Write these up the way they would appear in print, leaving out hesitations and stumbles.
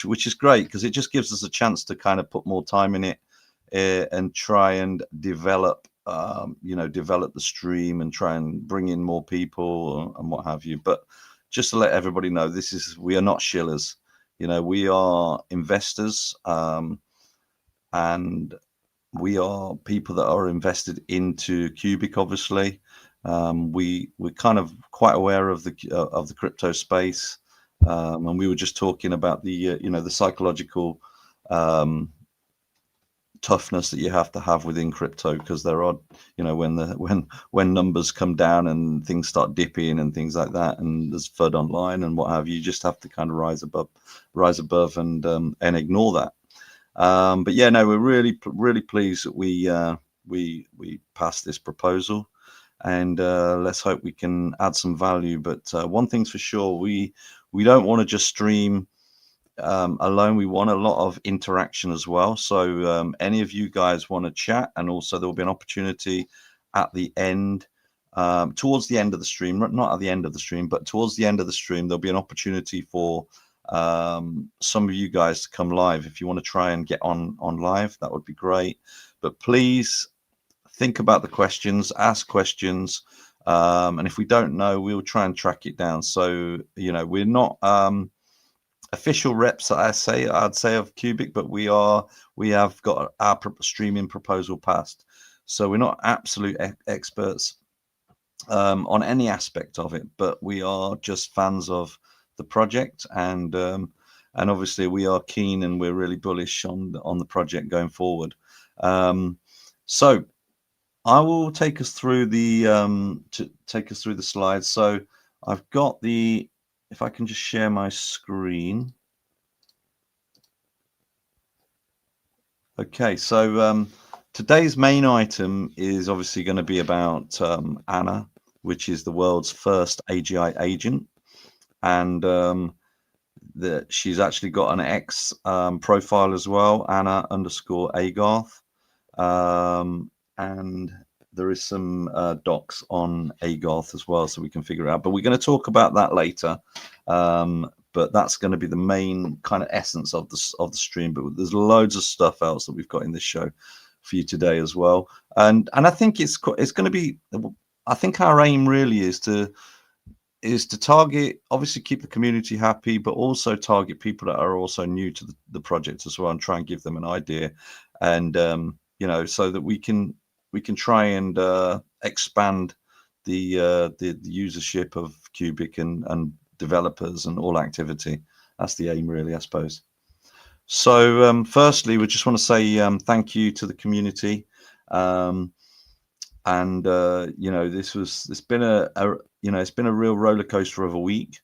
which is great because it just gives us a chance to kind of put more time in it and try and develop, develop the stream and try and bring in more people and what have you. But just to let everybody know, we are not shillers. We are investors, and we are people that are invested into Cubic. Obviously, we're kind of quite aware of the crypto space, and we were just talking about the psychological toughness that you have to have within crypto, because there are, when numbers come down and things start dipping and things like that, and there's FUD online and what have you, just have to kind of rise above and ignore that. But yeah, no, we're really pleased that we passed this proposal, and let's hope we can add some value. But one thing's for sure, we don't want to just stream alone. We want a lot of interaction as well. So any of you guys want to chat, and also there will be an opportunity at the end, towards the end of the stream, not at the end of the stream, but towards the end of the stream, there'll be an opportunity for some of you guys to come live. If you want to try and get on live, that would be great. But please think about the questions, ask questions, and if we don't know, we'll try and track it down. So we're not official reps, I'd say of Cubic, but we have got our streaming proposal passed, so we're not absolute experts on any aspect of it, but we are just fans of the project, and obviously we are keen and we're really bullish on the project going forward. So I will take us through the slides. So I've got if I can just share my screen. Okay, so today's main item is obviously going to be about Anna, which is the world's first AGI agent, and she's actually got an X profile as well, Anna_Agarth, and there is some docs on Agarth as well, so we can figure it out. But we're going to talk about that later. But that's going to be the main kind of essence of the stream. But there's loads of stuff else that we've got in this show for you today as well. And I think it's going to be. I think our aim really is to target, obviously keep the community happy, but also target people that are also new to the project as well, and try and give them an idea, and so that we can try and expand the usership of Cubic and developers and all activity. That's the aim, really, I suppose. So firstly, we just want to say thank you to the community, and it's been a real roller coaster of a week.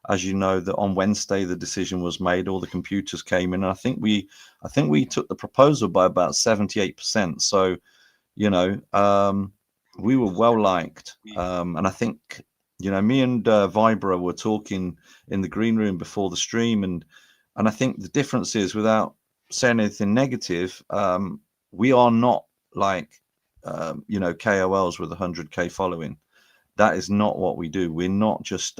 As you know, that on Wednesday the decision was made, all the computers came in, and I think we took the proposal by about 78%. So we were well liked, and I think me and Vibra were talking in the green room before the stream, and I think the difference is, without saying anything negative, we are not like KOLs with 100K following. That is not what we do. We're not just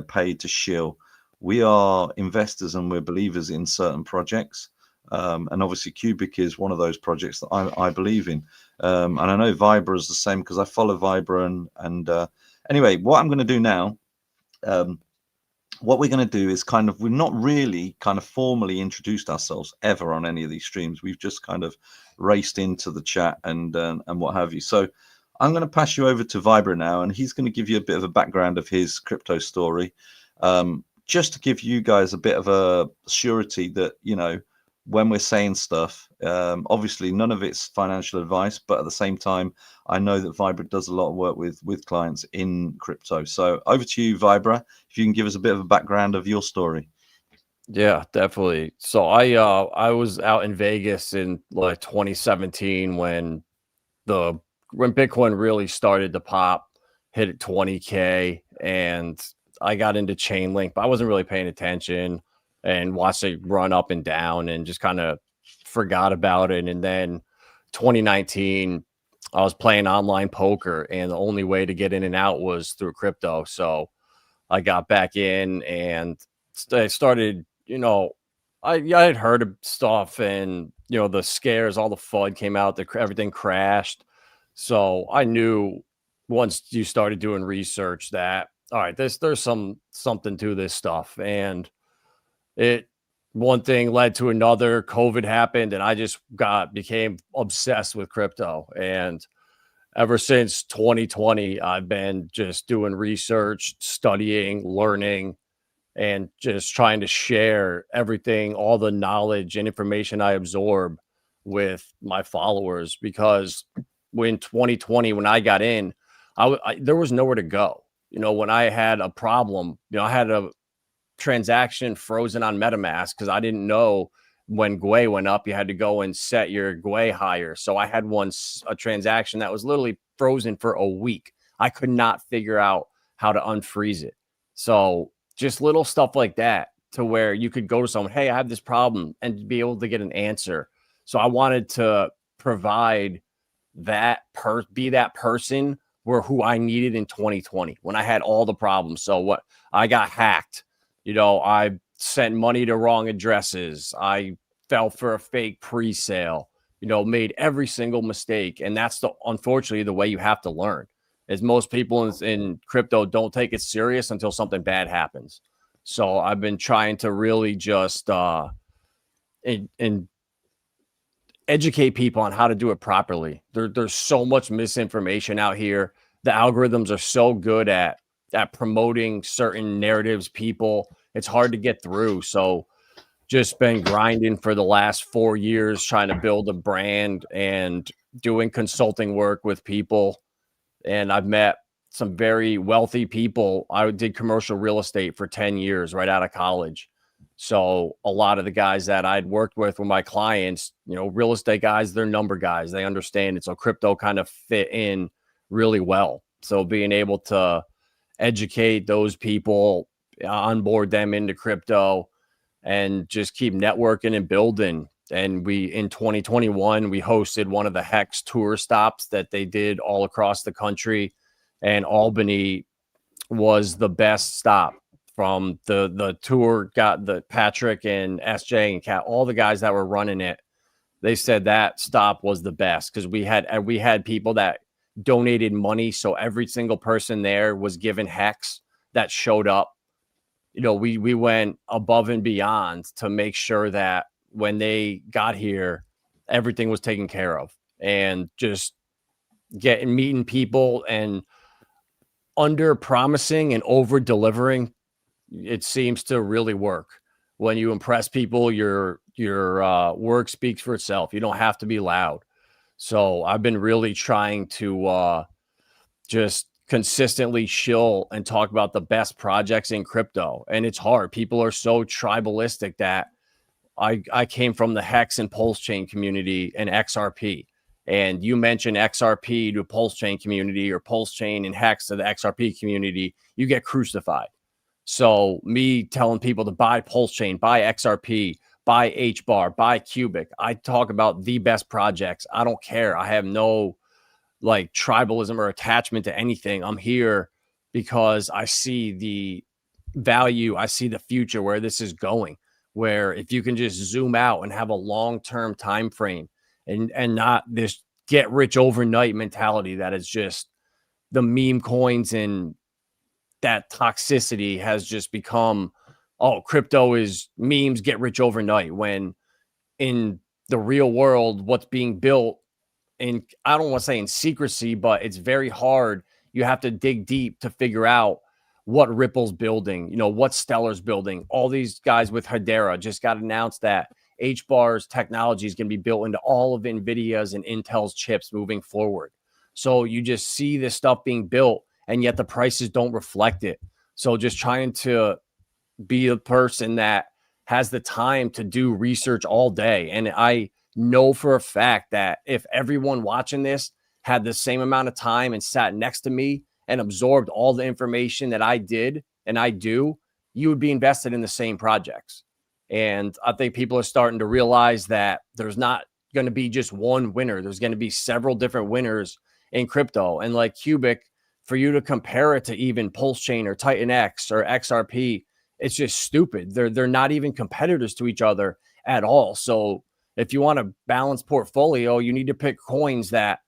paid to shill. We are investors and we're believers in certain projects, and obviously Cubic is one of those projects that I believe in, and I know Vibra is the same, because I follow Vibra. And anyway, what I'm going to do now, what we're going to do is we've not really formally introduced ourselves ever on any of these streams. We've just kind of raced into the chat and what have you. So I'm going to pass you over to Vibra now, and he's going to give you a bit of a background of his crypto story, just to give you guys a bit of a surety that, when we're saying stuff, obviously none of it's financial advice, but at the same time, I know that Vibra does a lot of work with clients in crypto. So over to you, Vibra, if you can give us a bit of a background of your story. Yeah, definitely. So I was out in Vegas in like 2017 when Bitcoin really started to pop, hit at 20K, and I got into Chainlink, but I wasn't really paying attention and watched it run up and down and just kind of forgot about it. And then 2019, I was playing online poker, and the only way to get in and out was through crypto. So I got back in and I started you know, I had heard of stuff, and the scares, all the FUD came out, everything crashed. So I knew once you started doing research that, all right, there's something to this stuff. And it one thing led to another. COVID happened, and I just became obsessed with crypto. And ever since 2020, I've been just doing research, studying, learning, and just trying to share everything, all the knowledge and information I absorb with my followers. Because when 2020, when I got in, there was nowhere to go. When I had a problem, I had a transaction frozen on MetaMask because I didn't know when GUI went up, you had to go and set your GUI higher. So I had a transaction that was literally frozen for a week. I could not figure out how to unfreeze it. So just little stuff like that, to where you could go to someone, hey, I have this problem, and be able to get an answer. So I wanted to provide be that person who I needed in 2020 when I had all the problems. So what I got hacked, I sent money to wrong addresses. I fell for a fake pre-sale, made every single mistake. And that's unfortunately the way you have to learn, is most people in crypto don't take it serious until something bad happens. So I've been trying to really just and educate people on how to do it properly. There's so much misinformation out here. The algorithms are so good at promoting certain narratives. It's hard to get through. So just been grinding for the last 4 years, trying to build a brand and doing consulting work with people. And I've met some very wealthy people. I did commercial real estate for 10 years right out of college. So a lot of the guys that I'd worked with were my clients, real estate guys, they're number guys. They understand it. So crypto kind of fit in really well. So being able to educate those people, onboard them into crypto, and just keep networking and building. And in 2021, we hosted one of the Hex tour stops that they did all across the country. And Albany was the best stop. From the tour, got the Patrick and SJ and Kat, all the guys that were running it, they said that stop was the best, because we had people that donated money. So every single person there was given Hex that showed up. We went above and beyond to make sure that when they got here, everything was taken care of. And just meeting people and under promising and over delivering, it seems to really work. When you impress people, your work speaks for itself. You don't have to be loud. So I've been really trying to just consistently shill and talk about the best projects in crypto. And it's hard. People are so tribalistic that I came from the Hex and Pulse Chain community and XRP. And you mention XRP to Pulse Chain community, or Pulse Chain and Hex to the XRP community, you get crucified. So me telling people to buy Pulse Chain, buy XRP, buy HBAR, buy Cubic, I talk about the best projects. I don't care. I have no tribalism or attachment to anything. I'm here because I see the value. I see the future, where this is going, where if you can just zoom out and have a long-term time frame, and not this get rich overnight mentality that is just the meme coins, and that toxicity has just become, crypto is memes, get rich overnight, when in the real world, what's being built, and I don't want to say in secrecy, but it's very hard. You have to dig deep to figure out what Ripple's building, what Stellar's building. All these guys with Hedera just got announced that HBAR's technology is going to be built into all of NVIDIA's and Intel's chips moving forward. So you just see this stuff being built, and yet the prices don't reflect it. So just trying to be a person that has the time to do research all day. And I know for a fact that if everyone watching this had the same amount of time and sat next to me and absorbed all the information that I did and I do, you would be invested in the same projects. And I think people are starting to realize that there's not going to be just one winner. There's going to be several different winners in crypto. And like Cubic, for you to compare it to even Pulse Chain or Titan X or XRP, it's just stupid. They're not even competitors to each other at all. So if you want a balanced portfolio, you need to pick coins that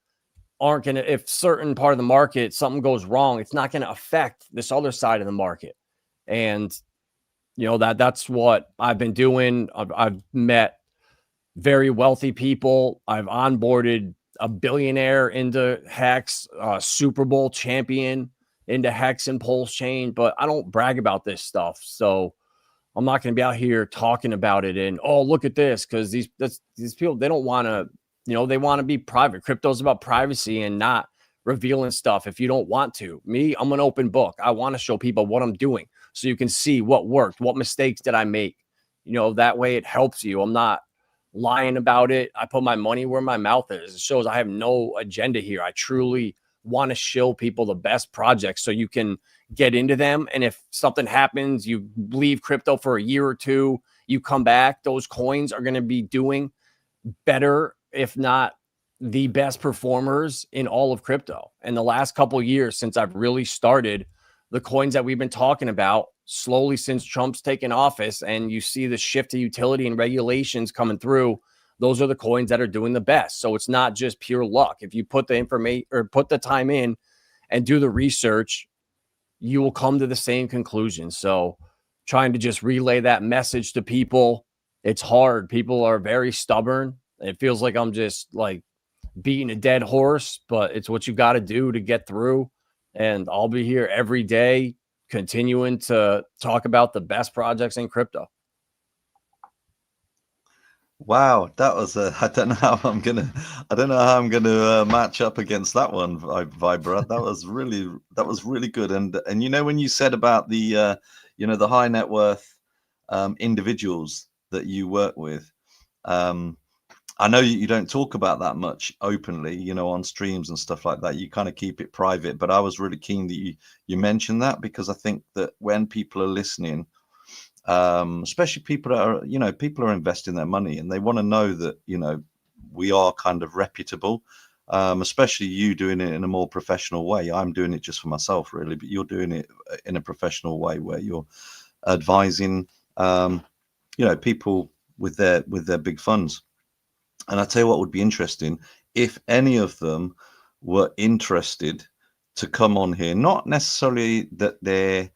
aren't going to, if certain part of the market, something goes wrong, it's not going to affect this other side of the market. And, that's what I've been doing. I've met very wealthy people. I've onboarded a billionaire into Hex, a Super Bowl champion into Hex and Pulse Chain, but I don't brag about this stuff. So I'm not going to be out here talking about it and, oh, look at this, because these people, they don't want to, they want to be private. Crypto's about privacy and not revealing stuff if you don't want to. Me, I'm an open book. I want to show people what I'm doing so you can see what worked, what mistakes did I make. That way it helps you. I'm not lying about it. I put my money where my mouth is. It shows I have no agenda here. I truly want to show people the best projects so you can get into them. And if something happens, you leave crypto for a year or two, you come back, those coins are going to be doing better, if not the best performers in all of crypto. And the last couple of years since I've really started, the coins that we've been talking about slowly since Trump's taken office, and you see the shift to utility and regulations coming through, those are the coins that are doing the best. So it's not just pure luck. If you put the information or put the time in and do the research, you will come to the same conclusion. So trying to just relay that message to people, it's hard. People are very stubborn. It feels like I'm just like beating a dead horse, but it's what you got to do to get through. And I'll be here every day continuing to talk about the best projects in crypto. Wow, that was I don't know how I'm gonna match up against that one, Vibra. That was really good. And when you said about the the high net worth individuals that you work with, I know you don't talk about that much openly, on streams and stuff like that. You kind of keep it private, but I was really keen that you mentioned that, because I think that when people are listening, especially people that are, people are investing their money and they want to know that, we are kind of reputable, especially you doing it in a more professional way. I'm doing it just for myself, really, but you're doing it in a professional way where you're advising, people with their big funds. And I tell you what would be interesting, if any of them were interested to come on here, not necessarily that they're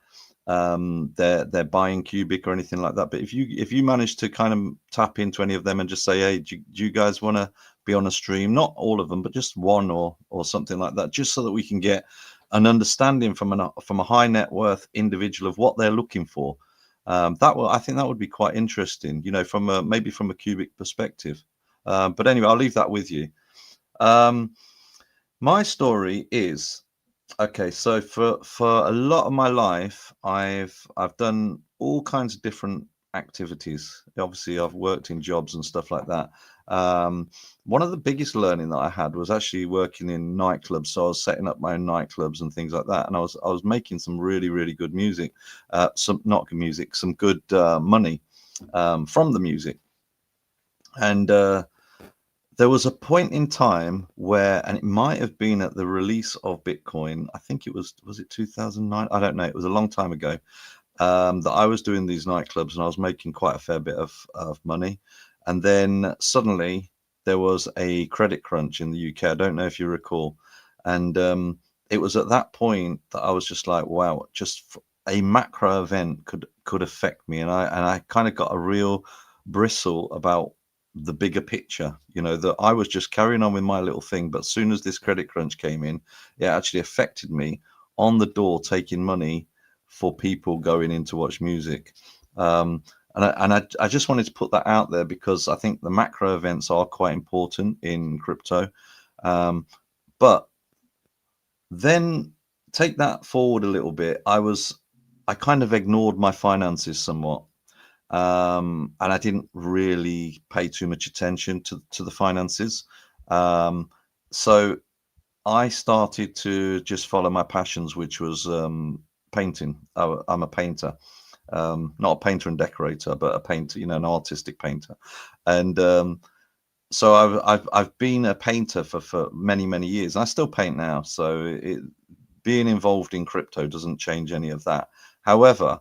buying Cubic or anything like that, but if you manage to kind of tap into any of them and just say, hey, do you guys want to be on a stream? Not all of them, but just one or something like that, just so that we can get an understanding from a high net worth individual of what they're looking for. I think that would be quite interesting, maybe from a Cubic perspective. But anyway, I'll leave that with you. My story is, okay, so for a lot of my life, I've done all kinds of different activities. Obviously, I've worked in jobs and stuff like that. One of the biggest learning that I had was actually working in nightclubs. So I was setting up my own nightclubs and things like that, and I was making some really, really good music, some good money from the music. And there was a point in time where, and it might have been at the release of Bitcoin, I think it was it 2009? I don't know. It was a long time ago, that I was doing these nightclubs and I was making quite a fair bit of money. And then suddenly there was a credit crunch in the UK. I don't know if you recall. And it was at that point that I was just like, wow, just a macro event could affect me. And I kind of got a real bristle about the bigger picture, that I was just carrying on with my little thing, but as soon as this credit crunch came in, it actually affected me on the door, taking money for people going in to watch music. And I just wanted to put that out there, because I think the macro events are quite important in crypto. But then take that forward a little bit. I kind of ignored my finances somewhat. And I didn't really pay too much attention to the finances. So I started to just follow my passions, which was painting. I'm a painter, not a painter and decorator, but a painter, an artistic painter. And so I've been a painter for many, many years. I still paint now. So being involved in crypto doesn't change any of that. However,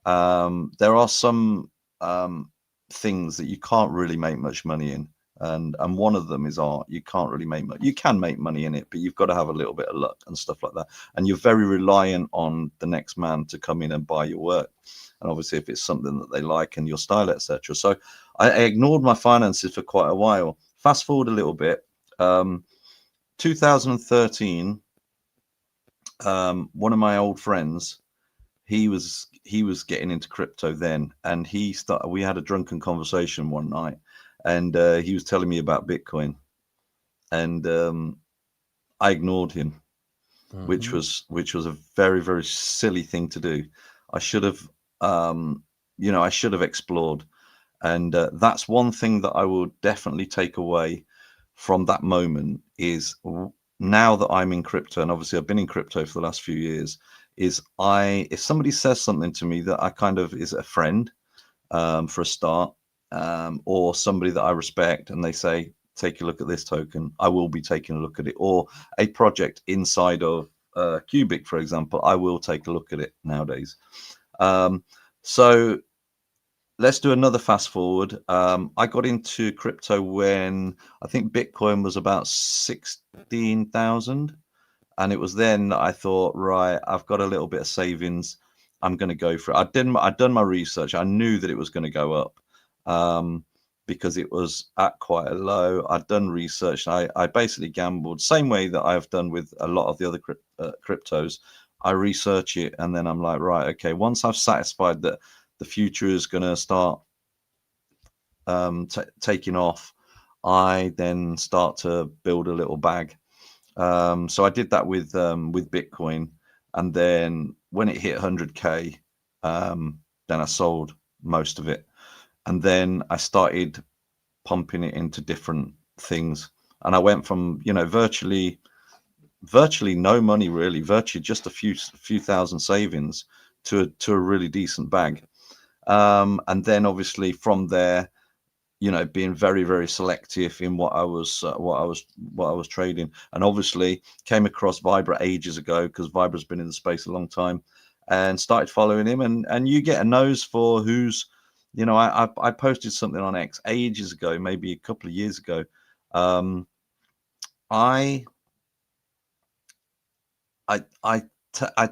There are some things that you can't really make much money in, and one of them is art. You can't really make money. You can make money in it, but you've got to have a little bit of luck and stuff like that. And you're very reliant on the next man to come in and buy your work. And obviously, if it's something that they like and your style, etc. So I ignored my finances for quite a while. Fast forward a little bit, 2013. One of my old friends, he was getting into crypto then, and we had a drunken conversation one night, and he was telling me about Bitcoin, and I ignored him, which was a very, very silly thing to do. I should have, I should have explored, and that's one thing that I will definitely take away from that moment is now that I'm in crypto, and obviously I've been in crypto for the last few years, is if somebody says something to me that I kind of is a friend, for a start, or somebody that I respect, and they say, take a look at this token, I will be taking a look at it, or a project inside of Cubic, for example, I will take a look at it nowadays. So let's do another fast forward. I got into crypto when I think Bitcoin was about 16,000. And it was then that I thought, right, I've got a little bit of savings. I'm going to go for it. I'd done my research. I knew that it was going to go up, because it was at quite a low. I'd done research. I basically gambled, same way that I've done with a lot of the other cryptos. I research it, and then I'm like, right, okay, once I've satisfied that the future is going to start taking off, I then start to build a little bag. So I did that with Bitcoin, and then when it hit 100K, then I sold most of it, and then I started pumping it into different things, and I went from virtually no money, really, virtually just a few thousand savings to a really decent bag, and then obviously from there, being very, very selective in what I was trading, and obviously came across Vibra ages ago, because Vibra's been in the space a long time, and started following him, and you get a nose for who's, I posted something on X ages ago, maybe a couple of years ago. I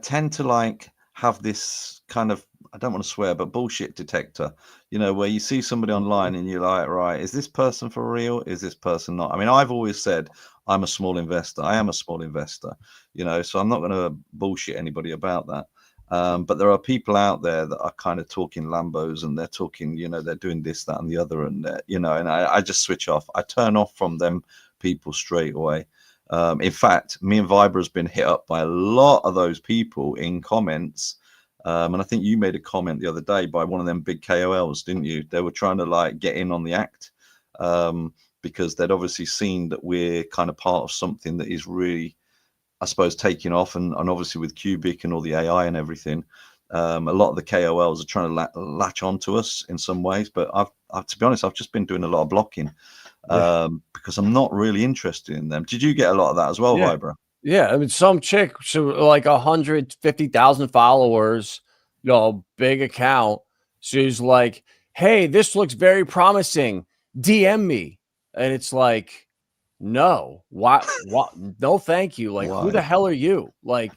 tend to like have this kind of, I don't want to swear, but bullshit detector, where you see somebody online and you're like, right, is this person for real? Is this person not? I mean, I've always said I'm a small investor. I am a small investor, so I'm not going to bullshit anybody about that. But there are people out there that are kind of talking Lambos, and they're talking, they're doing this, that, and the other. And, and I just switch off. I turn off from them people straight away. In fact, me and Viber has been hit up by a lot of those people in comments. And I think you made a comment the other day by one of them big KOLs, didn't you? They were trying to like get in on the act, because they'd obviously seen that we're kind of part of something that is really, I suppose, taking off. And obviously with Cubic and all the AI and everything, a lot of the KOLs are trying to latch onto us in some ways. But I've, to be honest, I've just been doing a lot of blocking. Because I'm not really interested in them. Did you get a lot of that as well, Yeah. Vibra? Yeah, I mean, some chick, like 150,000 followers, big account. She's like, "Hey, this looks very promising. DM me," and it's like, "No, why? What? No, thank you. Like, who the Why? hell are you? Like,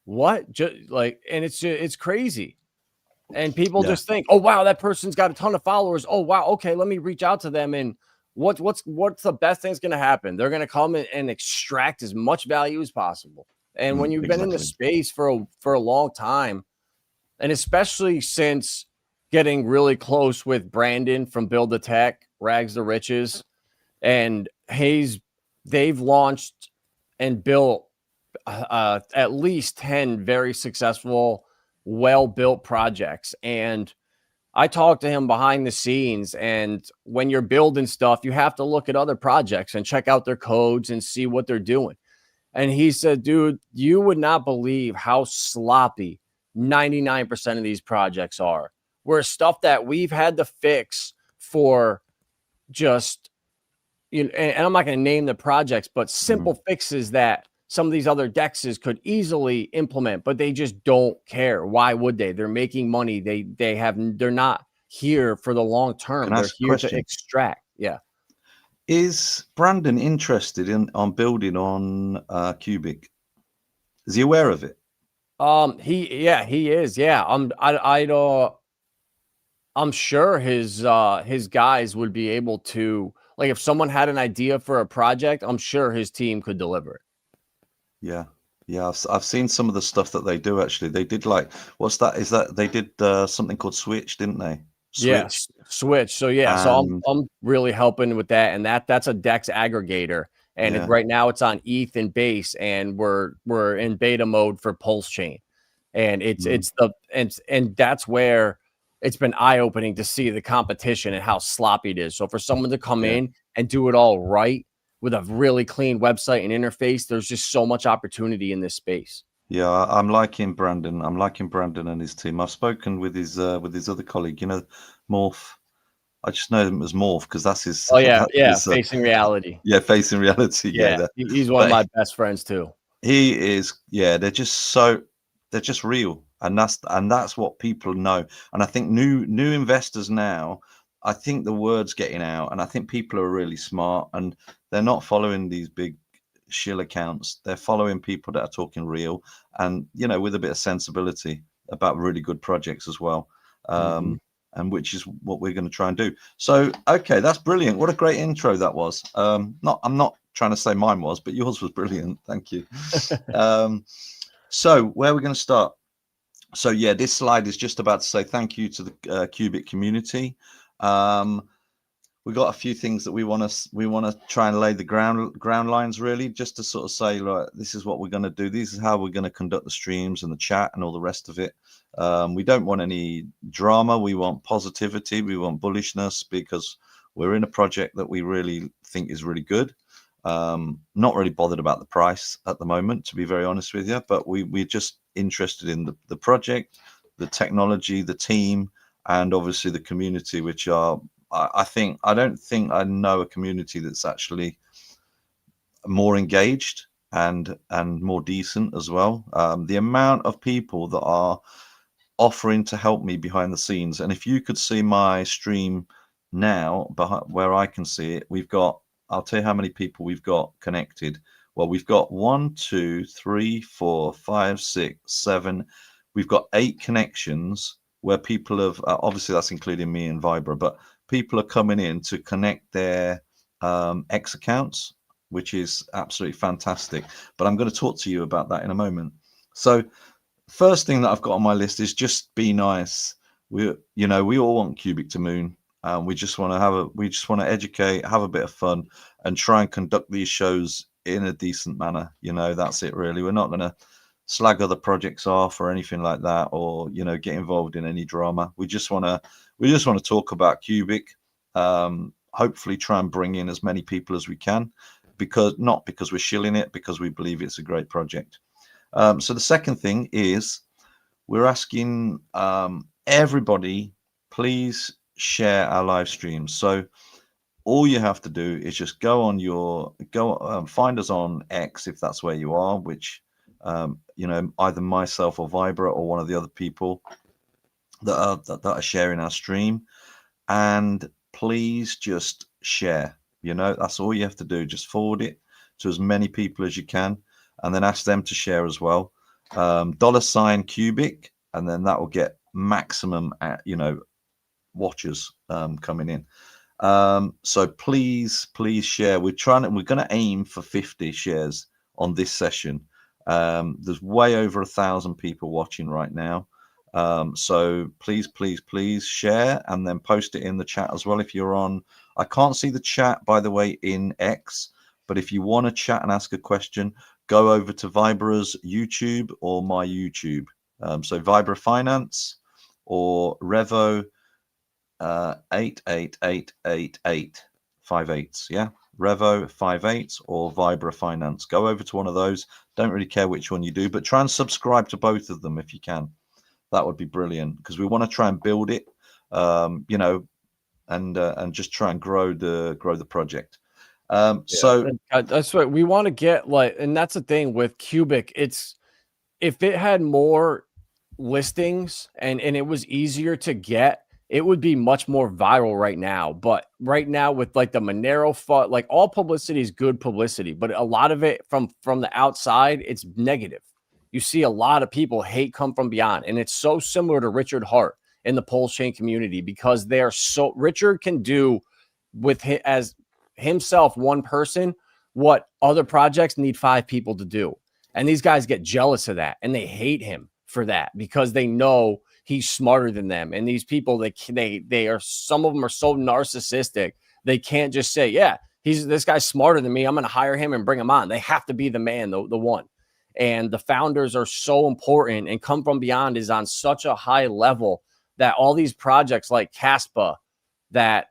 what? Just like, and it's crazy." And people Yeah. just think, "Oh wow, that person's got a ton of followers. Oh wow, okay, let me reach out to them." And what's the best thing's going to happen? They're going to come and extract as much value as possible. And when you've been in the Exactly. space for a long time, and especially since getting really close with Brandon from Build the Tech, Rags to Riches, and they've launched and built at least 10 very successful, well-built projects. And I talked to him behind the scenes, and when you're building stuff, you have to look at other projects and check out their codes and see what they're doing. And he said, dude, you would not believe how sloppy 99% of these projects are. Where stuff that we've had to fix for just, and I'm not going to name the projects, but simple fixes that some of these other dexes could easily implement, but they just don't care. Why would they? They're making money. They're not here for the long term. Can I They're ask a here to question? extract. Yeah. Is Brandon interested on building on Cubic? Is he aware of it? He is. Yeah. I'm sure his guys would be able to, like, if someone had an idea for a project, I'm sure his team could deliver it. Yeah. Yeah, I've seen some of the stuff that they do. Actually, they did like, what's that? Is that they did something called Switch, didn't they? Switch. Yes, Switch. So yeah, so And I'm really helping with that, and that's a Dex aggregator, and yeah, right now it's on ETH and Base, and we're in beta mode for Pulse Chain, and and that's where it's been eye opening to see the competition and how sloppy it is. So for someone to come yeah, in and do it all right with a really clean website and interface, there's just so much opportunity in this space. yeah. I'm liking Brandon. I'm liking Brandon and his team. I've spoken with his other colleague. You know, Morph. I just know him as Morph because that's his Oh yeah, that's yeah, his facing reality. yeah, facing reality. Yeah, Yeah, he's one of but my best friends too. he is, yeah, they're just real, and that's what people know. And I think new investors now, I think the word's getting out, and I think people are really smart, and they're not following these big shill accounts. They're following people that are talking real, and with a bit of sensibility about really good projects as well. Mhm. And which is what we're going to try and do. So, okay, that's brilliant. What a great intro that was. I'm not trying to say mine was, but yours was brilliant. Thank you. So where are we going to start? So yeah, this slide is just about to say thank you to the Qubit community. We got a few things that we want to try and lay the ground lines, really, just to sort of say, like, this is what we're going to do. This is how we're going to conduct the streams and the chat and all the rest of it. We don't want any drama. We want positivity. We want bullishness, because we're in a project that we really think is really good. Not really bothered about the price at the moment, to be very honest with you, but we're just interested in the project, the technology, the team, and obviously the community, which are, I don't think I know a community that's actually more engaged and more decent as well. The amount of people that are offering to help me behind the scenes, and if you could see my stream now, where I can see it, I'll tell you how many people we've got connected. Well, we've got 1, 2, 3, 4, 5, 6, 7. We've got 8 connections where people have, obviously that's including me and Vibra, but people are coming in to connect their X accounts, which is absolutely fantastic. But I'm going to talk to you about that in a moment. So first thing that I've got on my list is just be nice. We all want Cubic to moon. We just want to educate, have a bit of fun, and try and conduct these shows in a decent manner. That's it really. We're not going to slag other projects off or anything like that, or get involved in any drama. We just want to talk about Cubic. Hopefully try and bring in as many people as we can, not because we're shilling it, because we believe it's a great project. So the second thing is we're asking everybody, please share our live streams. So all you have to do is just find us on X, if that's where you are, which either myself or Vibra or one of the other people that are sharing our stream, and please just share. That's all you have to do. Just forward it to as many people as you can, and then ask them to share as well. $Cubic, and then that will get maximum watchers coming in. So please share. We're going to aim for 50 shares on this session. There's way over 1,000 people watching right now. So please share, and then post it in the chat as well. If you're on, I can't see the chat, by the way, in X, but if you want to chat and ask a question, go over to Vibra's YouTube or my YouTube. So Vibra Finance or Revo 88888 58s, yeah, Revo 58 or Vibra Finance. Go over to one of those. Don't really care which one you do, but try and subscribe to both of them if you can. That would be brilliant, because we want to try and build it, and just try and grow the project. So That's what we want to get, like, and that's the thing with Cubic. It's if it had more listings and it was easier to get, it would be much more viral right now. But right now, with like the Monero fund, like all publicity is good publicity, but a lot of it from the outside, it's negative. You see a lot of people hate come from beyond, and it's so similar to Richard Hart in the Pulse Chain community because they are so Richard can do with as himself one person what other projects need 5 people to do. And these guys get jealous of that and they hate him for that because they know he's smarter than them. And these people, they are, some of them are so narcissistic. They can't just say, yeah, this guy's smarter than me. I'm going to hire him and bring him on. They have to be the man, the one. And the founders are so important, and Come From Beyond is on such a high level that all these projects like Caspa that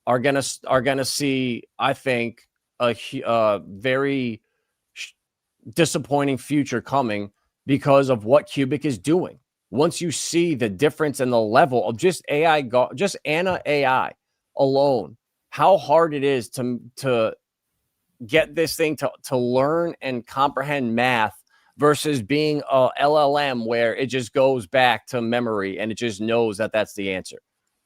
are gonna see, I think, a very disappointing future coming because of what Cubic is doing. Once you see the difference in the level of just just Anna AI alone, how hard it is to get this thing to learn and comprehend math versus being a LLM where it just goes back to memory and it just knows that that's the answer.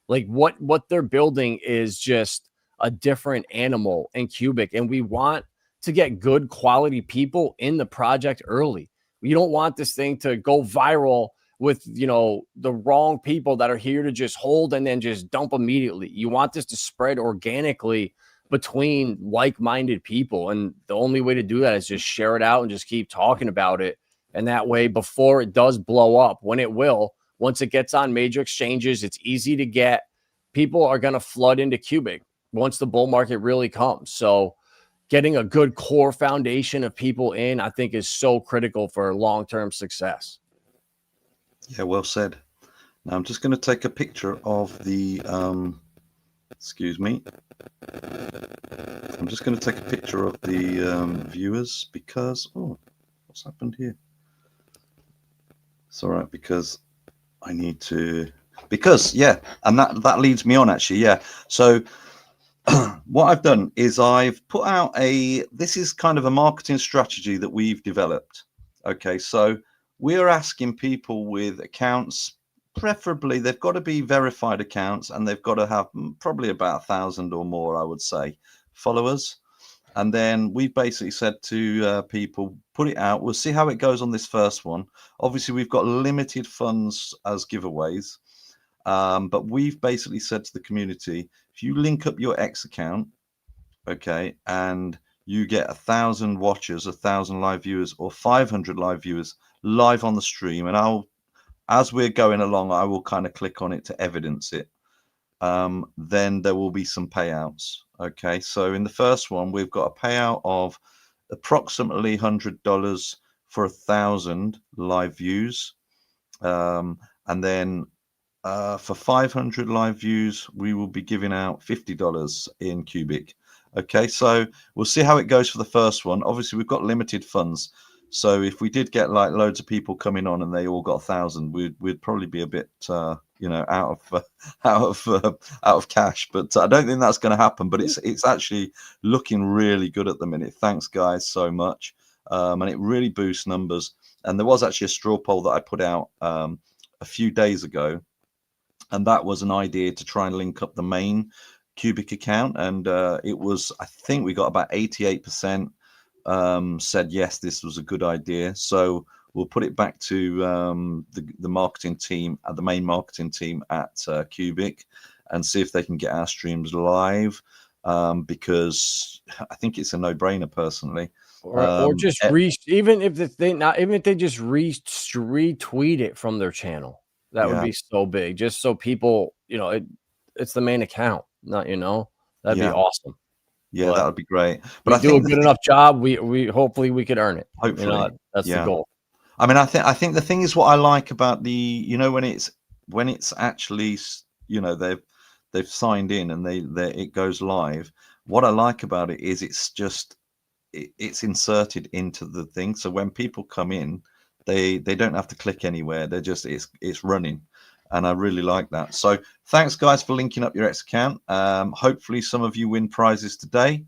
Like what they're building is just a different animal in Cubic, and we want to get good quality people in the project early. You don't want this thing to go viral with, you know, the wrong people that are here to just hold and then just dump immediately. You want this to spread organically between like-minded people, and the only way to do that is just share it out and just keep talking about it. And that way, before it does blow up, when it will, once it gets on major exchanges, it's easy to get. People are going to flood into Cubic once the bull market really comes. So getting a good core foundation of people in, I think, is so critical for long-term success. Yeah, well said. Now I'm just going to take a picture of the, excuse me. I'm just going to take a picture of the viewers because, oh, what's happened here? It's all right because I need to, because yeah, and that leads me on actually. Yeah. So what I've done is I've put out this is kind of a marketing strategy that we've developed. Okay. So we're asking people with accounts, preferably they've got to be verified accounts and they've got to have probably about 1,000 or more, I would say, followers. And then we basically said to people, put it out. We'll see how it goes on this first one. Obviously, we've got limited funds as giveaways. But we've basically said to the community, if you link up your X account, okay, and you get 1,000 watchers, 1,000 live viewers, or 500 live viewers live on the stream, and as we're going along, I will kind of click on it to evidence it. Then there will be some payouts. Okay, so in the first one, we've got a payout of approximately $100 for 1,000 live views, and then for 500 live views, we will be giving out $50 in Cubic. Okay, so we'll see how it goes for the first one. Obviously, we've got limited funds, so if we did get like loads of people coming on and they all got 1,000, we'd probably be a bit you know, out of cash. But I don't think that's going to happen. But it's actually looking really good at the minute. Thanks, guys, so much, and it really boosts numbers. And there was actually a straw poll that I put out a few days ago, and that was an idea to try and link up the main Cubic account, and it was, I think we got about 88% said yes, this was a good idea. So we'll put it back to the marketing team, the main marketing team at Cubic, and see if they can get our streams live, because I think it's a no-brainer personally. Or just even if they just retweet it from their channel, that would be so big. Just so people, you know, it's the main account, not, you know, that'd be awesome. Yeah, that would be great. But I think do a good enough job, we hopefully we could earn it. Hopefully, you know, that's the goal. I mean, I think the thing is, what I like about the, you know, when it's actually, you know, they've signed in and it goes live. What I like about it is it's inserted into the thing, so when people come in, they don't have to click anywhere. They're just it's running, and I really like that. So thanks, guys, for linking up your X account. Hopefully, some of you win prizes today.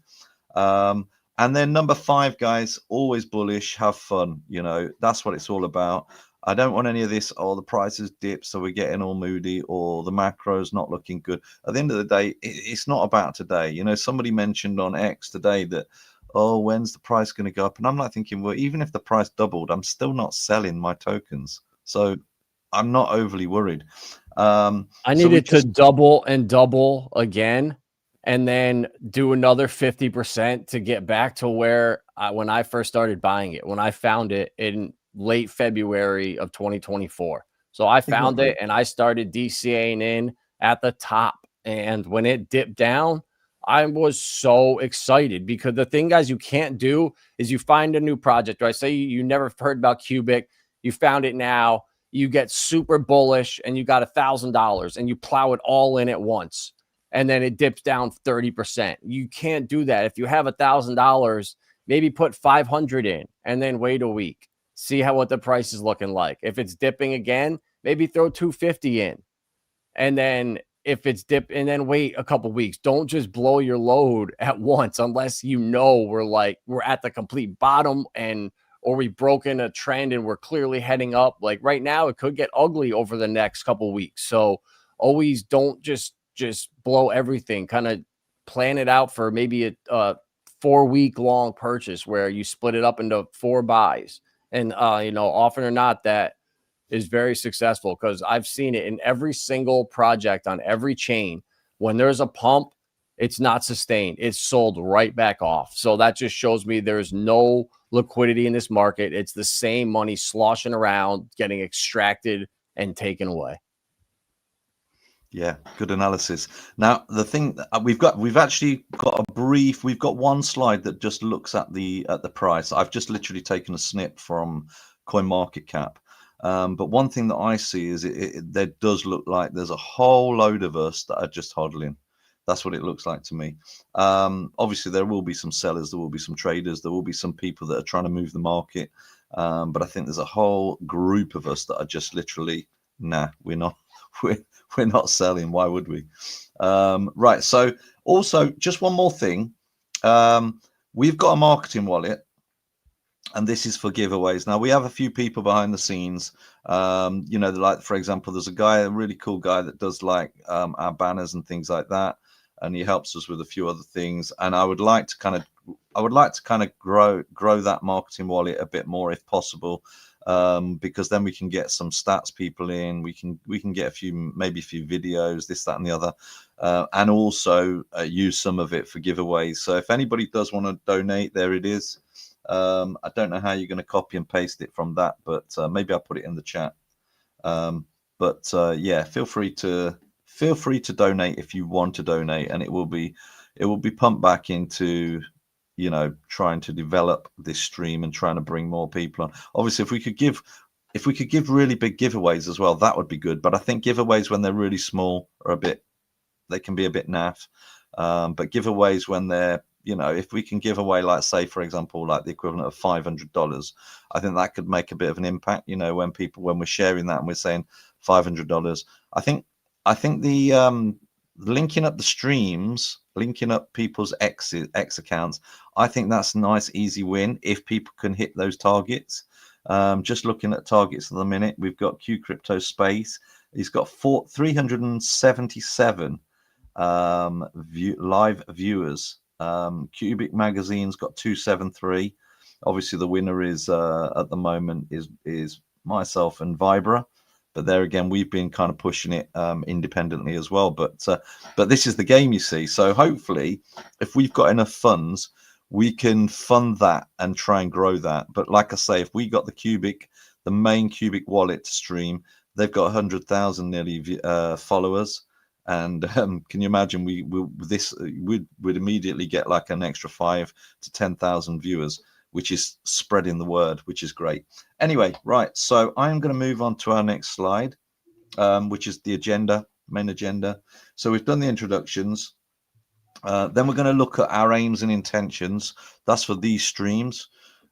And then number 5, guys, always bullish, have fun. You know, that's what it's all about. I don't want any of this, oh, the prices dip, so we're getting all moody, or the macro's not looking good. At the end of the day, it's not about today. You know, somebody mentioned on X today that, oh, when's the price going to go up? And I'm like thinking, well, even if the price doubled, I'm still not selling my tokens. So I'm not overly worried. I So we needed to just, double and double again, and then do another 50% to get back to where when I first started buying it, when I found it in late February of 2024. So I found exactly. it and I started DCAing in at the top. And when it dipped down, I was so excited, because the thing, guys, you can't do is you find a new project, right? Say you never heard about Cubic, you found it now, you get super bullish and you got $1,000 and you plow it all in at once, and then it dips down 30%. You can't do that. If you have $1,000, maybe put 500 in and then wait a week, see what the price is looking like. If it's dipping again, maybe throw 250 in, and then if it's dip, and then wait a couple weeks. Don't just blow your load at once, unless you know we're at the complete bottom, and or we've broken a trend and we're clearly heading up. Like right now, it could get ugly over the next couple weeks. So always don't just blow everything. Kind of plan it out for maybe a 4-week long purchase where you split it up into 4 buys. And often or not, that is very successful, because I've seen it in every single project on every chain. When there's a pump, it's not sustained. It's sold right back off. So that just shows me there's no liquidity in this market. It's the same money sloshing around, getting extracted and taken away. Yeah, good analysis. Now, the thing we've actually got we've got one slide that just looks at the price. I've just literally taken a snip from CoinMarketCap. But one thing that I see is there does look like there's a whole load of us that are just hodling. That's what it looks like to me. Obviously, there will be some sellers, there will be some traders, there will be some people that are trying to move the market. But I think there's a whole group of us that are just literally, nah, we're not. We're not selling. Why would we? Right. So also, just one more thing. We've got a marketing wallet, and this is for giveaways. Now, we have a few people behind the scenes. Like, for example, there's a really cool guy that does like our banners and things like that, and he helps us with a few other things. And I would like to kind of grow that marketing wallet a bit more if possible. Because then we can get some stats people in, we can get maybe a few videos, this, that, and the other, and also use some of it for giveaways. So if anybody does want to donate, there it is. I don't know how you're going to copy and paste it from that, but maybe I'll put it in the chat. Yeah, feel free to donate if you want to donate, and it will be pumped back into trying to develop this stream and trying to bring more people on. Obviously, if we could give really big giveaways as well, that would be good. But I think giveaways when they're really small they can be a bit naff. But giveaways when they're, if we can give away, like, say, for example, like the equivalent of $500, I think that could make a bit of an impact. When we're sharing that and we're saying $500, I think the linking up the streams, linking up people's X accounts, I think that's a nice, easy win if people can hit those targets. Just looking at targets at the minute, we've got Q Crypto Space. He's got 377 live viewers. Cubic Magazine's got 273. Obviously, the winner is at the moment is myself and Vibra. But there again, we've been kind of pushing it independently as well. But this is the game, you see. So hopefully, if we've got enough funds, we can fund that and try and grow that. But like I say, if we got the main Cubic wallet to stream, they've got 100,000 nearly followers. And can you imagine we'd immediately get like an extra 5 to 10,000 viewers, which is spreading the word, which is great. Anyway, right. So I'm going to move on to our next slide, which is the main agenda. So we've done the introductions. Then we're going to look at our aims and intentions. That's for these streams.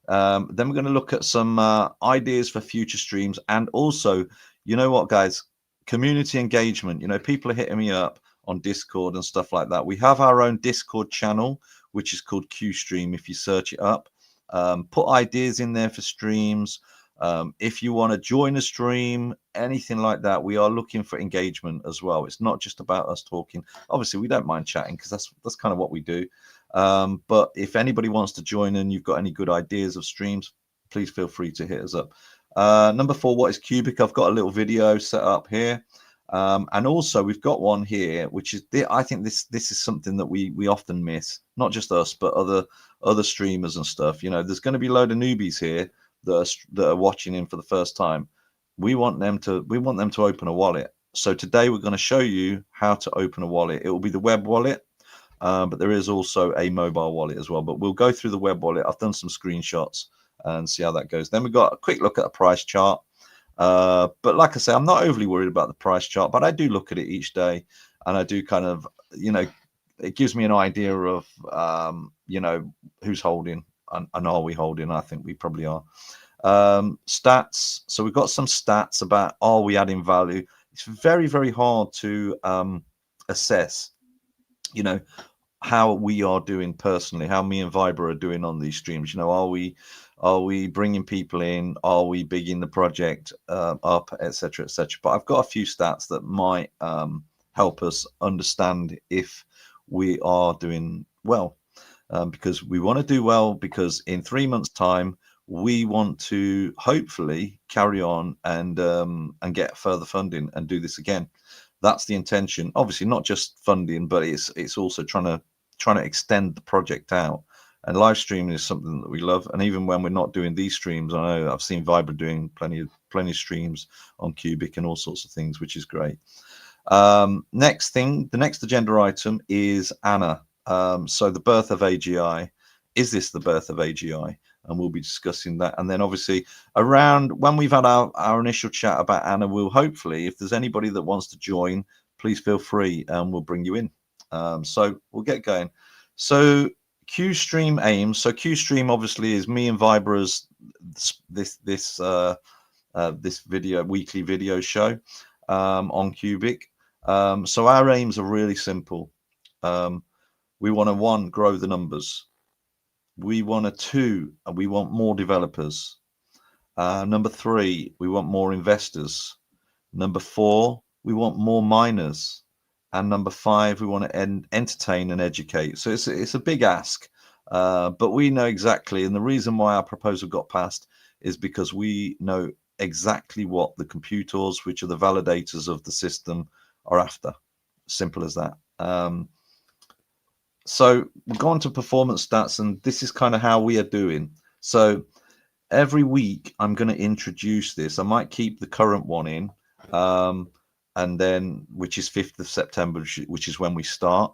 Then we're going to look at some ideas for future streams. And also, you know what, guys? Community engagement. People are hitting me up. on Discord and stuff like that. We have our own Discord channel, which is called QStream. If you search it up, put ideas in there for streams. If you want to join a stream, anything like that, we are looking for engagement as well. It's not just about us talking. Obviously, we don't mind chatting because that's kind of what we do. But if anybody wants to join and you've got any good ideas of streams, please feel free to hit us up. Number 4, what is Cubic? I've got a little video set up here. And also we've got one here, which is I think this is something that we often miss, not just us, but other streamers and stuff. You know, there's going to be a load of newbies here that are watching in for the first time. We want them to open a wallet. So today we're going to show you how to open a wallet. It will be the web wallet, but there is also a mobile wallet as well. But we'll go through the web wallet. I've done some screenshots and see how that goes. Then we've got a quick look at a price chart. But like I say, I'm not overly worried about the price chart, but I do look at it each day, and I do kind of, you know, it gives me an idea of, you know, who's holding and are we holding? I think we probably are. Stats. So we've got some stats about, are we adding value? It's very, very hard to assess, you know, how we are doing personally, how me and Viber are doing on these streams. You know, are we bringing people in? Are we bigging the project up, etc., etc.? But I've got a few stats that might help us understand if we are doing well, because we want to do well, because in 3 months' time we want to hopefully carry on and get further funding and do this again. That's the intention. Obviously, not just funding, but it's also trying to extend the project out. And live streaming is something that we love. And even when we're not doing these streams, I know I've seen Viber doing plenty of streams on Cubic and all sorts of things, which is great. Next thing, the next agenda item is Anna. So the birth of AGI. Is this the birth of AGI? And we'll be discussing that. And then obviously around when we've had our initial chat about Anna, we'll hopefully, if there's anybody that wants to join, please feel free and we'll bring you in. So we'll get going. So QStream aims. So QStream obviously is me and Vibra's this weekly video show on Cubic. So our aims are really simple. We want to, 1, grow the numbers. We want to, 2, we want more developers. Number 3, we want more investors. Number 4, we want more miners. And number 5, we want to entertain and educate. So it's a big ask, but we know exactly. And the reason why our proposal got passed is because we know exactly what the computers, which are the validators of the system, are after. Simple as that. So we'll go on to performance stats, and this is kind of how we are doing. So every week I'm going to introduce this. I might keep the current one in. And then, which is 5th of September, which is when we start.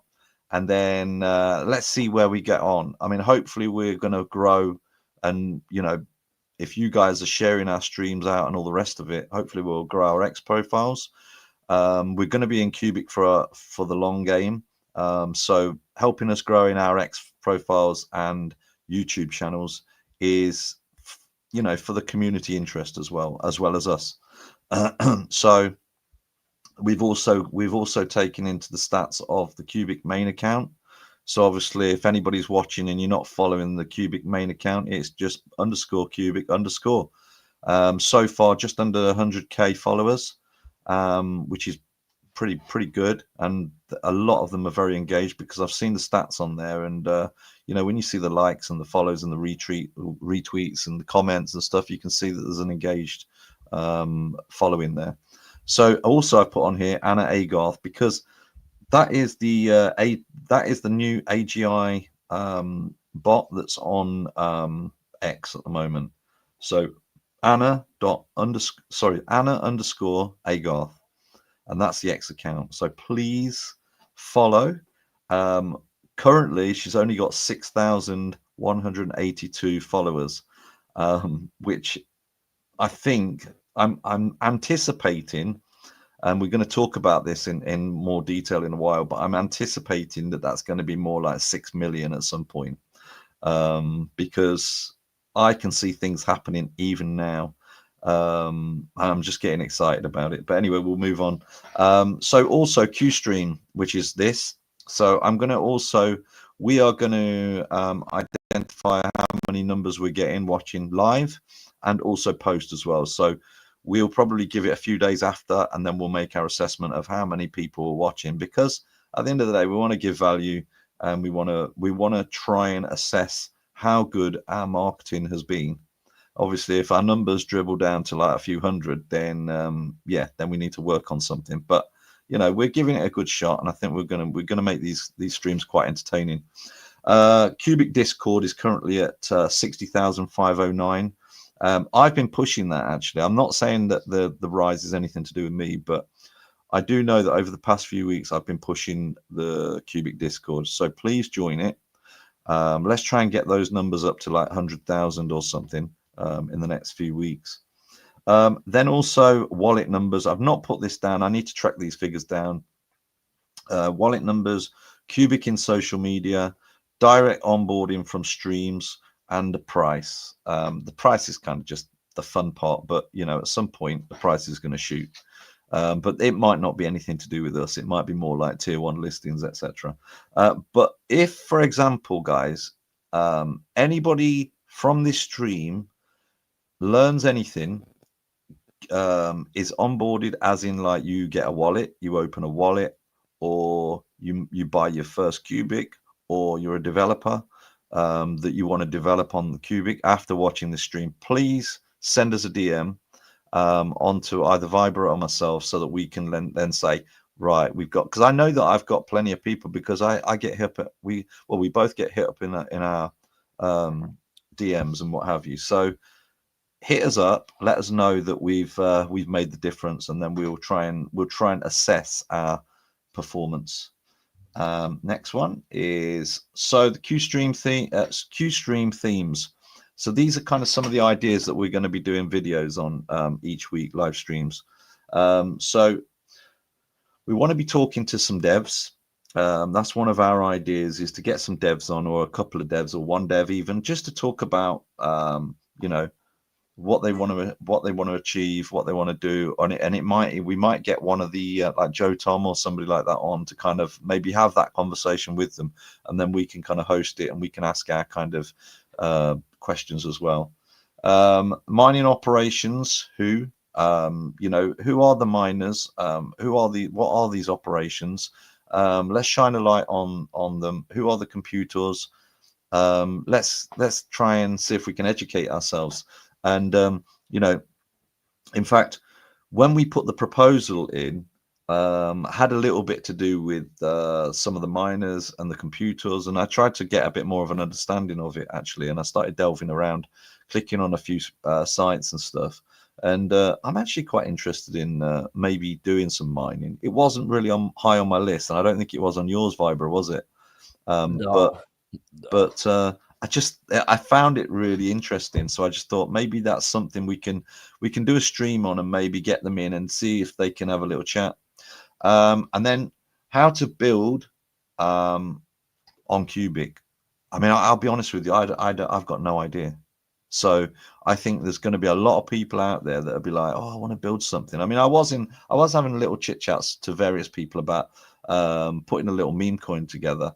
And then let's see where we get on. I mean, hopefully we're going to grow. And, you know, if you guys are sharing our streams out and all the rest of it, hopefully we'll grow our X profiles. We're going to be in Cubic for the long game. So helping us grow in our X profiles and YouTube channels is, you know, for the community interest as well as us. So we've also taken into the stats of the Cubic main account. So obviously, if anybody's watching and you're not following the Cubic main account, it's just _Cubic_. So far, just under 100k followers, which is pretty good, and a lot of them are very engaged, because I've seen the stats on there, and you know, when you see the likes and the follows and the retweets and the comments and stuff, you can see that there's an engaged following there. So also I put on here Anna Agarth, because that is the new AGI bot that's on X at the moment. So Anna _Agarth, and that's the X account. So please follow. Currently she's only got 6,182 followers, which I think I'm anticipating, and we're going to talk about this in more detail in a while, but I'm anticipating that that's going to be more like 6 million at some point, because I can see things happening even now. I'm just getting excited about it. But anyway, we'll move on. So also QStream, which is this. So I'm going to also, we are going to identify how many numbers we're getting watching live and also post as well. So we'll probably give it a few days after, and then we'll make our assessment of how many people are watching, because at the end of the day, we want to give value, and we want to try and assess how good our marketing has been. Obviously, if our numbers dribble down to like a few hundred, then yeah, then we need to work on something. But you know, we're giving it a good shot, and I think we're gonna make these streams quite entertaining. Cubic Discord is currently at 60,509. I've been pushing that, actually. I'm not saying that the rise is anything to do with me, but I do know that over the past few weeks I've been pushing the Cubic Discord. So please join it. Let's try and get those numbers up to like 100,000 or something in the next few weeks. Then also wallet numbers. I've not put this down. I need to track these figures down. Wallet numbers, Cubic in social media, direct onboarding from streams, and the price. The price is kind of just the fun part, but you know, at some point the price is going to shoot. But it might not be anything to do with us. It might be more like tier one listings, etc. But if, for example, guys, anybody from this stream learns anything, is onboarded, as in like you get a wallet, you open a wallet, or you buy your first Cubic, or you're a developer that you want to develop on the Cubic after watching the stream, please send us a DM onto either Viber or myself, so that we can then say, right, we've got, because I know that I've got plenty of people, because I get hit up, we both get hit up in our DMs and what have you. So hit us up, let us know that we've made the difference, and then we'll try and assess our performance. Next one is, so the QStream themes. So these are kind of some of the ideas that we're going to be doing videos on each week, live streams. So we want to be talking to some devs. That's one of our ideas, is to get some devs on, or a couple of devs, or one dev even, just to talk about you know, what they want to achieve, what they want to do on it. And we might get one of the like Joe Tom or somebody like that on to kind of maybe have that conversation with them, and then we can kind of host it, and we can ask our kind of questions as well. Mining operations, who you know, who are the miners, what are these operations? Let's shine a light on them. Who are the computers? Let's try and see if we can educate ourselves. And you know, in fact, when we put the proposal in, had a little bit to do with some of the miners and the computers, and I tried to get a bit more of an understanding of it, actually, and I started delving around, clicking on a few sites and stuff. And I'm actually quite interested in maybe doing some mining. It wasn't really high on my list, and I don't think it was on yours, Viber, was it? No. But I found it really interesting, so I just thought maybe that's something we can do a stream on, and maybe get them in and see if they can have a little chat. And then how to build on Cubic. I mean, I'll be honest with you, I've got no idea. So I think there's going to be a lot of people out there that'll be like, oh, I want to build something. I mean, I was having little chit chats to various people about putting a little meme coin together.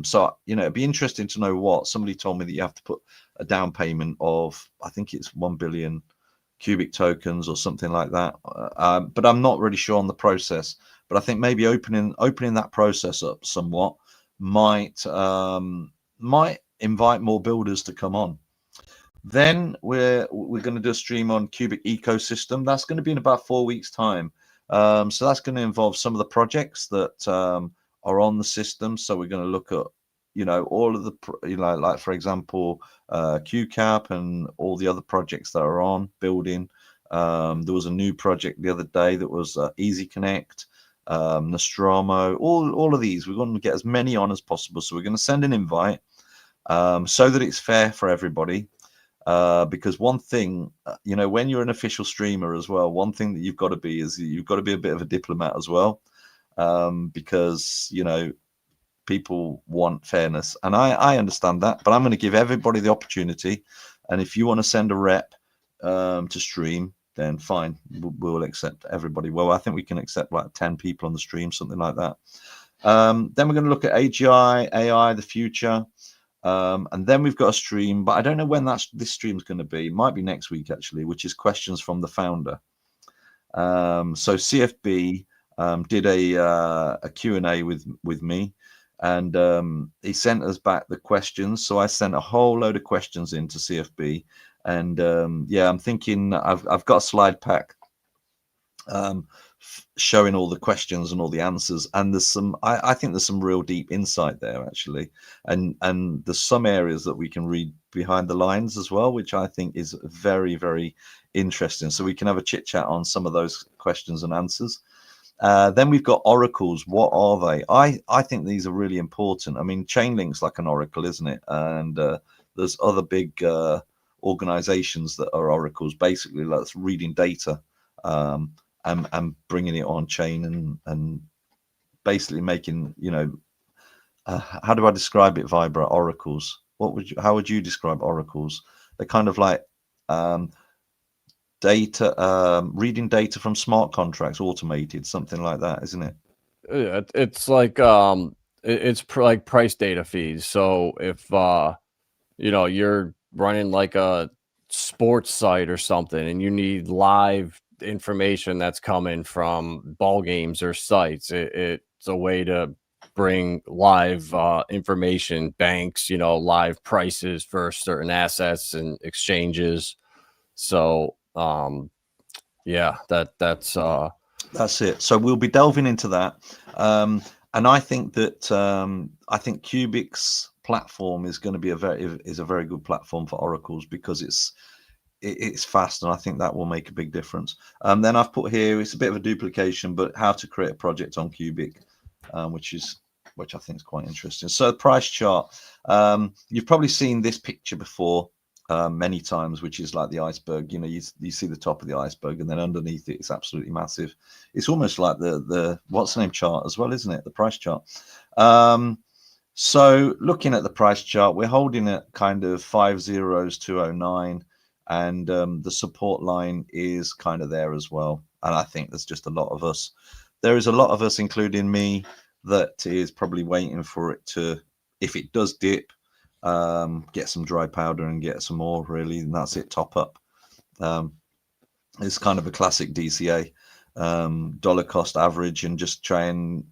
So, you know, it'd be interesting to know what somebody told me, that you have to put a down payment of, I think it's 1 billion Cubic tokens or something like that. But I'm not really sure on the process. But I think maybe opening that process up somewhat might invite more builders to come on. Then we're going to do a stream on Cubic ecosystem. That's going to be in about 4 weeks' time. So that's going to involve some of the projects that are on the system. So we're going to look at, you know, all of the, you know, like for example, QCAP and all the other projects that are on building. There was a new project the other day that was Easy Connect, Nostromo, all of these. We're going to get as many on as possible. So we're going to send an invite so that it's fair for everybody. Because one thing, you know, when you're an official streamer as well, one thing that you've got to be is you've got to be a bit of a diplomat as well, because, you know, people want fairness, and I understand that, but I'm going to give everybody the opportunity. And if you want to send a rep, to stream, then fine, we'll accept everybody. Well, I think we can accept like 10 people on the stream, something like that. Then we're going to look at AGI, AI, the future. And then we've got a stream, but I don't know when this stream is going to be. It might be next week, actually, which is questions from the founder. So CFB did a Q&A with me, and he sent us back the questions. So I sent a whole load of questions into CFB, and yeah, I'm thinking I've got a slide pack showing all the questions and all the answers, and there's some I think there's some real deep insight there, actually, and there's some areas that we can read behind the lines as well, which I think is very, very interesting. So we can have a chit chat on some of those questions and answers. Then we've got oracles. What are they? I think these are really important. I mean, Chainlink's like an oracle, isn't it? And there's other big organizations that are oracles, basically like reading data and bringing it on chain and basically making, how do I describe it, Vibra? Oracles. How would you describe oracles? They're kind of like data, reading data from smart contracts, automated, something like that, isn't it? It's like like price data feeds. So if you're running like a sports site or something and you need live information that's coming from ball games or sites, it's a way to bring live information, banks, live prices for certain assets and exchanges. So yeah, that's it. So we'll be delving into that, and I think that Cubic's platform is going to be a very good platform for oracles, because it's fast, and I think that will make a big difference. Then I've put here, it's a bit of a duplication, but how to create a project on Cubic, which I think is quite interesting. So the price chart, you've probably seen this picture before many times, which is like the iceberg. You see the top of the iceberg, and then underneath it, it's absolutely massive. It's almost like the what's the name chart as well, isn't it? The price chart. So looking at the price chart, we're holding it kind of 50209, and the support line is kind of there as well. And I think there's just a lot of us. There is a lot of us, including me, that is probably waiting for it to, if it does dip, get some dry powder and get some more, really, and that's it, top up. It's kind of a classic DCA, dollar cost average, and just try and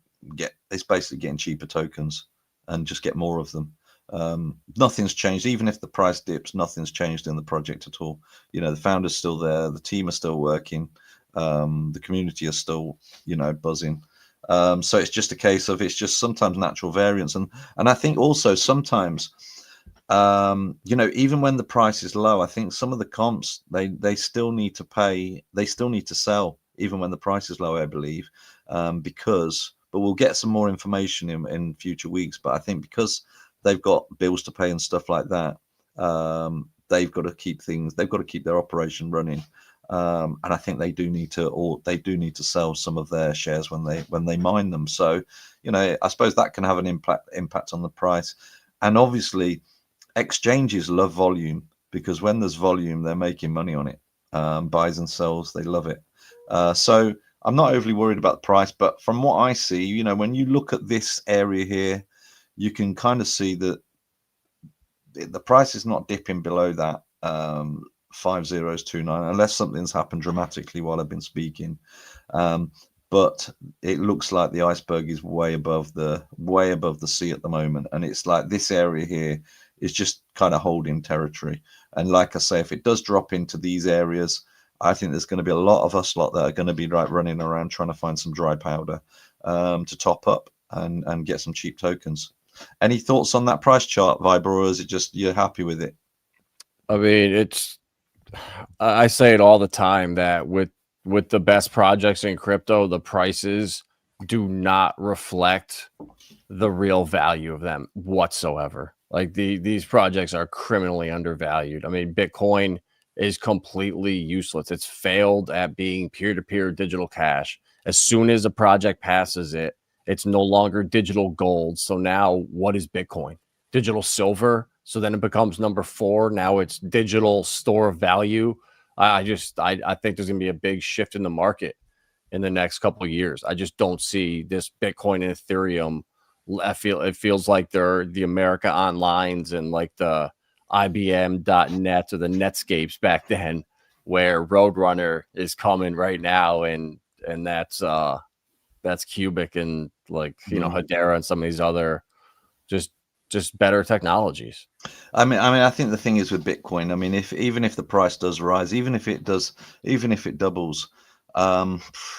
it's basically getting cheaper tokens and just get more of them. Nothing's changed. Even if the price dips, nothing's changed in the project at all. The founder's still there, the team are still working, the community is still buzzing. So it's just a case of, it's just sometimes natural variance, and I think also sometimes even when the price is low, I think some of the comps, they still need to pay, they still need to sell even when the price is low, I believe, but we'll get some more information in future weeks. But I think because they've got bills to pay and stuff like that, they've got to keep their operation running, and I think they do need to sell some of their shares when they mine them. So I suppose that can have an impact on the price. And obviously exchanges love volume, because when there's volume, they're making money on it. Buys and sells, they love it. So I'm not overly worried about the price, but from what I see, when you look at this area here, you can kind of see that the price is not dipping below that 5029, unless something's happened dramatically while I've been speaking. But it looks like the iceberg is way above the sea at the moment, and it's like this area here is just kind of holding territory. And like I say, if it does drop into these areas, I think there's going to be a lot of us that are going to be running around trying to find some dry powder to top up and get some cheap tokens. Any thoughts on that price chart, Viber, or is it just you're happy with it? I mean, I say it all the time that with the best projects in crypto, the prices do not reflect the real value of them whatsoever. Like these projects are criminally undervalued. I mean, Bitcoin is completely useless. It's failed at being peer-to-peer digital cash. As soon as a project passes it, it's no longer digital gold. So now what is Bitcoin? Digital silver. So then it becomes number 4. Now it's digital store of value. I think there's going to be a big shift in the market in the next couple of years. I just don't see this Bitcoin and Ethereum. It feels like they're the America Onlines and like the IBM.net or the Netscapes back then, where Roadrunner is coming right now, and that's Cubic and like Hedera and some of these other just better technologies. I mean, I think the thing is with Bitcoin. I mean, even if the price does rise, even if it doubles,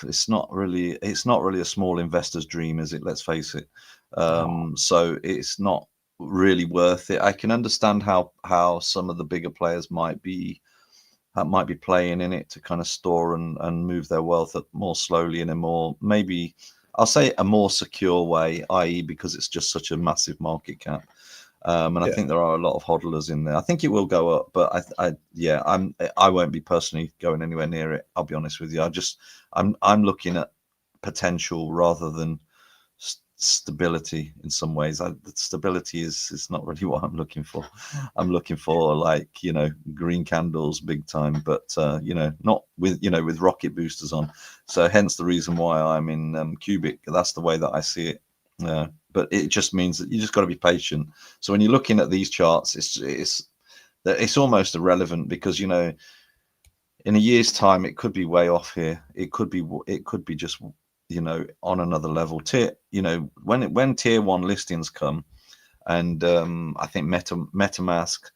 it's not really a small investor's dream, is it? Let's face it. So it's not really worth it. I can understand how some of the bigger players might be playing in it to kind of store and move their wealth more slowly in a more, maybe I'll say a more secure way, i.e. because it's just such a massive market cap. And I think there are a lot of hodlers in there. I think it will go up, but I won't be personally going anywhere near it. I'll be honest with you. I'm looking at potential rather than stability in some ways. Stability is not really what I'm looking for. I'm looking for, like, green candles big time, but not with rocket boosters on. So hence the reason why I'm in Cubic. That's the way that I see it. But it just means that you just got to be patient. So when you're looking at these charts, it's almost irrelevant, because in a year's time it could be way off here. It could be just on another level. When tier 1 listings come, and I think MetaMask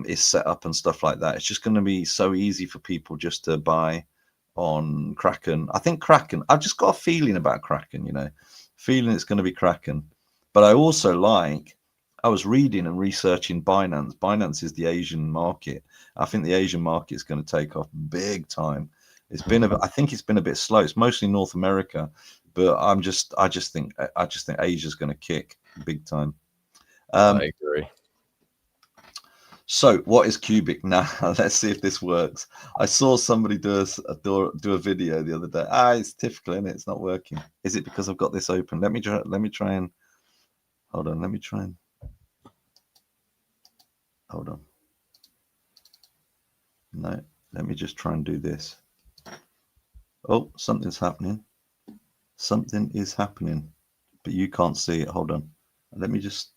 is set up and stuff like that, it's just going to be so easy for people just to buy on Kraken. I think Kraken, I've just got a feeling about Kraken, feeling it's going to be Kraken. But I was reading and researching Binance. Binance is the Asian market. I think the Asian market is going to take off big time. I think it's been a bit slow. It's mostly North America, but I just think Asia's going to kick big time. I agree. So what is Cubic now? Let's see if this works. I saw somebody do a video the other day. It's typical, isn't it? It's not working. Is it because I've got this open? Let me try and hold on. Hold on. No, let me just try and do this. Oh, something's happening. Something is happening, but you can't see it. Hold on. Let me just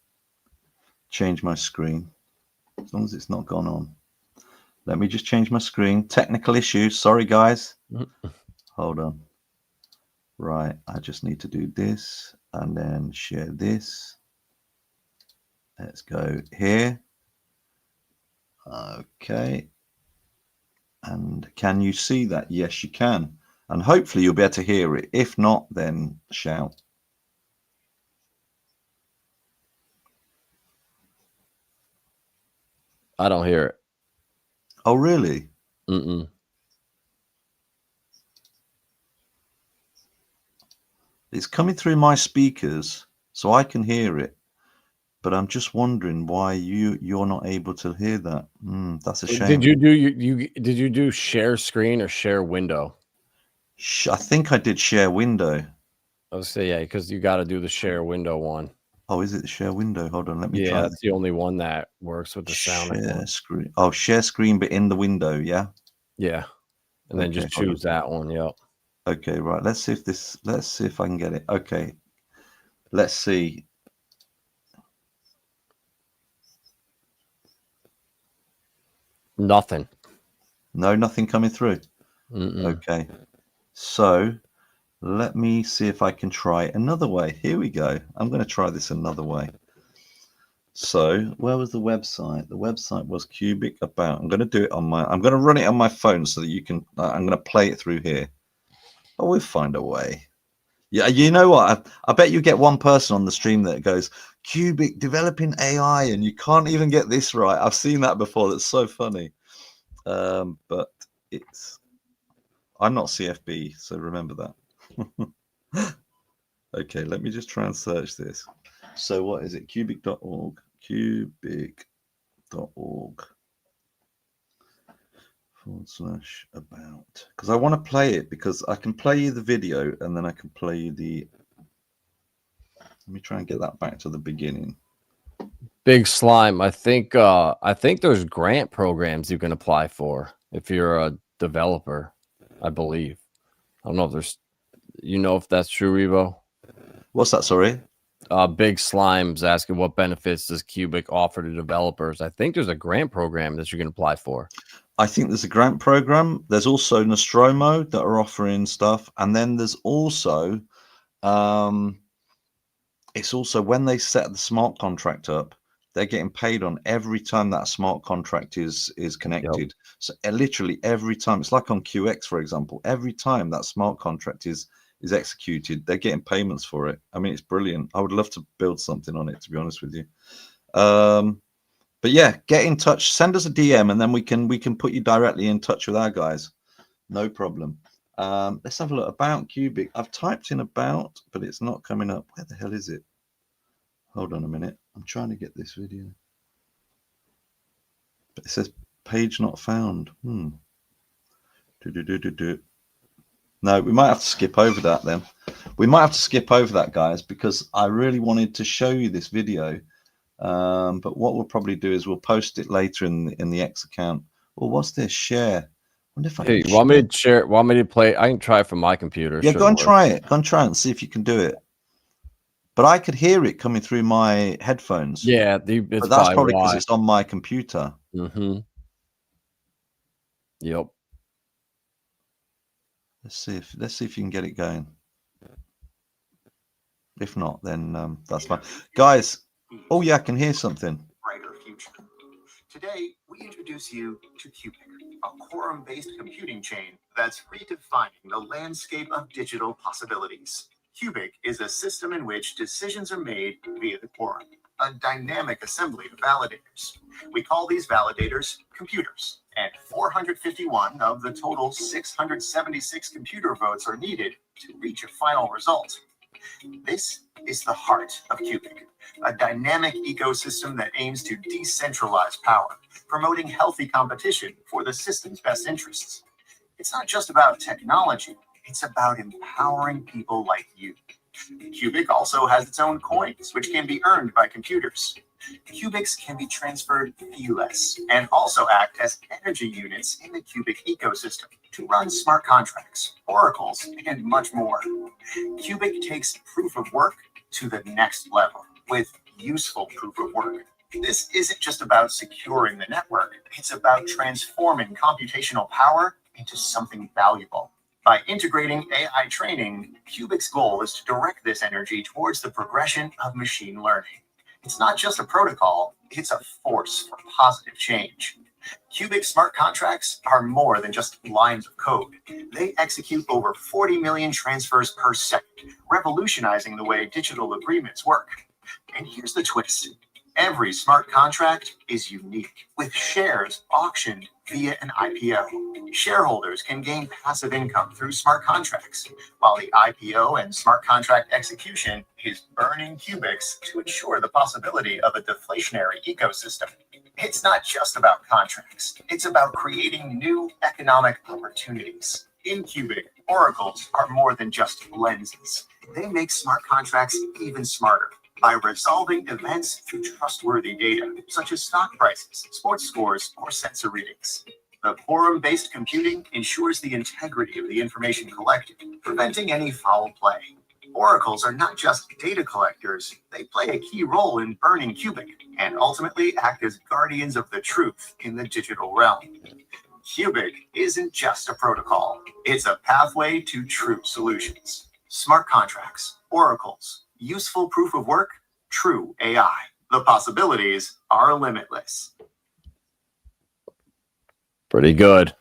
change my screen. As long as it's not gone on. Let me just change my screen. Technical issues. Sorry, guys. Hold on. Right. I just need to do this and then share this. Let's go here. Okay. And can you see that? Yes, you can. And hopefully you'll be able to hear it. If not, then shout. I don't hear it. Oh, really? Mm-mm. It's coming through my speakers, so I can hear it. But I'm just wondering why you're not able to hear that. That's a shame. Did you do share screen or share window? I think I did share window. I would say, yeah, because you got to do the share window one. Oh, is it the share window? Hold on, let me try. Yeah, that's the only one that works with the sound. Share screen. Oh, share screen, but in the window, yeah. Yeah, and then just choose that one. Yep. Okay, right. Let's see if I can get it. Okay, let's see. Nothing. No, nothing coming through. Okay, so let me see if I can try another way. Here we go. I'm going to try this another way. So where was the website? The website was Cubic About. I'm going to do it I'm going to run it on my phone so that you can, I'm going to play it through here. Oh, we'll find a way. Yeah, you know what? I bet you get one person on the stream that goes, Cubic developing AI, and you can't even get this right. I've seen that before. That's so funny. But I'm not CFB, so remember that. Okay, let me just try and search this. So what is it? Cubic.org. Cubic.org. /about. Because I want to play it, because I can play you the video and then I can play you the. Let me try and get that back to the beginning. Big Slime. I think there's grant programs you can apply for. if you're a developer, I believe. I don't know if there's, if that's true, Revo. What's that? Sorry. Big Slime's asking what benefits does Cubic offer to developers? I think there's a grant program that you can apply for. I think there's a grant program. There's also Nostromo that are offering stuff, and then there's also it's also when they set the smart contract up, they're getting paid on every time that smart contract is connected. Yep. So literally every time, it's like on QX, for example, every time that smart contract is executed, they're getting payments for it. I mean, it's brilliant. I would love to build something on it, to be honest with you. But yeah, get in touch, send us a DM, and then we can put you directly in touch with our guys. No problem. Let's have a look. About Cubic. I've typed in about, but it's not coming up. Where the hell is it? Hold on a minute. I'm trying to get this video. But it says page not found. No, we might have to skip over that then. We might have to skip over that, guys, because I really wanted to show you this video. But what we'll probably do is we'll post it later in the X account. Or what's this? Share. I wonder if I can want me to share? Want me to play? I can try it from my computer. Yeah, go and try it. Go and try it and see if you can do it. But I could hear it coming through my headphones. Yeah, but that's probably because it's on my computer. Mm-hmm. Yep. Let's see if you can get it going. If not, then that's fine, guys. Oh yeah, I can hear something. Brighter future. Today we introduce you to Cubic, a quorum-based computing chain that's redefining the landscape of digital possibilities. Cubic is a system in which decisions are made via the quorum, a dynamic assembly of validators. We call these validators computers, and 451 of the total 676 computer votes are needed to reach a final result. This is the heart of Cubic, a dynamic ecosystem that aims to decentralize power, promoting healthy competition for the system's best interests. It's not just about technology. It's about empowering people like you. Cubic also has its own coins, which can be earned by computers. Cubics can be transferred feeless and also act as energy units in the Cubic ecosystem to run smart contracts, oracles, and much more. Cubic takes proof of work to the next level with useful proof of work. This isn't just about securing the network. It's about transforming computational power into something valuable. By integrating AI training, Cubic's goal is to direct this energy towards the progression of machine learning. It's not just a protocol, it's a force for positive change. Cubic smart contracts are more than just lines of code. They execute over 40 million transfers per second, revolutionizing the way digital agreements work. And here's the twist. Every smart contract is unique, with shares auctioned via an IPO. Shareholders can gain passive income through smart contracts, while the IPO and smart contract execution is burning Cubics to ensure the possibility of a deflationary ecosystem. It's not just about contracts. It's about creating new economic opportunities. In Cubic, oracles are more than just lenses. They make smart contracts even smarter by resolving events through trustworthy data, such as stock prices, sports scores, or sensor readings. The quorum-based computing ensures the integrity of the information collected, preventing any foul play. Oracles are not just data collectors, they play a key role in burning Cubic, and ultimately act as guardians of the truth in the digital realm. Cubic isn't just a protocol, it's a pathway to true solutions. Smart contracts, oracles, useful proof of work, true AI. The possibilities are limitless. Pretty good.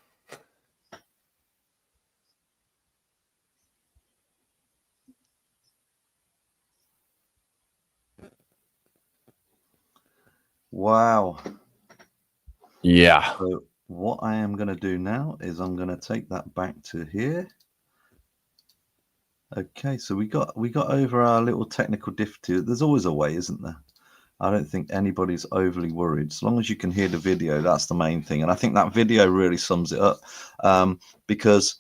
Wow. Yeah. So what I am going to do now is I'm going to take that back to here. Okay, so we got over our little technical difficulty. There's always a way, isn't there? I don't think anybody's overly worried. As long as you can hear the video, that's the main thing. And I think that video really sums it up, because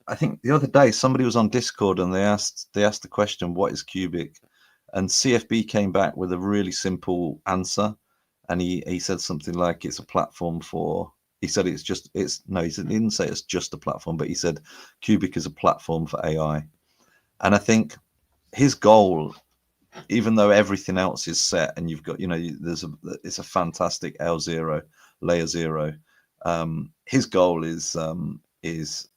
I think the other day somebody was on Discord and they asked the question, what is Cubic? And CFB came back with a really simple answer. And he said something like, it's a platform for he said he didn't say it's just a platform, but he said Cubic is a platform for AI. And I think his goal, even though everything else is set and you've got, it's a fantastic L0 layer 0. His goal is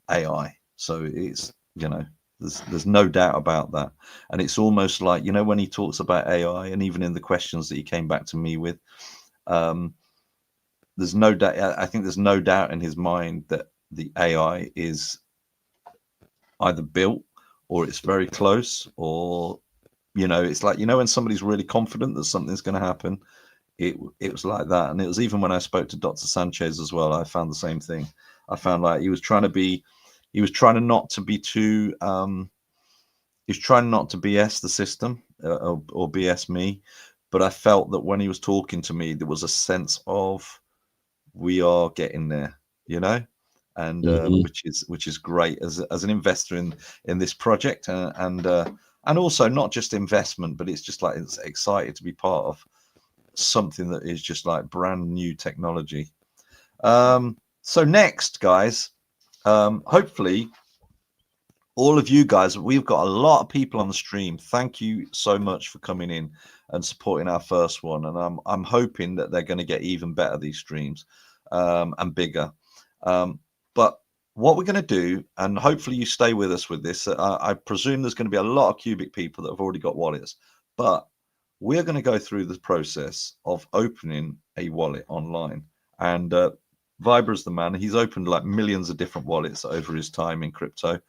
AI. So it's, there's no doubt about that. And it's almost like, when he talks about AI, and even in the questions that he came back to me with, there's no doubt. I think there's no doubt in his mind that the AI is either built or it's very close, or it's like, when somebody's really confident that something's going to happen. It was like that. And it was even when I spoke to Dr. Sanchez as well, I found the same thing. I found like he was trying not to BS the system or BS me, but I felt that when he was talking to me, there was a sense of, we are getting there, and which is great as an investor in this project, and also not just investment, but it's just like, it's excited to be part of something that is just like brand new technology. So next, guys, hopefully all of you guys, we've got a lot of people on the stream. Thank you so much for coming in and supporting our first one, and I'm hoping that they're going to get even better, these streams, and bigger. But what we're going to do, and hopefully you stay with us with this, I presume there's going to be a lot of Cubic people that have already got wallets, but we're going to go through the process of opening a wallet online. And Vibra's the man. He's opened like millions of different wallets over his time in crypto,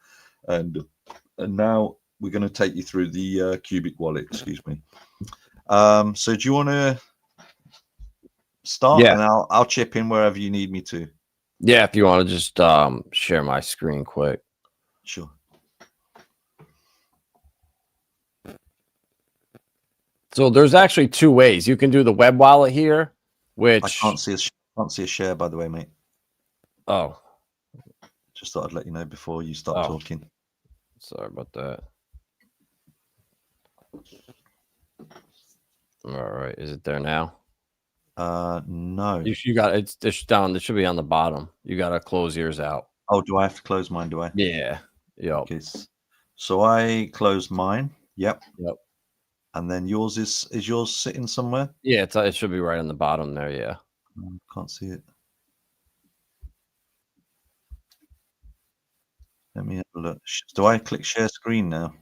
and now we're going to take you through the Cubic wallet. Excuse me. So do you want to start? Yeah. And I'll chip in wherever you need me to. Yeah, if you want to just share my screen quick. Sure. So there's actually two ways. You can do the web wallet here, which I can't see a share, by the way, mate. Oh. Just thought I'd let you know before you start talking. Sorry about that. All right, is it there now? No. You got it's down. It should be on the bottom. You got to close yours out. Oh, do I have to close mine? Do I? Yeah. Yep. Okay. So I closed mine. Yep. Yep. And then yours is yours sitting somewhere? Yeah, it should be right on the bottom there. Yeah. Can't see it. Let me have a look. Do I click share screen now?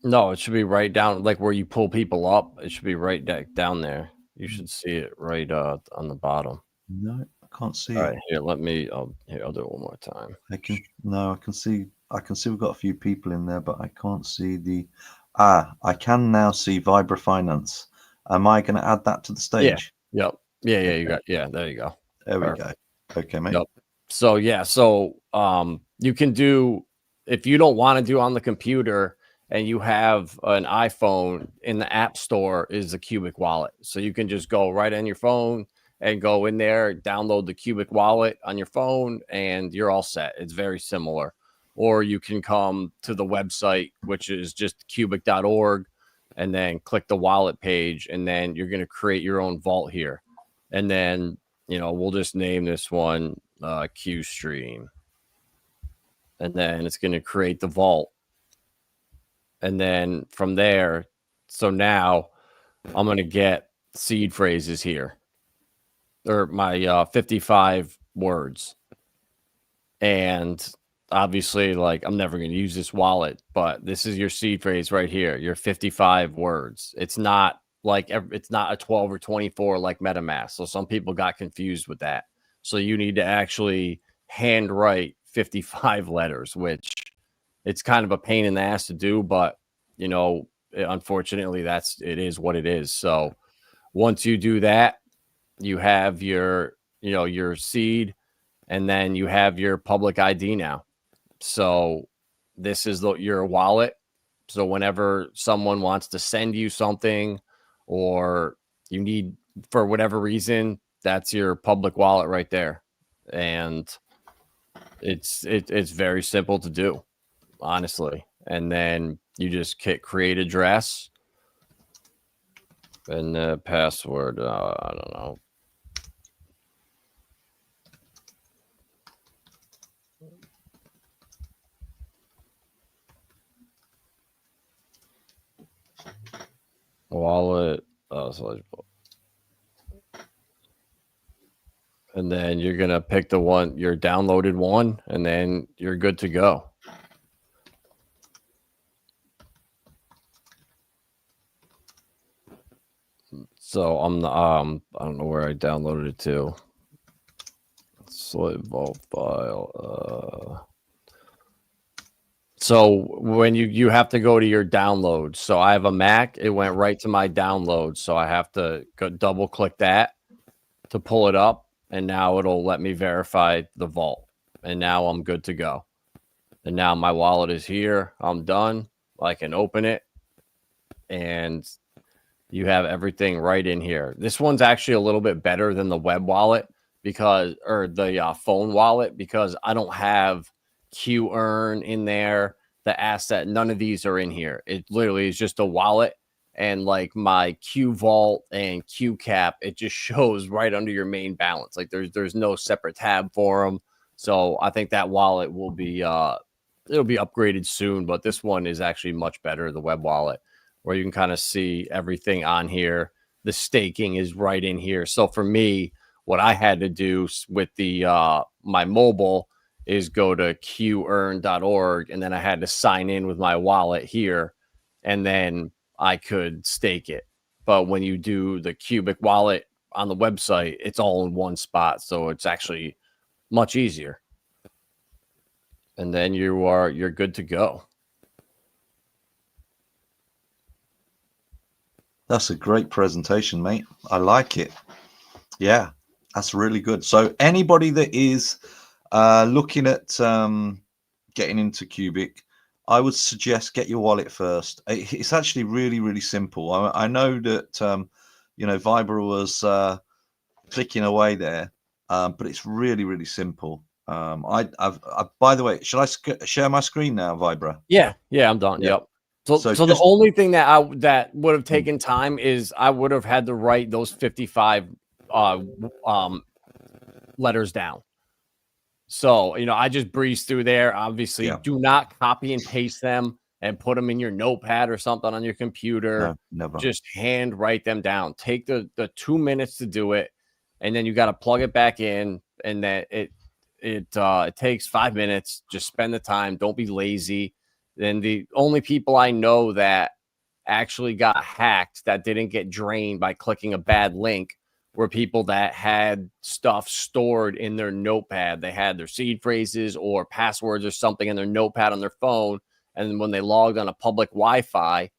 No, it should be right down, like where you pull people up. It should be right down there. You should see it right on the bottom. No, I can't see All it. right, here, let me. I'll do it one more time. I can see we've got a few people in there, but I can't see the. I can now see Vibra Finance. Am I going to add that to the stage? Yeah. Yep. Yeah. Okay. You got. Yeah. There you go. There we go. Okay, mate. Yep. So yeah. So you can do, if you don't want to do on the computer and you have an iPhone, in the App Store is the Cubic wallet. So you can just go right on your phone and go in there, download the Cubic wallet on your phone, and you're all set. It's very similar. Or you can come to the website, which is just cubic.org, and then click the wallet page, and then you're going to create your own vault here. And then, we'll just name this one QStream. And then it's going to create the vault. And then from there, so now I'm going to get seed phrases here, or my 55 words. And obviously, like, I'm never going to use this wallet, but this is your seed phrase right here, your 55 words. It's not it's not a 12 or 24 like MetaMask. So some people got confused with that. So you need to actually handwrite 55 letters, which it's kind of a pain in the ass to do, but unfortunately it is what it is. So once you do that, you have your seed, and then you have your public ID now. So this is your wallet. So whenever someone wants to send you something, or you need, for whatever reason, that's your public wallet right there. And it's very simple to do, honestly. And then you just hit create address, and the password, I don't know. wallet, and then you're gonna pick the one, your downloaded one, and then you're good to go. So I'm I don't know where I downloaded it to. Select vault file. So when you have to go to your downloads. So I have a Mac. It went right to my downloads. So I have to go double click that to pull it up, and now it'll let me verify the vault. And now I'm good to go. And now my wallet is here. I'm done. I can open it, and you have everything right in here. This one's actually a little bit better than the web wallet because, or the phone wallet, because I don't have Q Earn in there, the asset. None of these are in here. It literally is just a wallet, and like my Q Vault and Q Cap, it just shows right under your main balance. Like there's no separate tab for them. So I think that wallet will be it'll be upgraded soon, but this one is actually much better, the web wallet, where you can kind of see everything on here. The staking is right in here. So for me, what I had to do with the my mobile is go to qearn.org, and then I had to sign in with my wallet here, and then I could stake it. But when you do the Cubic wallet on the website, it's all in one spot, so it's actually much easier. And then you're good to go. That's a great presentation, mate. I like it. Yeah, that's really good. So anybody that is looking at getting into Cubic, I would suggest get your wallet first. It's actually really, really simple. I know that, you know, Vibra was clicking away there, but it's really, really simple. I've by the way, should I share my screen now, Vibra? Yeah, I'm done. Yeah. Yep. So the only thing that would have taken time is I would have had to write those 55 letters down. So, you know, I just breezed through there. Obviously, do not copy and paste them and put them in your notepad or something on your computer. No, never. Just hand write them down. Take the 2 minutes to do it, and then you got to plug it back in, and that it takes 5 minutes. Just spend the time. Don't be lazy. Then the only people I know that actually got hacked, that didn't get drained by clicking a bad link, were people that had stuff stored in their notepad. They had their seed phrases or passwords or something in their notepad on their phone. And when they logged on a public Wi-Fi,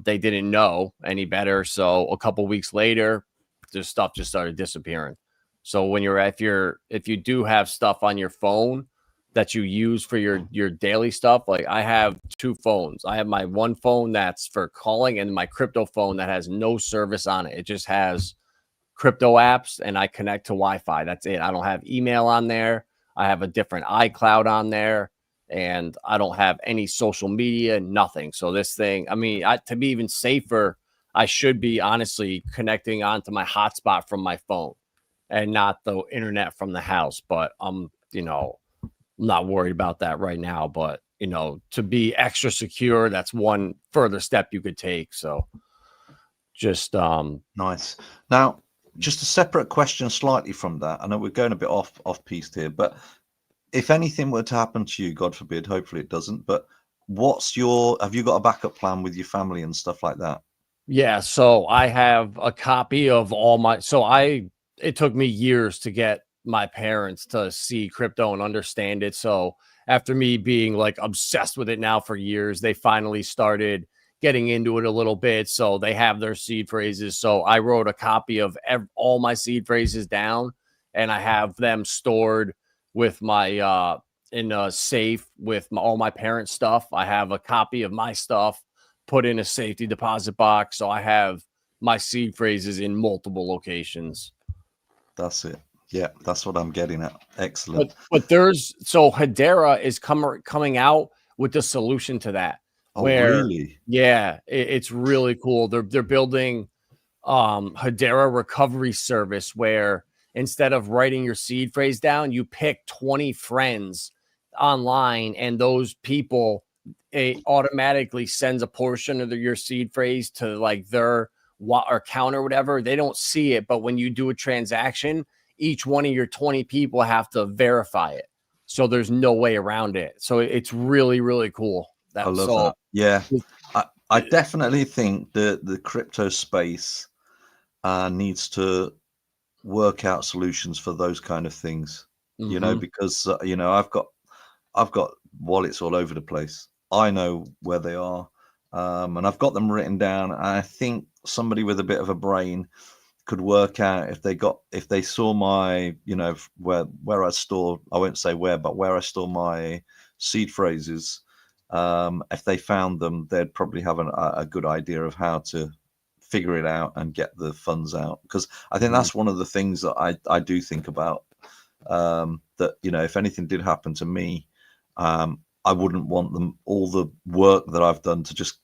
they didn't know any better. So a couple weeks later, their stuff just started disappearing. So when if you do have stuff on your phone that you use for your daily stuff, like I have 2 phones. I have my one phone that's for calling, and my crypto phone that has no service on it. It just has crypto apps, and I connect to Wi-Fi. That's it. I don't have email on there. I have a different iCloud on there, and I don't have any social media, nothing. So this thing, I mean, to be even safer, I should be honestly connecting onto my hotspot from my phone and not the internet from the house. But you know, I'm not worried about that right now. But you know, to be extra secure, that's one further step you could take. So just nice. Now, just a separate question slightly from that. I know we're going a bit off piste here, but if anything were to happen to you, God forbid, hopefully it doesn't, but have you got a backup plan with your family and stuff like that? Yeah, so I have a copy of all my, it took me years to get my parents to see crypto and understand it. So after me being like obsessed with it now for years, they finally started getting into it a little bit. So they have their seed phrases. So I wrote a copy of all my seed phrases down, and I have them stored with my in a safe with all my parents' stuff. I have a copy of my stuff put in a safety deposit box. So I have my seed phrases in multiple locations. That's it. Yeah, that's what I'm getting at. Excellent. But Hedera is coming out with the solution to that. Oh, really? Yeah, it's really cool. They're building Hedera recovery service where instead of writing your seed phrase down, you pick 20 friends online, and those people it automatically sends a portion of your seed phrase to like their account or whatever. They don't see it, but when you do a transaction, each one of your 20 people have to verify it. So there's no way around it. So it's really, really cool. I love that. Yeah, I definitely think that the crypto space needs to work out solutions for those kind of things. You know, because you know, I've got wallets all over the place. I know where they are, and I've got them written down. And I think somebody with a bit of a brain could work out if they saw my, you know, where I store, I won't say where, but where I store my seed phrases. If they found them, they'd probably have a good idea of how to figure it out and get the funds out. Because I think that's one of the things that I do think about. That, you know, if anything did happen to me, I wouldn't want all the work that I've done to just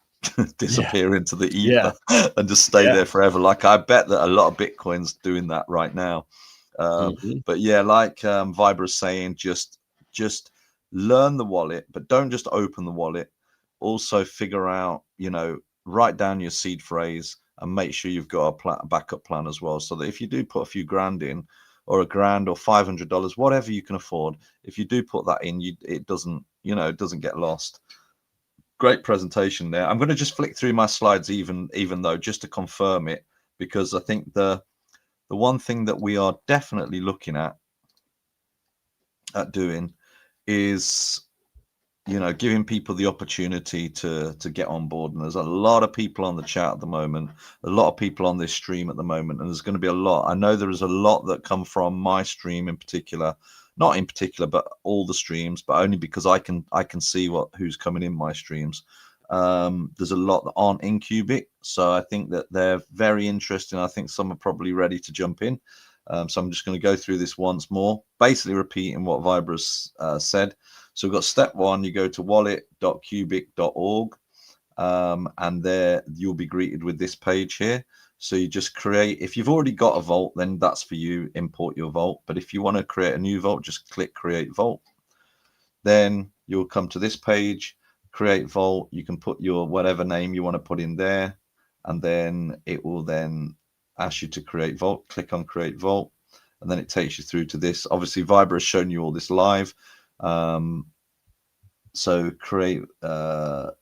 disappear into the ether and just stay there forever. Like I bet that a lot of Bitcoin's doing that right now. But yeah, like Vibra's saying, just learn the wallet, but don't just open the wallet. Also figure out, you know, write down your seed phrase and make sure you've got a backup plan as well, so that if you do put a few grand in, or $1,000 or $500, whatever you can afford, if you do put that in, it doesn't, you know, it doesn't get lost. Great presentation there. I'm going to just flick through my slides even though, just to confirm it, because I think the one thing that we are definitely looking at doing is, you know, giving people the opportunity to get on board. And there's a lot of people on the chat at the moment, a lot of people on this stream at the moment, and there's going to be a lot. I know there is a lot that come from my stream in particular, not in particular, but all the streams, but only because I can see who's coming in my streams. There's a lot that aren't in Cubic, so I think that they're very interesting. I think some are probably ready to jump in. So I'm just going to go through this once more, basically repeating what Vibra's said. So we've got step one, you go to wallet.cubic.org, and there you'll be greeted with this page here. So you just create, if you've already got a vault, then that's for you, import your vault. But if you want to create a new vault, just click create vault. Then you'll come to this page, create vault. You can put your whatever name you want to put in there, and then it will then ask you to create vault. Click on create vault, and then it takes you through to this. Obviously Vibra has shown you all this live. So create so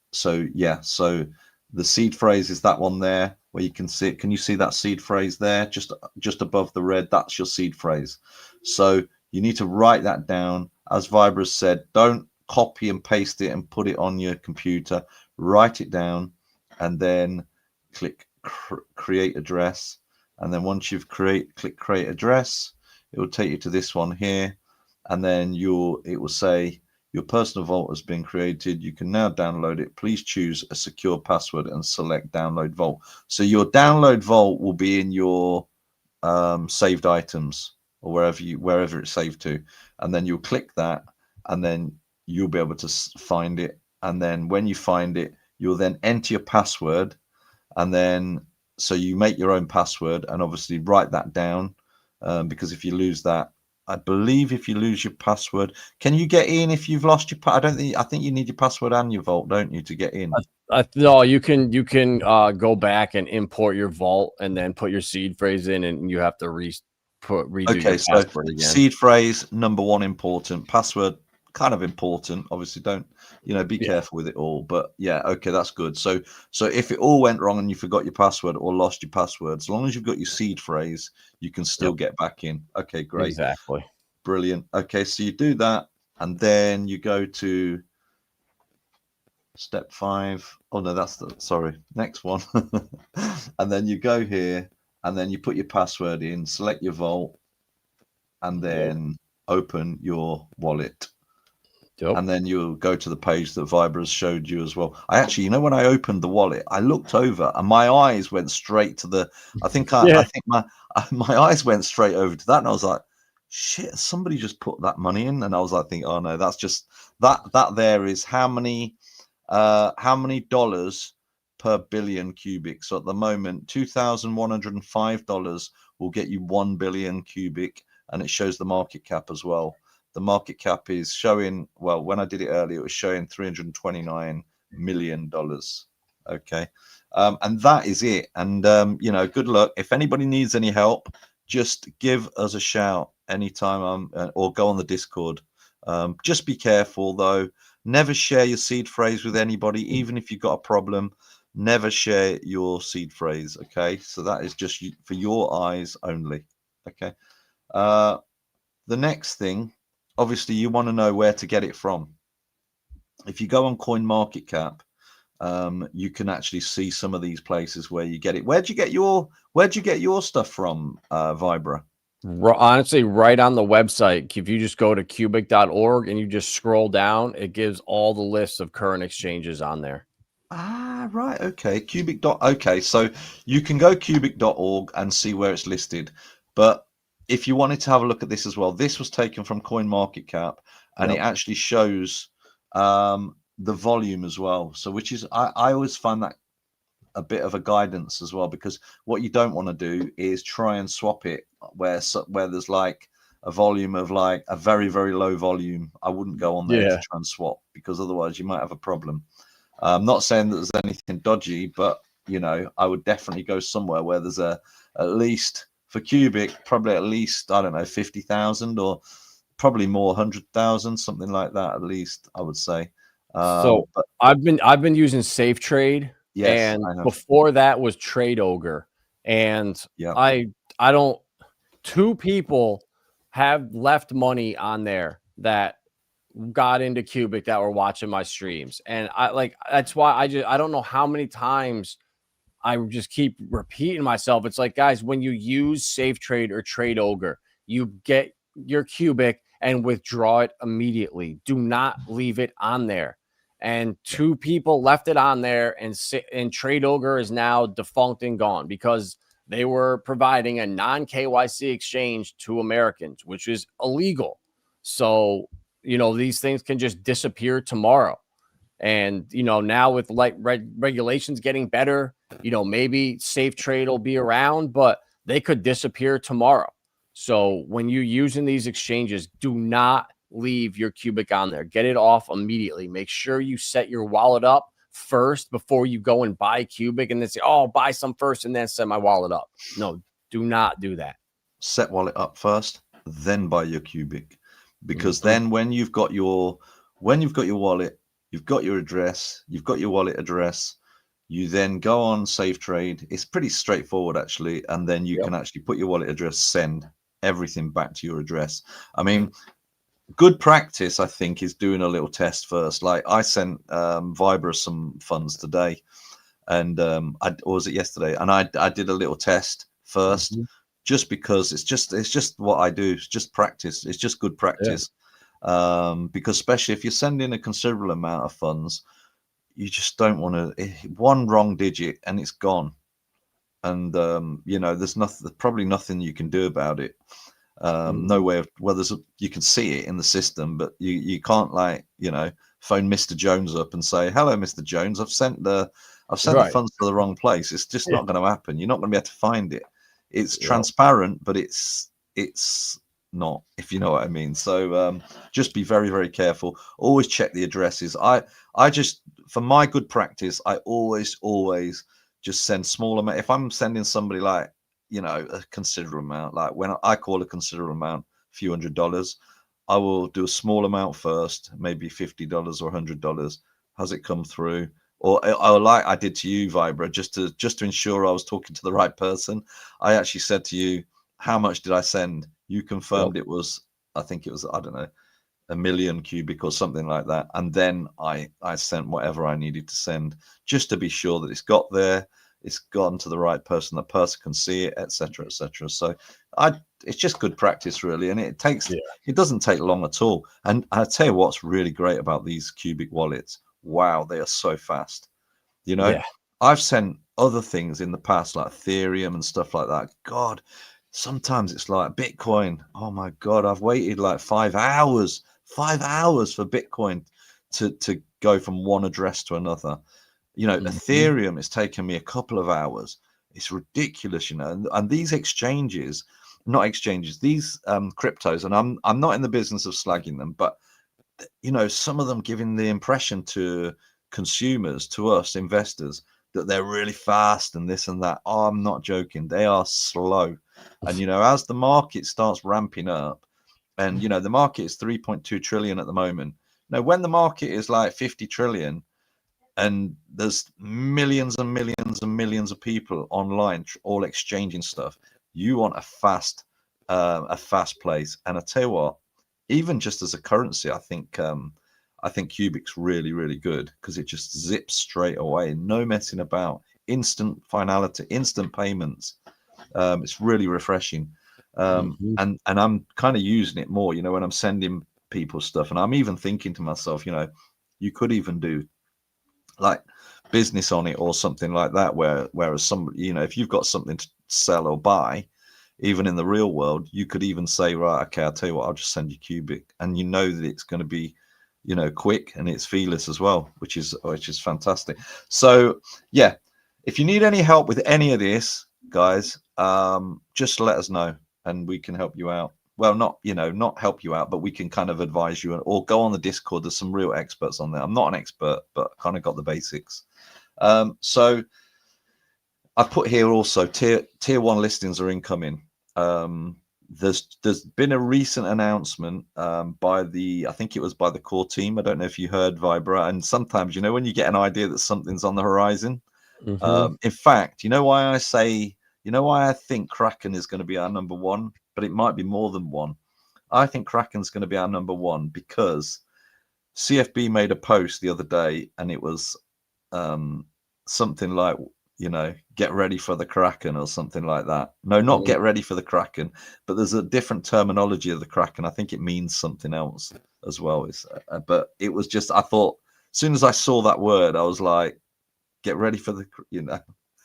the seed phrase is that one there where you can see it. Can you see that seed phrase there, just above the red? That's your seed phrase. So you need to write that down. As Vibra said, don't copy and paste it and put it on your computer. Write it down and then click create address. And then once you've click create address, it will take you to this one here, and then it will say your personal vault has been created. You can now download it. Please choose a secure password and select download vault. So your download vault will be in your saved items, or wherever it's saved to, and then you'll click that, and then you'll be able to find it. And then when you find it, you'll then enter your password, and then so you make your own password, and obviously write that down, because if you lose that, I believe if you lose your password, can you get in if you've lost your I think you need your password and your vault, don't you, to get in? No, you can go back and import your vault and then put your seed phrase in, and you have to redo your password again. Seed phrase, number one, important. Password, kind of important. Obviously, don't, you know, be careful with it all. But yeah, okay, that's good. So if it all went wrong and you forgot your password or lost your password, as long as you've got your seed phrase, you can still get back in. Okay, great. Exactly. Brilliant. Okay, so you do that, and then you go to step 5. Oh no, that's sorry, next one. And then you go here, and then you put your password in, select your vault, and then open your wallet. And then you'll go to the page that Vibra's showed you as well. I actually, you know, when I opened the wallet, I looked over and my eyes went straight to the, I think my eyes went straight over to that, and I was like, shit, somebody just put that money in. And I was like, oh no, that's just that there is how many dollars per billion cubic. So at the moment, $2,105 will get you 1 billion cubic, and it shows the market cap as well. the market cap is showing, well, when I did it earlier, it was showing $329 million. Okay. And that is it. And, you know, good luck. If anybody needs any help, just give us a shout anytime, or go on the Discord. Just be careful, though. Never share your seed phrase with anybody, even if you've got a problem. Never share your seed phrase. Okay. So that is just for your eyes only. Okay. The next thing, obviously, you want to know where to get it from. If you go on CoinMarketCap, you can actually see some of these places where you get it. Where'd you get your stuff from, Vibra? Honestly, right on the website. If you just go to cubic.org and you just scroll down, it gives all the lists of current exchanges on there. Ah, right. Okay. Okay. So you can go cubic.org and see where it's listed. But if you wanted to have a look at this as well, this was taken from CoinMarketCap, and it actually shows the volume as well. So which is, I always find that a bit of a guidance as well, because what you don't want to do is try and swap it where there's like a volume of like a very, very low volume. I wouldn't go on there to try and swap, because otherwise you might have a problem. I'm not saying that there's anything dodgy, but you know, I would definitely go somewhere where there's at least for Cubic, probably at least, I don't know, 50,000 or probably more, 100,000, something like that, at least, I would say. So but I've been using Safe Trade, yes, and I have. before that was Trade Ogre, and Yeah. I don't. Two people have left money on there that got into Cubic that were watching my streams, and that's why I don't know how many times I just keep repeating myself. It's like, guys, when you use Safe Trade or Trade Ogre, you get your Cubic and withdraw it immediately. Do not leave it on there. And two people left it on there, and Trade Ogre is now defunct and gone because they were providing a non-KYC exchange to Americans, which is illegal. So, you know, these things can just disappear tomorrow. And, you know, now with like regulations getting better, you know, maybe Safe Trade will be around, but they could disappear tomorrow. So when you're using these exchanges, do not leave your Cubic on there. Get it off immediately. Make sure you set your wallet up first before you go and buy Cubic and then say, oh, I'll buy some first and then set my wallet up. No, do not do that. Set wallet up first, then buy your Cubic, because then when you've got your wallet, you've got your address, you've got your wallet address, you then go on Safe Trade. It's pretty straightforward, actually, and then you can actually put your wallet address, send everything back to your address. I mean, good practice, I think, is doing a little test first. Like I sent Vibra some funds today, and or was it yesterday? And I did a little test first, just because it's just what I do. It's just practice. It's just good practice. Because especially if you're sending a considerable amount of funds, you just don't want to, one wrong digit and it's gone. And you know, there's probably nothing you can do about it. No way of, well, you can see it in the system, but you can't, like, you know, phone Mr. Jones up and say, hello, Mr. Jones, I've sent the funds to the wrong place. It's just not going to happen. You're not going to be able to find it. It's transparent, but it's not, if you know what I mean. So just be very, very careful. Always check the addresses. I just, for my good practice, I always just send small amount. If I'm sending somebody, like, you know, a considerable amount, like when I call a considerable amount, a few $100s, I will do a small amount first, maybe $50 or $100. Has it come through? Or like I did to you, Vibra, just to ensure I was talking to the right person, I actually said to you, how much did I send? You confirmed it was, I think it was, I don't know, 1 million Cubic or something like that. And then I sent whatever I needed to send, just to be sure that it's got there, it's gotten to the right person, the person can see it, etc., etc. So it's just good practice, really, and it doesn't take long at all. And I tell you what's really great about these Cubic wallets. Wow, they are so fast. You know, I've sent other things in the past, like Ethereum and stuff like that. God, sometimes it's like Bitcoin. Oh my God, I've waited like 5 hours for Bitcoin to go from one address to another. You know, Ethereum, it's taken me a couple of hours. It's ridiculous, you know. And these exchanges, not exchanges, these cryptos, and I'm not in the business of slagging them, but you know, some of them giving the impression to consumers, to us investors, that they're really fast and this and that. Oh, I'm not joking. They are slow. And, you know, as the market starts ramping up, and, you know, the market is 3.2 trillion at the moment. Now, when the market is like 50 trillion and there's millions and millions and millions of people online, all exchanging stuff, you want a fast place. And I tell you what, even just as a currency, I think Cubic's really, really good because it just zips straight away, no messing about, instant finality, instant payments. It's really refreshing, and I'm kind of using it more, you know, when I'm sending people stuff, and I'm even thinking to myself, you know, you could even do like business on it or something like that, whereas some, you know, if you've got something to sell or buy, even in the real world, you could even say, right, okay, I'll tell you what, I'll just send you Cubic, and you know that it's going to be, you know, quick and it's feeless as well, which is fantastic. So yeah, if you need any help with any of this, guys, just let us know and we can help you out. Well, not, you know, not help you out, but we can kind of advise you, or go on the Discord. There's some real experts on there. I'm not an expert, but I kind of got the basics. So I've put here also tier 1 listings are incoming. There's been a recent announcement by I think it was by the core team. I don't know if you heard, Vibra. And sometimes, you know, when you get an idea that something's on the horizon, in fact, you know why I think Kraken is going to be our number one, but it might be more than one. I think Kraken's going to be our number one because CFB made a post the other day, and it was something like, you know, get ready for the Kraken or something like that. No, not get ready for the Kraken, but there's a different terminology of the Kraken. I think it means something else as well. But it was just, I thought, as soon as I saw that word, I was like, get ready for the, you know,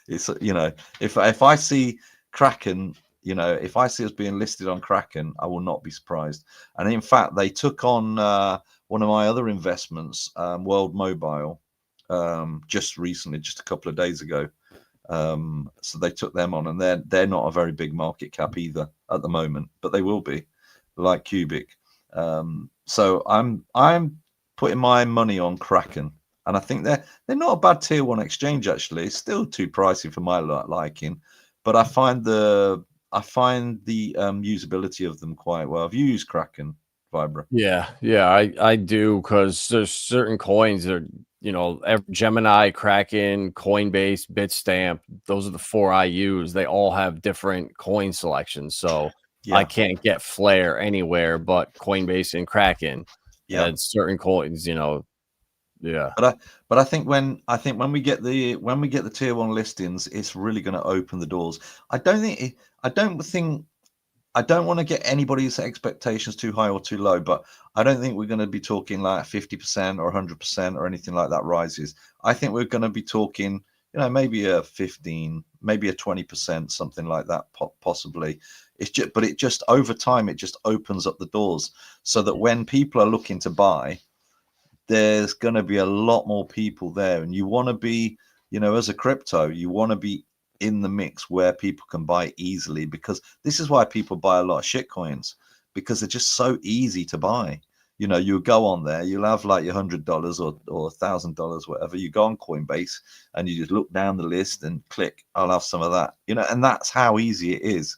it's, you know, if I see Kraken, you know, if I see us being listed on Kraken, I will not be surprised. And in fact, they took on one of my other investments, World Mobile, just recently, just a couple of days ago. So they took them on, and they're not a very big market cap either at the moment, but they will be, like Cubic. So I'm putting my money on Kraken, and I think they're not a bad tier 1 exchange actually. It's still too pricey for my liking, but I find the usability of them quite well. Have you used Kraken, Vibra? Yeah, I do, because there's certain coins that are, you know, Gemini, Kraken, Coinbase, Bitstamp. Those are the 4 I use. They all have different coin selections, so Yeah. I can't get Flare anywhere but Coinbase and Kraken. Yeah, and certain coins, you know. Yeah, but I think when we get the tier 1 listings, it's really going to open the doors. I don't want to get anybody's expectations too high or too low, but I don't think we're going to be talking like 50% or 100% or anything like that rises. I think we're going to be talking, you know, maybe a 15, maybe a 20%, something like that, possibly. But it just over time, it just opens up the doors so that when people are looking to buy, there's going to be a lot more people there. And you want to be, you know, as a crypto, you want to be in the mix where people can buy easily, because this is why people buy a lot of shit coins, because they're just so easy to buy. You know, you go on there, you'll have like your $100 or $1,000, whatever. You go on Coinbase and you just look down the list and click, I'll have some of that, you know, and that's how easy it is.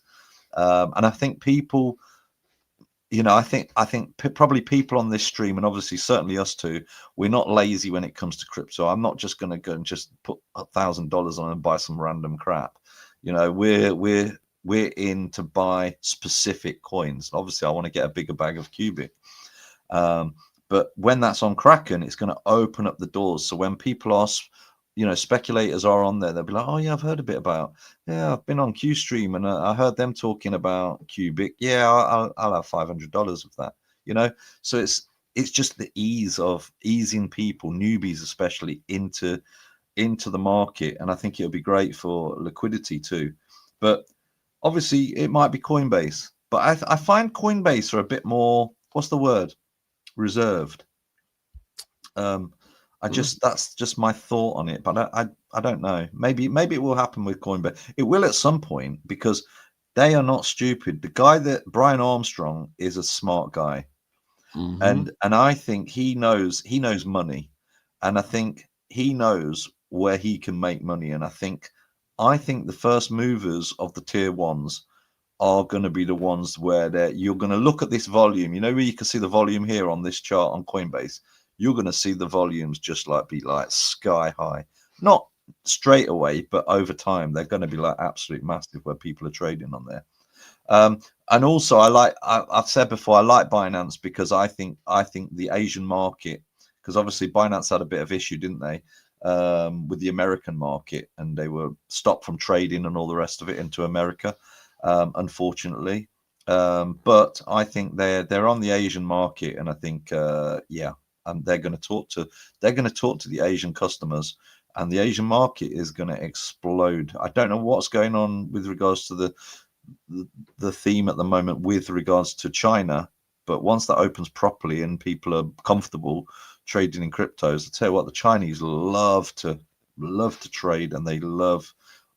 And I think people, you know, I think probably people on this stream, and obviously certainly us too, we're not lazy when it comes to crypto. I'm not just going to go and just put $1,000 on and buy some random crap. You know, we're in to buy specific coins. Obviously, I want to get a bigger bag of Cubic. But when that's on Kraken, it's going to open up the doors. So when people ask, you know, speculators are on there, they'll be like, oh yeah, I've heard a bit about, yeah, I've been on QStream and I heard them talking about Cubic. Yeah, I'll have $500 of that, you know. So it's just the ease of easing people, newbies especially, into the market, and I think it'll be great for liquidity too. But obviously it might be Coinbase, but I find Coinbase are a bit more, what's the word, reserved. That's just my thought on it, but I don't know. Maybe it will happen with Coinbase. It will at some point, because They are not stupid. The guy that Brian Armstrong is a smart guy. Mhm. And I think he knows money, and I think he knows where he can make money. And I think the first movers of the tier ones are going to be the ones where you're going to look at this volume. You know where you can see the volume here on this chart on Coinbase. You're going to see the volumes just like be like sky high, not straight away, but over time they're going to be like absolute massive where people are trading on there. And also, I've said before, I like Binance because I think the Asian market, because obviously Binance had a bit of issue, didn't they, with the American market, and they were stopped from trading and all the rest of it into America, unfortunately. But I think they're on the Asian market, and I think yeah, and they're going to talk to the Asian customers, and the Asian market is going to explode. I don't know what's going on with regards to the theme at the moment with regards to China, but once that opens properly and people are comfortable trading in cryptos, I tell you what, the Chinese love to trade, and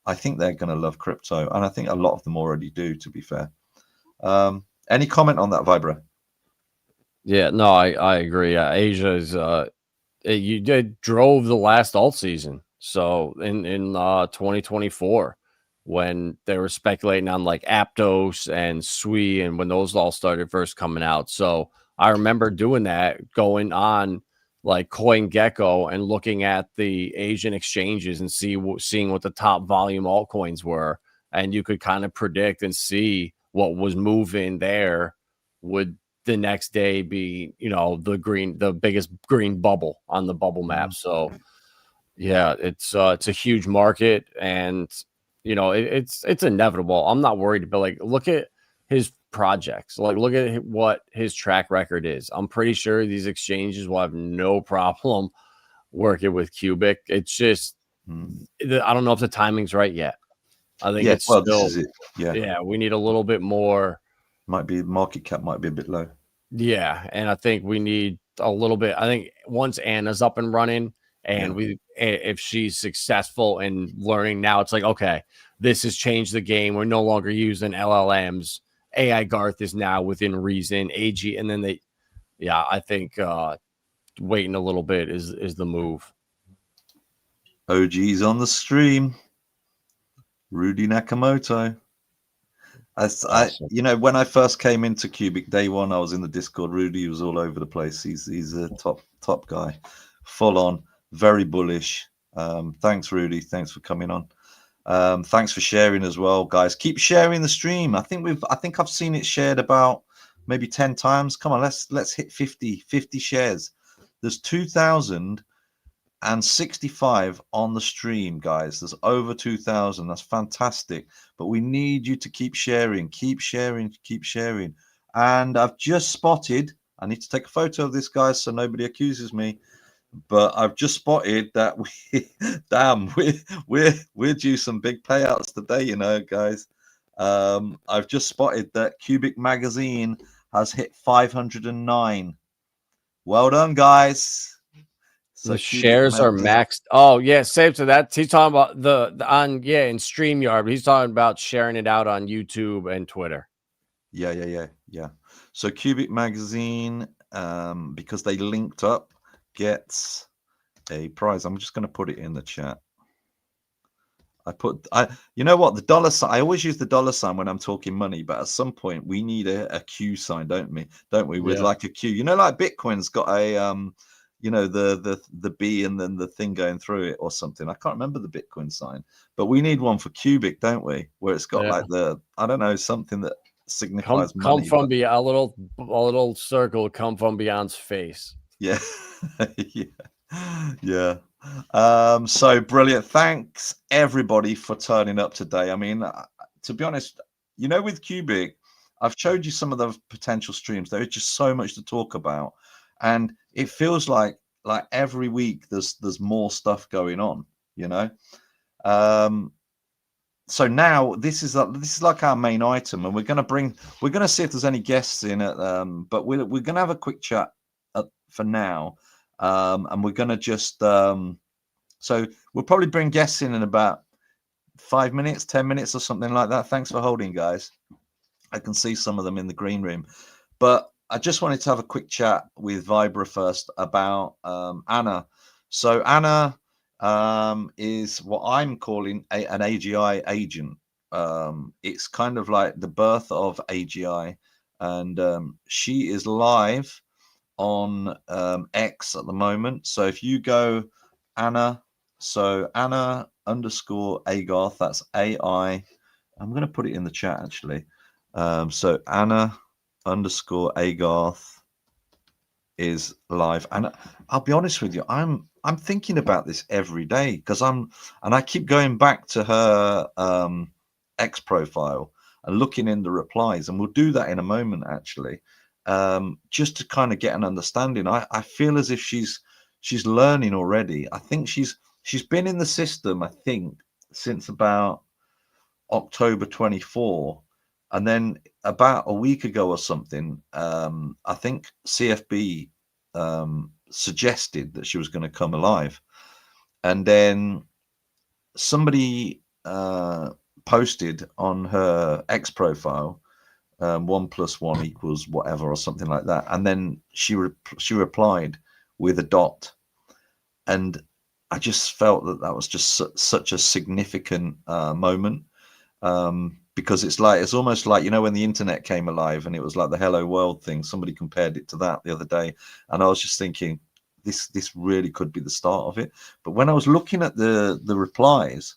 I think they're going to love crypto, and I think a lot of them already do, to be fair. Any comment on that, Vibra? Yeah, no, I agree. Asia is you did drove the last alt season. So in 2024, when they were speculating on like Aptos and Sui, and when those all started first coming out. So I remember doing that, going on like CoinGecko and looking at the Asian exchanges and seeing what the top volume altcoins were, and you could kind of predict and see what was moving there. Would the next day be, the biggest green bubble on the bubble map. So yeah, it's a huge market, and it's inevitable. I'm not worried, but like, look at his projects, like look at what his track record is. I'm pretty sure these exchanges will have no problem working with Cubic. It's just I don't know if the timing's right yet. I think it's well, still, this is it. yeah, we need a little bit more. Might be market cap might be a bit low. Yeah, and I think we need a little bit. I think once Anna's up and running, and if she's successful in learning now, it's like, okay, this has changed the game. We're no longer using LLMs. AI Garth is now within reason. AG, and then I think waiting a little bit is the move. OG's on the stream. Rudy Nakamoto. Awesome. When I first came into Cubic day one, I was in the Discord. Rudy was all over the place. He's a top guy, full on, very bullish. Thanks, Rudy. Thanks for coming on. Thanks for sharing as well, guys. Keep sharing the stream. I think I've seen it shared about maybe 10 times. Come on, let's hit 50 shares. There's 2,065 on the stream, guys. There's over 2,000. That's fantastic. But we need you to keep sharing. And I've just spotted, I need to take a photo of this, guys, so nobody accuses me. But I've just spotted that we're due some big payouts today, guys. I've just spotted that Cubic Magazine has hit 509. Well done, guys. So the shares are maxed. Oh yeah, same to that. He's talking about in StreamYard, but he's talking about sharing it out on YouTube and Twitter. Yeah. So Cubic Magazine, because they linked up, gets a prize. I'm just going to put it in the chat. You know what, the dollar sign, I always use the dollar sign when I'm talking money, but at some point we need a Q sign, don't we? With like a Q, like Bitcoin's got a the B and then the thing going through it or something. I can't remember the Bitcoin sign, but we need one for Cubic, don't we? Where it's got like something that signifies money. Come from a little circle come from beyond's face. Yeah. Yeah. So brilliant. Thanks everybody for turning up today. I mean, to be honest, with Cubic, I've showed you some of the potential streams. There is just so much to talk about, and it feels like every week there's more stuff going on. So now this is like our main item, and we're gonna see if there's any guests in it. But we're gonna have a quick chat for now, and we're gonna just so we'll probably bring guests in about 5 minutes, 10 minutes or something like that. Thanks for holding, guys. I can see some of them in the green room. But I just wanted to have a quick chat with Vibra first about Anna. So Anna is what I'm calling an AGI agent. It's kind of like the birth of AGI, and she is live on X at the moment. So if you go Anna, so Anna _ Agarth, that's AI. I'm going to put it in the chat actually. So Anna _ Agarth is live, and I'll be honest with you, I'm thinking about this every day because I keep going back to her X profile and looking in the replies, and we'll do that in a moment actually, just to kind of get an understanding. I feel as if she's learning already. I think she's been in the system, I think, since about October 24, and then about a week ago or something, I think CFB suggested that she was going to come alive, and then somebody posted on her X profile 1 + 1 = whatever or something like that, and then she replied with a dot, and I just felt that was just such a significant moment. Because it's almost like, you know, when the internet came alive and it was like the hello world thing, somebody compared it to that the other day, and I was just thinking this really could be the start of it. But when I was looking at the replies,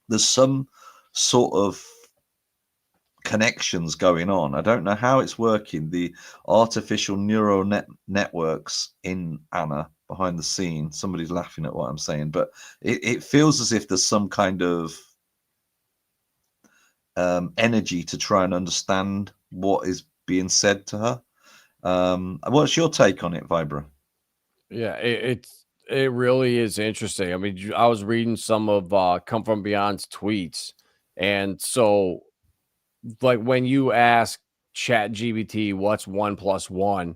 there's some sort of connections going on. I don't know how it's working, the artificial neural networks in Anna behind the scene. Somebody's laughing at what I'm saying, but it feels as if there's some kind of energy to try and understand what is being said to her. What's your take on it, Vibra? Yeah, it really is interesting. I mean, I was reading some of Come From Beyond's tweets, and so like when you ask Chat GBT what's 1 + 1,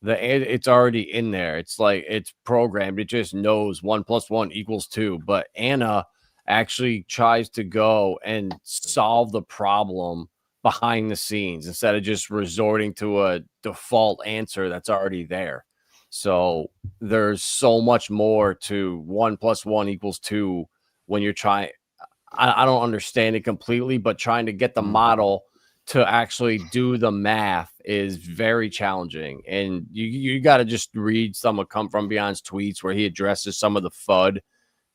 it's already in there. It's like it's programmed. It just knows 1 + 1 = 2. But Anna actually tries to go and solve the problem behind the scenes instead of just resorting to a default answer that's already there. So there's so much more to 1 + 1 = 2 when you're trying. I don't understand it completely, but trying to get the model to actually do the math is very challenging. And you got to just read some of Come From Beyond's tweets where he addresses some of the FUD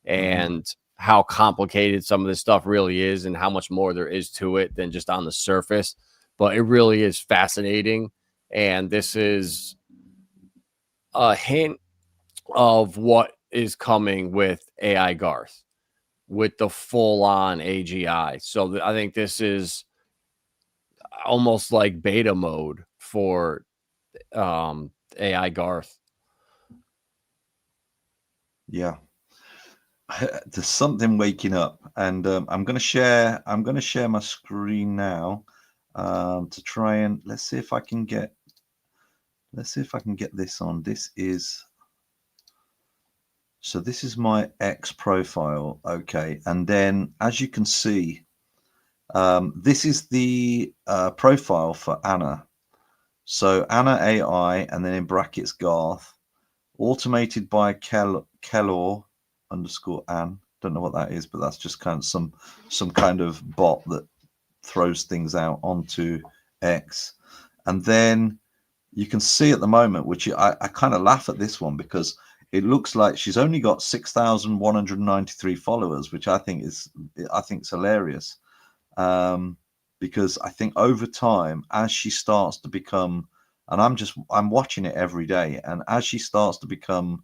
and how complicated some of this stuff really is and how much more there is to it than just on the surface. But it really is fascinating. And this is a hint of what is coming with AI Garth, with the full-on AGI. So I think this is almost like beta mode for AI Garth. Yeah. There's something waking up, and I'm going to share my screen now to try and let's see if I can get this on. This is my X profile. Okay, and then as you can see, this is the profile for Anna. So Anna AI, and then in brackets Garth, automated by Kellor _Ann. Don't know what that is, but that's just kind of some kind of bot that throws things out onto X. And then you can see at the moment, which I kind of laugh at this one because it looks like she's only got 6,193 followers, which I think is hilarious. Because I think over time, as she starts to become, and I'm watching it every day, and as she starts to become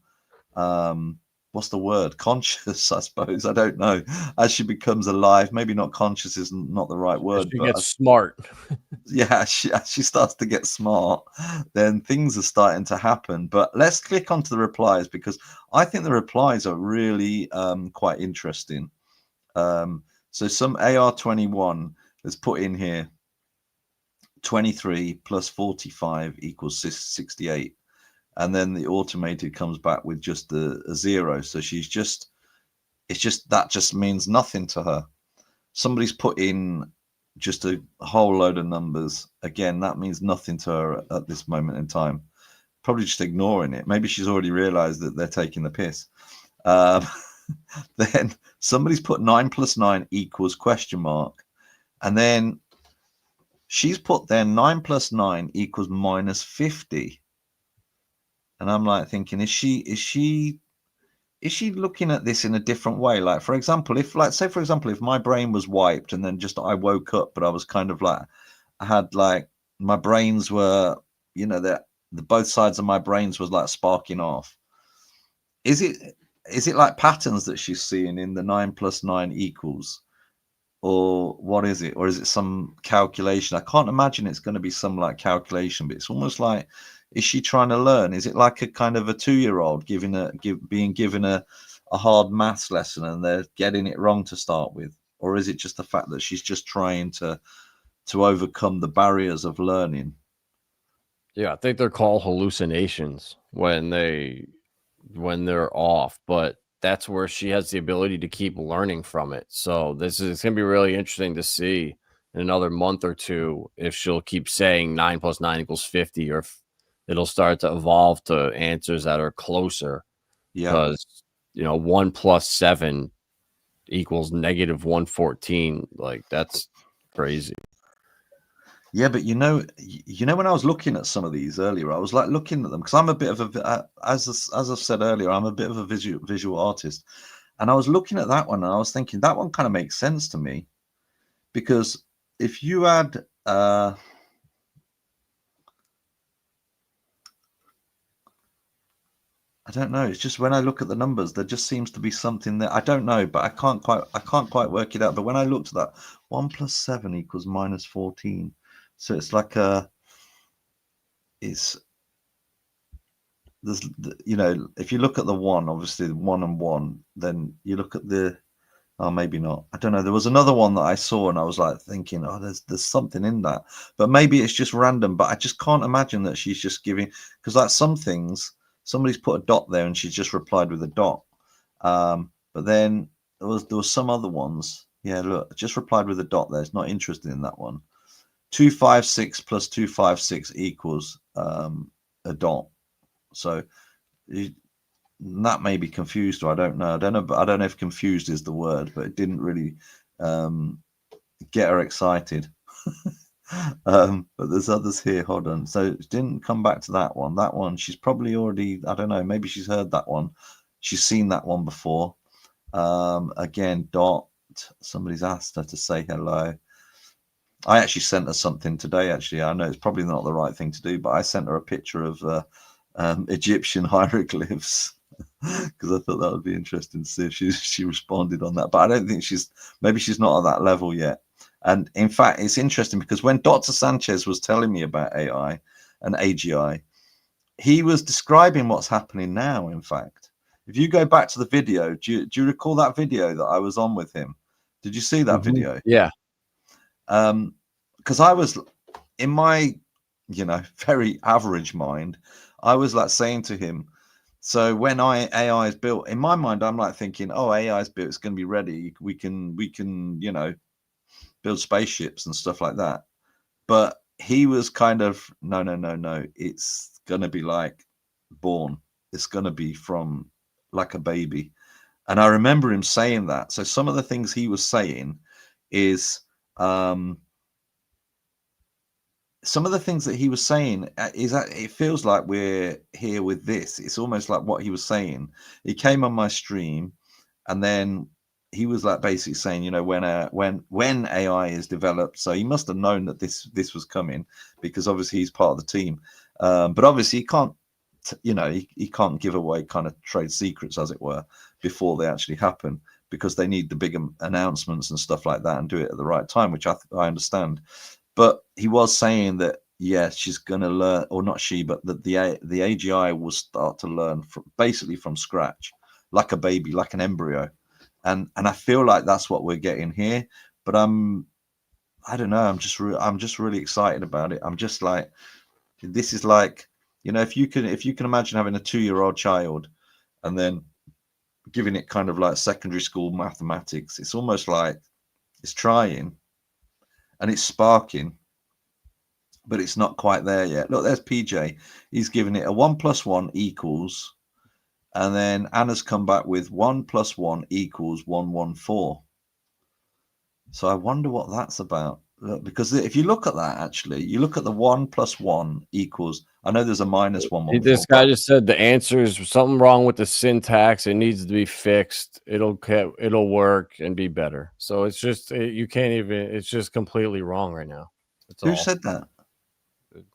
what's the word, conscious, I suppose, I don't know, as she becomes alive, maybe not conscious is not the right word, She but gets smart. yeah, as she starts to get smart, then things are starting to happen. But let's click onto the replies, because I think the replies are really quite interesting. So some AR21 has put in here 23 + 45 = 68, and then the automated comes back with just a 0. So she's just it's just that just means nothing to her. Somebody's put in just a whole load of numbers. Again, that means nothing to her at this moment in time. Probably just ignoring it. Maybe she's already realized that they're taking the piss. Then somebody's put 9 + 9 = question mark, and then she's put there 9 + 9 = -50. And I'm like thinking, is she looking at this in a different way? Like, for example, if if my brain was wiped and then just I woke up, but I was kind of like, I had like, my brains were, you know, the both sides of my brains was like sparking off. Is it like patterns that she's seeing in the 9 + 9 equals, or what is it? Or is it some calculation? I can't imagine it's going to be some like calculation, but it's almost like, is she trying to learn? Is it like a kind of a 2-year-old being given a hard maths lesson and they're getting it wrong to start with? Or is it just the fact that she's just trying to overcome the barriers of learning? Yeah, I think they're called hallucinations when they're off, but that's where she has the ability to keep learning from it. So this is it's gonna be really interesting to see in another month or two if she'll keep saying 9 + 9 = 50, or if it'll start to evolve to answers that are closer. Yeah. Because 1 + 7 = -114. Like, that's crazy. Yeah, but when I was looking at some of these earlier, I was like looking at them because I'm a bit of a, as I've said earlier, I'm a bit of a visual artist, and I was looking at that one and I was thinking that one kind of makes sense to me, because if you had I don't know, it's just when I look at the numbers, there just seems to be something that I don't know, but I can't quite work it out. But when I looked at that, 1 + 7 = -14, so it's like there's, if you look at the 1, obviously the 1 and 1, then you look at the, oh, maybe not, I don't know, there was another one that I saw and I was like thinking, oh, there's something in that, but maybe it's just random. But I just can't imagine that she's just giving, because like some things, somebody's put a dot there and she's just replied with a dot, but then there was some other ones, yeah, look, just replied with a dot there. It's not interested in that one. 256 + 256 = a dot. So that may be confused, or I don't know. But I don't know if confused is the word, but it didn't really get her excited. But there's others here. Hold on. So it didn't come back to that one. That one, she's probably already, I don't know, maybe she's heard that one. She's seen that one before. Again, dot. Somebody's asked her to say hello. I actually sent her something today. Actually, I know it's probably not the right thing to do, but I sent her a picture of Egyptian hieroglyphs because I thought that would be interesting to see if she responded on that. But I don't think maybe she's not at that level yet. And in fact, it's interesting because when Dr. Sanchez was telling me about AI and AGI, he was describing what's happening now. In fact, if you go back to the video, do you recall that video that I was on with him? Did you see that video? Yeah. Because I was in my, very average mind, I was like saying to him, so when AI is built, in my mind, I'm like thinking, oh, AI is built, it's going to be ready. We can, build spaceships and stuff like that. But he was kind of, no. It's going to be like born. It's going to be from like a baby. And I remember him saying that. So some of the things he was saying is, some of the things that he was saying is that it feels like we're here with this. It's almost like what he was saying. He came on my stream, and then he was like basically saying, when AI is developed, so he must have known that this was coming, because obviously he's part of the team. But obviously he can't, he can't give away kind of trade secrets, as it were, before they actually happen, because they need the big announcements and stuff like that and do it at the right time, which I understand. But he was saying that, yeah, she's going to learn, or not she, but that the AGI will start to learn basically from scratch, like a baby, like an embryo. And I feel like that's what we're getting here. But I don't know. I'm just really excited about it. I'm just like, this is like, if you can imagine having a 2-year-old child and then giving it kind of like secondary school mathematics. It's almost like it's trying and it's sparking, but it's not quite there yet. Look, there's PJ. He's giving it a 1 + 1 equals, and then Anna's come back with 1 + 1 = 114. So I wonder what that's about. Look, because if you look at that, actually, you look at the 1 + 1 equals, I know there's a -114. This guy just said the answer is something wrong with the syntax. It needs to be fixed. It'll work and be better. So it's just you can't even. It's just completely wrong right now. That's Who all. said that?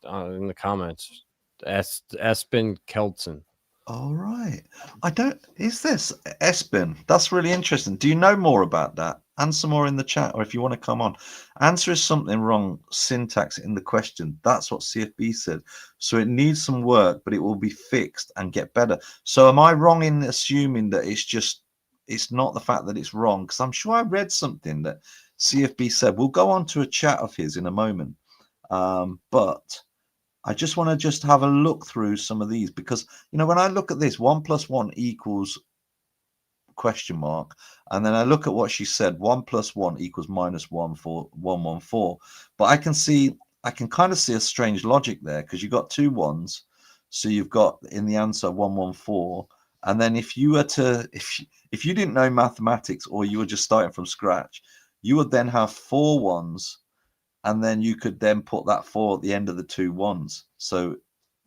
In the comments, Espen Kelton. All right. I don't. Is this Espen? That's really interesting. Do you know more about that? Answer more in the chat, or if you want to come on. Answer is something wrong syntax in the question. That's what CFB said. So it needs some work, but it will be fixed and get better. So am I wrong in assuming that it's not the fact that it's wrong? Because I'm sure I read something that CFB said. We'll go on to a chat of his in a moment. But I just want to have a look through some of these, because, you know, when I look at this 1 + 1 = question mark, and then I look at what she said, 1 + 1 = -114. But I can kind of see a strange logic there, because you've got two ones. So you've got in the answer 114. And then if you were to, if you didn't know mathematics, or you were just starting from scratch, you would then have 4 ones. And then you could then put that 4 at the end of the 2 ones. So,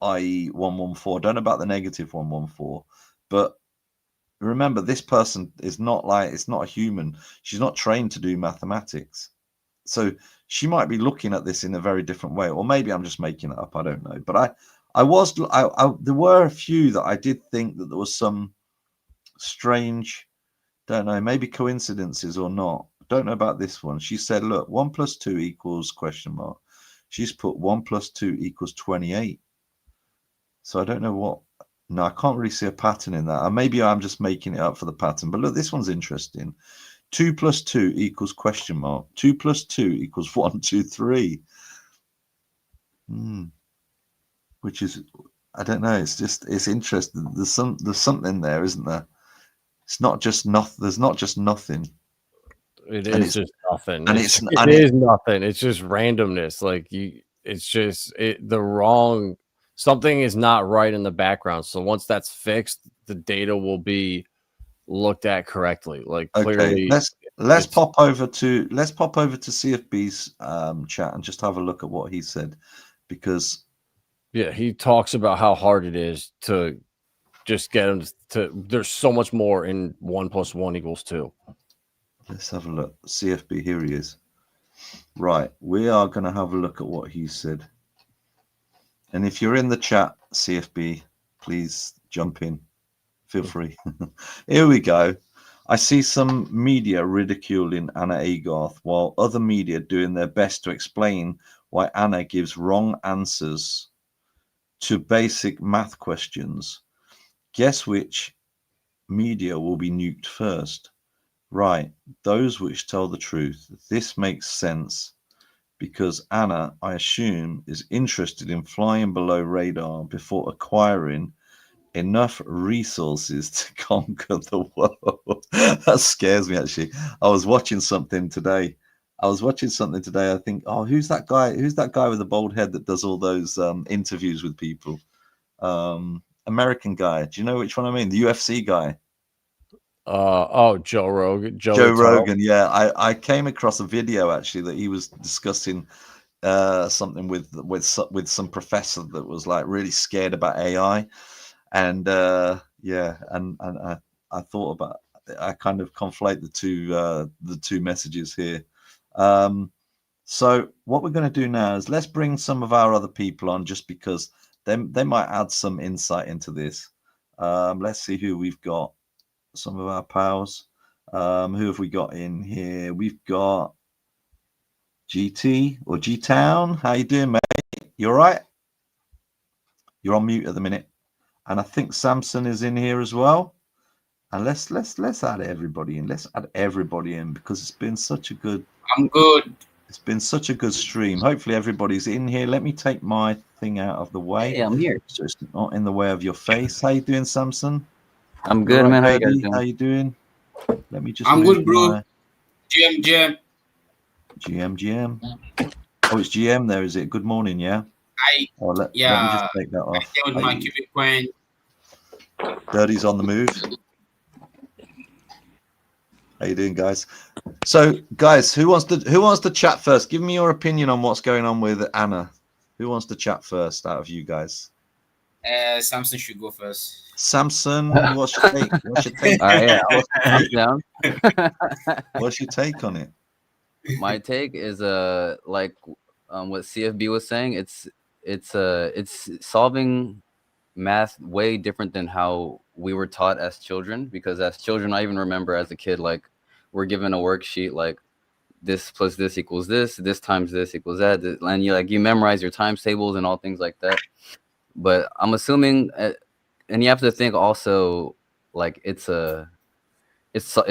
i.e. 114. Don't know about the -114. But remember, this person is not like, it's not a human. She's not trained to do mathematics. So she might be looking at this in a very different way. Or maybe I'm just making it up. I don't know. But there were a few that I did think that there was some strange, don't know, maybe coincidences or not. Don't know about this one. She said, look, 1 + 2 = question mark. She's put 1 + 2 = 28. So I don't know what. No, I can't really see a pattern in that. And maybe I'm just making it up for the pattern. But look, this one's interesting. 2 + 2 = question mark. 2 + 2 = 1, 2, 3. Which is, I don't know. It's interesting. There's something there, isn't there? It's not just nothing. There's not just nothing. It is just nothing. And it is nothing. It's just randomness. Like it's just the wrong. Something is not right in the background. So once that's fixed, the data will be looked at correctly. Like clearly, let's pop over to CFB's chat and just have a look at what he said, because he talks about how hard it is to just get them to. There's so much more in 1 + 1 = 2. Let's have a look. CFB, here he is. Right, we are going to have a look at what he said. And if you're in the chat, CFB, please jump in. Feel free. Here we go. I see some media ridiculing Anna Agarth, while other media doing their best to explain why Anna gives wrong answers to basic math questions. Guess which media will be nuked first? Right, those which tell the truth. This makes sense because Anna, I assume, is interested in flying below radar before acquiring enough resources to conquer the world. That scares me, actually. I was watching something today. I think, oh, who's that guy? Who's that guy with the bald head that does all those interviews with people? American guy. Do you know which one I mean? The UFC guy. Joe Rogan. Joe Rogan, yeah. I came across a video actually that he was discussing something with some professor that was like really scared about AI, and I thought about, I kind of conflate the two messages here. So what we're going to do now is let's bring some of our other people on, just because they might add some insight into this. Let's see who we've got. Some of our pals. Who have we got in here? We've got GT or G-Town. How you doing, mate? You all right? You're on mute at the minute. And I think Samson is in here as well. And let's add everybody in. Let's add everybody in, because it's been such a good. I'm good. It's been such a good stream. Hopefully everybody's in here. Let me take my thing out of the way. Hey, I'm here. So it's not in the way of your face. How you doing, Samson? I'm You good, all right, man. How you guys baby? doing? How you doing? Let me just I'm move good, bro. my GM. GM. Oh, it's GM there, is it? Good morning, yeah? Oh, let me just take that I off. with my cubic coin. Dirty's on the move. How you doing, guys? So, guys, who wants to chat first? Give me your opinion on what's going on with Anna. Who wants to chat first out of you guys? Samson should go first. Samson, what's your take? What's your take? Yeah, What's your I'm take? down. What's your take on it? My take is like what CFB was saying. It's solving math way different than how we were taught as children. Because as children, I even remember as a kid, like we're given a worksheet like this plus this equals this, this times this equals that, and you memorize your times tables and all things like that. But I'm assuming, and you have to think also like it's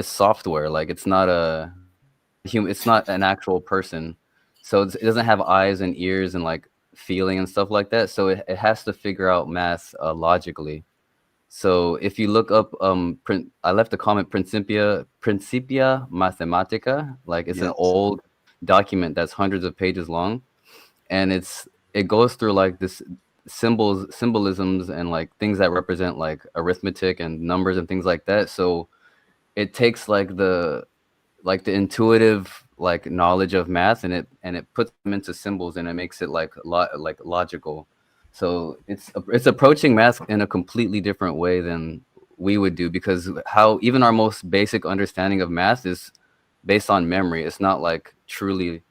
software. Like it's not a human. It's not an actual person, so it doesn't have eyes and ears and like feeling and stuff like that. So it has to figure out math logically. So if you look up, I left a comment, Principia Mathematica. Like it's an Yes. old document that's hundreds of pages long, and it goes through like this symbolisms and like things that represent like arithmetic and numbers and things like that. So it takes like the intuitive like knowledge of math and it puts them into symbols and it makes it like logical. So it's approaching math in a completely different way than we would do, because how even our most basic understanding of math is based on memory. It's not like truly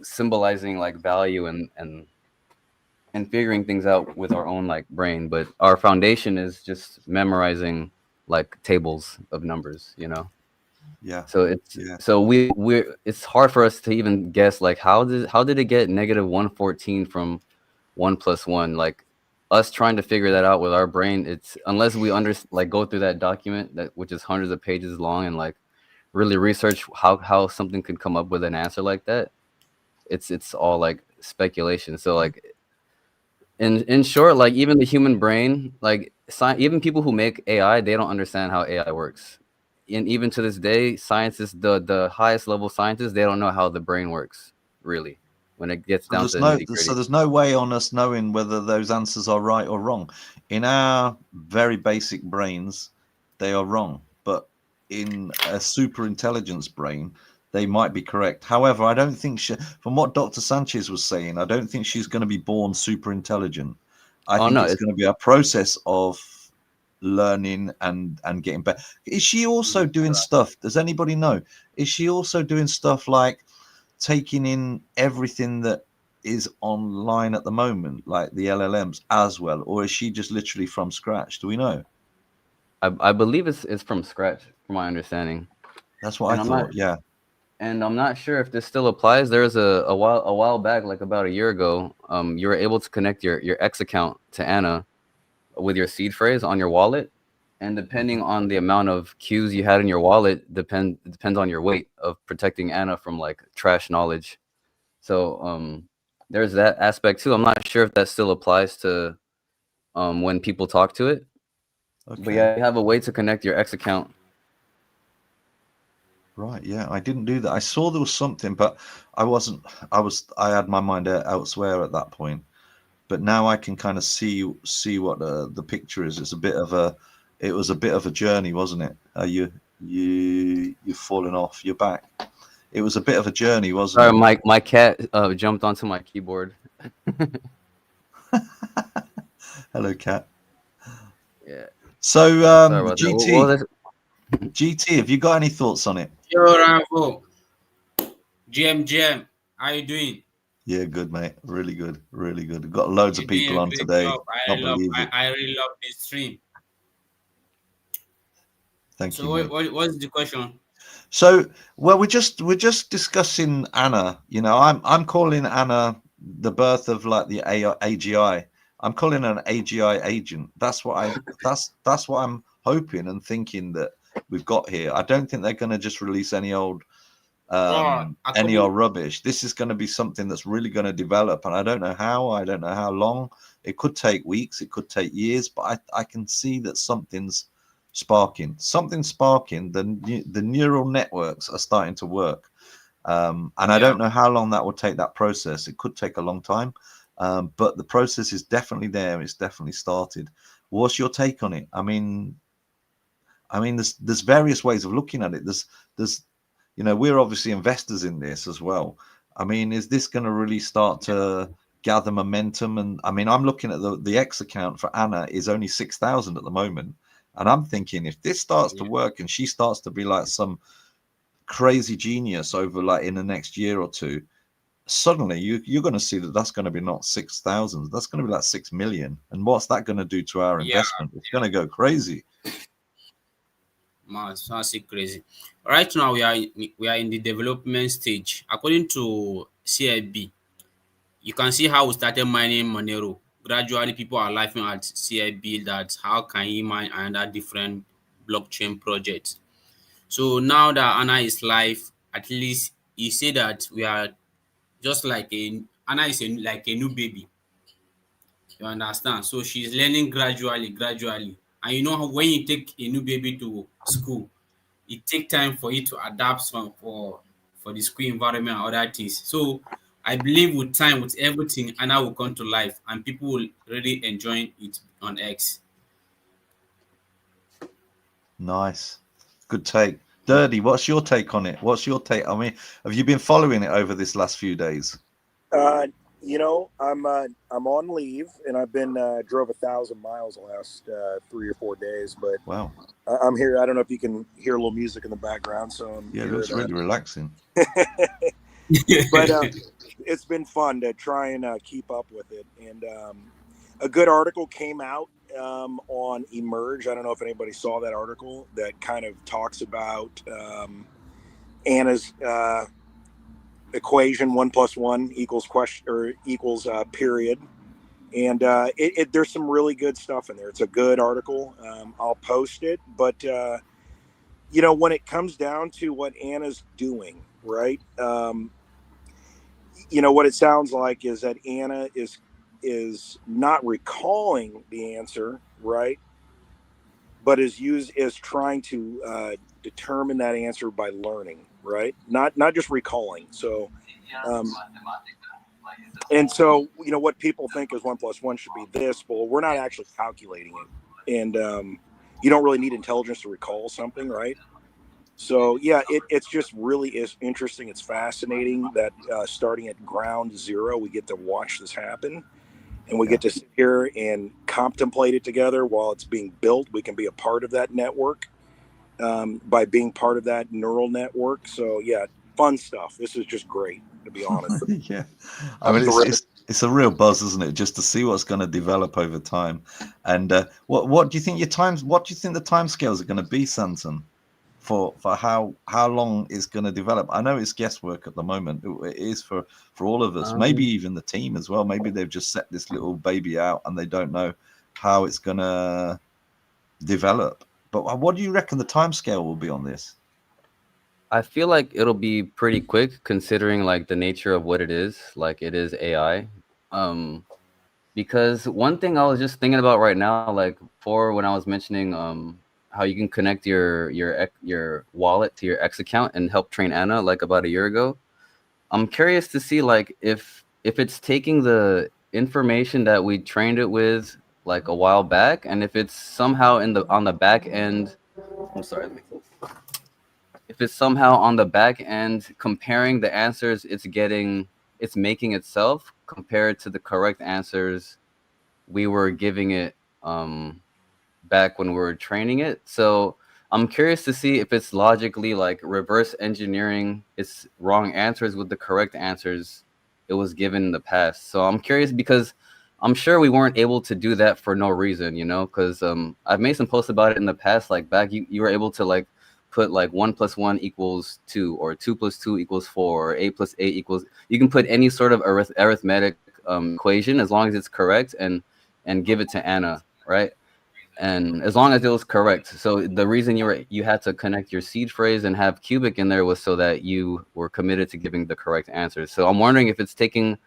symbolizing like value and figuring things out with our own like brain, but our foundation is just memorizing like tables of numbers, Yeah. So it's hard for us to even guess like how did it get negative 114 from 1 plus 1. Like us trying to figure that out with our brain, it's unless we go through that document which is hundreds of pages long and like really research how something could come up with an answer like that. It's all like speculation. So like in short, like even the human brain, like even people who make AI, they don't understand how AI works. And even to this day, scientists, the highest level scientists, they don't know how the brain works really when it gets down to nitty-gritty. There's no way on us knowing whether those answers are right or wrong. In our very basic brains, they are wrong, but in a super intelligence brain, they might be correct. However, I don't think from what Dr. Sanchez was saying, I don't think she's going to be born super intelligent. I think it's going to be a process of learning and getting better. Is she also doing stuff? Does anybody know? Is she also doing stuff like taking in everything that is online at the moment, like the LLMs as well, or is she just literally from scratch? Do we know? I believe it's from scratch, from my understanding. That's what I thought. Yeah. And I'm not sure if this still applies. There was a while back, like about a year ago, you were able to connect your X account to Anna with your seed phrase on your wallet, and depending on the amount of Qs you had in your wallet, depends on your weight of protecting Anna from like trash knowledge. So there's that aspect too. I'm not sure if that still applies to when people talk to it. Okay. But yeah, you have a way to connect your X account. Right. Yeah, I didn't do that. I saw there was something, but I had my mind elsewhere at that point. But now I can kind of see what the picture is. It was a bit of a journey, wasn't it? You've fallen off. You're back. It was a bit of a journey, wasn't it? My cat jumped onto my keyboard. Hello, cat. Yeah. So GT, have you got any thoughts on it? Yo, Rambo. GM, how you doing? Yeah, good, mate. Really good. Really good. We've got loads of people on today. I really love this stream. Thank you. So what's the question? So, well, we're just discussing Anna. You know, I'm calling Anna the birth of like the AGI. I'm calling her an AGI agent. That's what I'm hoping and thinking that we've got here. I don't think they're going to just release any old rubbish. This is going to be something that's really going to develop, and I don't know how long. It could take weeks, it could take years, but I can see that something's sparking. Something sparking. The neural networks are starting to work. And I don't know how long that will take, that process. It could take a long time, but the process is definitely there. It's definitely started. What's your take on it? I mean, there's various ways of looking at it. There's we're obviously investors in this as well. I mean, is this going to really start to gather momentum? And I mean, I'm looking at the X account for Anna is only 6,000 at the moment, and I'm thinking if this starts to work and she starts to be like some crazy genius over like in the next year or two, suddenly you're going to see that that's going to be not 6,000, that's going to be like 6 million. And what's that going to do to our investment? It's going to go crazy. Man, it's not crazy. Right now, we are in the development stage. According to CIB, you can see how we started mining Monero. Gradually, people are laughing at CIB that how can he mine another different blockchain project. So now that Anna is live, at least he said that we are just like Anna is like a new baby. You understand? So she's learning gradually. And you know how when you take a new baby to school, it takes time for you to adapt for the school environment and other things. So I believe with time, with everything, Anna will come to life and people will really enjoy it on X. Nice, good take. Dirty, what's your take on it? What's your take? I mean, have you been following it over this last few days? I'm on leave, and I've been drove 1,000 miles the last 3 or 4 days. But Wow, I'm here. I don't know if you can hear a little music in the background. So yeah, it looks really relaxing. But it's been fun to try and keep up with it. And a good article came out on Emerge. I don't know if anybody saw that article that kind of talks about Anna's equation, 1 + 1 equals question or equals period. And there's some really good stuff in there. It's a good article. I'll post it. But when it comes down to what Anna's doing, right? What it sounds like is that Anna is not recalling the answer, right? But is trying to determine that answer by learning, right? Not just recalling. So, and so what people think is 1 + 1 should be this, but we're not actually calculating it, and you don't really need intelligence to recall something, right? So yeah, it's just really is interesting. It's fascinating that starting at ground zero, we get to watch this happen, and we get to sit here and contemplate it together while it's being built. We can be a part of that network by being part of that neural network. So yeah, fun stuff. This is just great, to be honest. Yeah, I mean it's a real buzz, isn't it? Just to see what's going to develop over time. And what do you think What do you think the timescales are going to be, Sanson? For how long it's going to develop? I know it's guesswork at the moment. It is for all of us, maybe even the team as well. Maybe they've just set this little baby out and they don't know how it's going to develop. But what do you reckon the timescale will be on this? I feel like it'll be pretty quick considering like the nature of what it is. Like it is AI. Because one thing I was just thinking about right now, like when I was mentioning how you can connect your wallet to your X account and help train Anna like about a year ago. I'm curious to see like if it's taking the information that we trained it with like a while back, and if it's somehow on the back end. I'm sorry. If it's somehow on the back end comparing the answers it's making itself compared to the correct answers we were giving it back when we were training it. So I'm curious to see if it's logically like reverse engineering its wrong answers with the correct answers it was given in the past. So I'm curious because I'm sure we weren't able to do that for no reason, because I've made some posts about it in the past. Like back, you were able to like put like 1 + 1 = 2, or 2 + 2 = 4, or 8 + 8 = you can put any sort of arithmetic equation as long as it's correct and give it to Anna, right? And as long as it was correct. So the reason you had to connect your seed phrase and have cubic in there was so that you were committed to giving the correct answers. So I'm wondering if it's taking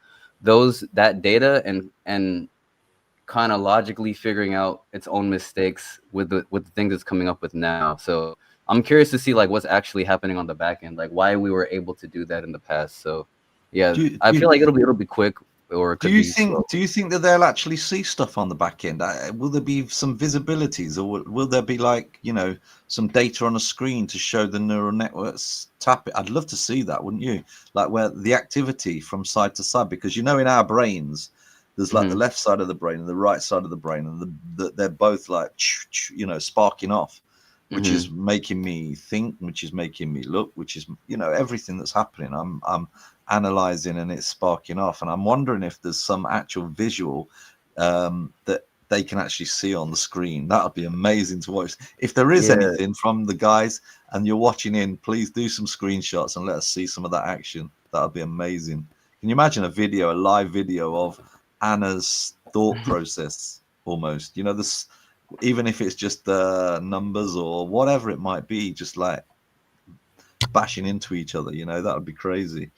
that data and kind of logically figuring out its own mistakes with the things it's coming up with now. So I'm curious to see like what's actually happening on the back end, like why we were able to do that in the past. So yeah, I feel like it'll be quick, or it could be slow. Do you think that they'll actually see stuff on the back end? Will there be some visibilities, or will there be like, you know, some data on a screen to show the neural networks tap it? I'd love to see that, wouldn't you? Like where the activity from side to side, because you know in our brains there's like the left side of the brain and the right side of the brain, and they're both like, you know, sparking off, which is making me think, which is making me look, which is, you know, everything that's happening. I'm analyzing and it's sparking off, and I'm wondering if there's some actual visual that they can actually see on the screen. That would be amazing to watch. If there is anything from the guys and you're watching in, please do some screenshots and let us see some of that action. That would be amazing. Can you imagine a live video of Anna's thought process, almost, you know, this, even if it's just the numbers or whatever it might be, just like bashing into each other, you know, that would be crazy.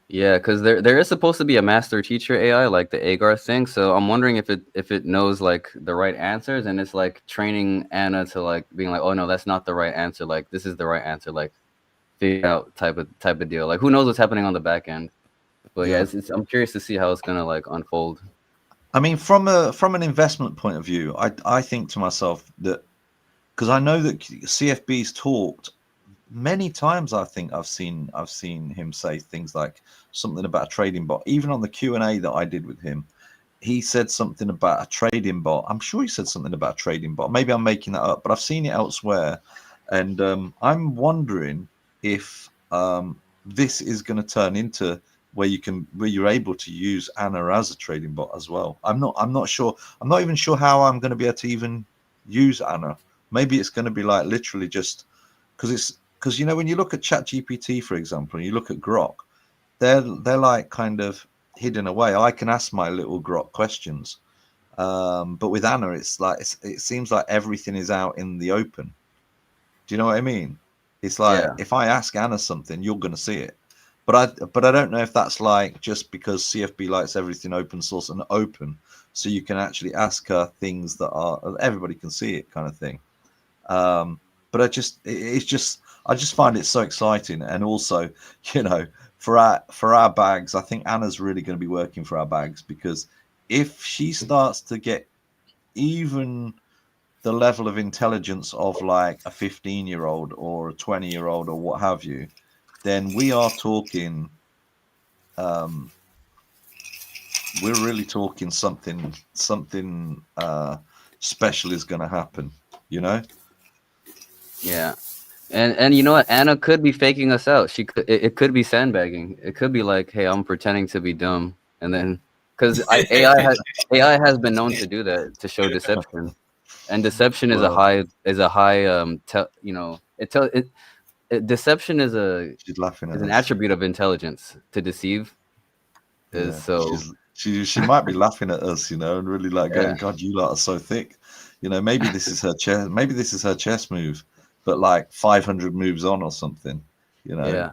Yeah, because there is supposed to be a master teacher AI, like the AGAR thing. So I'm wondering if it knows like the right answers, and it's like training Anna to like being like, oh no, that's not the right answer. Like this is the right answer. Like figure out type of deal. Like who knows what's happening on the back end. But yeah, I'm curious to see how it's gonna like unfold. I mean, from an investment point of view, I think to myself that, because I know that CFB's talked many times. I think I've seen him say things like something about a trading bot. Even on the Q&A that I did with him, he said something about a trading bot. I'm sure he said something about a trading bot. Maybe I'm making that up, but I've seen it elsewhere, and I'm wondering if this is going to turn into where you're able to use Anna as a trading bot as well. I'm not sure. I'm not even sure how I'm going to be able to even use Anna. Maybe it's going to be like literally just because you know, when you look at ChatGPT, for example, and you look at Grok, they're like kind of hidden away. I can ask my little Grok questions, but with Anna, it's like it seems like everything is out in the open. Do you know what I mean? It's like if I ask Anna something, you're going to see it. But I don't know if that's like just because CFB likes everything open source and open, so you can actually ask her things that are everybody can see it, kind of thing. But I just find it so exciting, and also, you know, for our bags, I think Anna's really going to be working for our bags, because if she starts to get even the level of intelligence of like a 15-year-old or a 20-year-old or what have you, then we are talking, we're really talking something special is going to happen, you know? Yeah. And you know what? Anna could be faking us out. It could be sandbagging. It could be like, hey, I'm pretending to be dumb, and then because AI has been known to do that, to show deception, and deception is a high you know, deception is an attribute of intelligence. To deceive is so. She might be laughing at us, you know, and really like going, God, you lot are so thick, you know. Maybe this is her chess. Maybe this is her chess move, but like 500 moves on or something, you know. Yeah.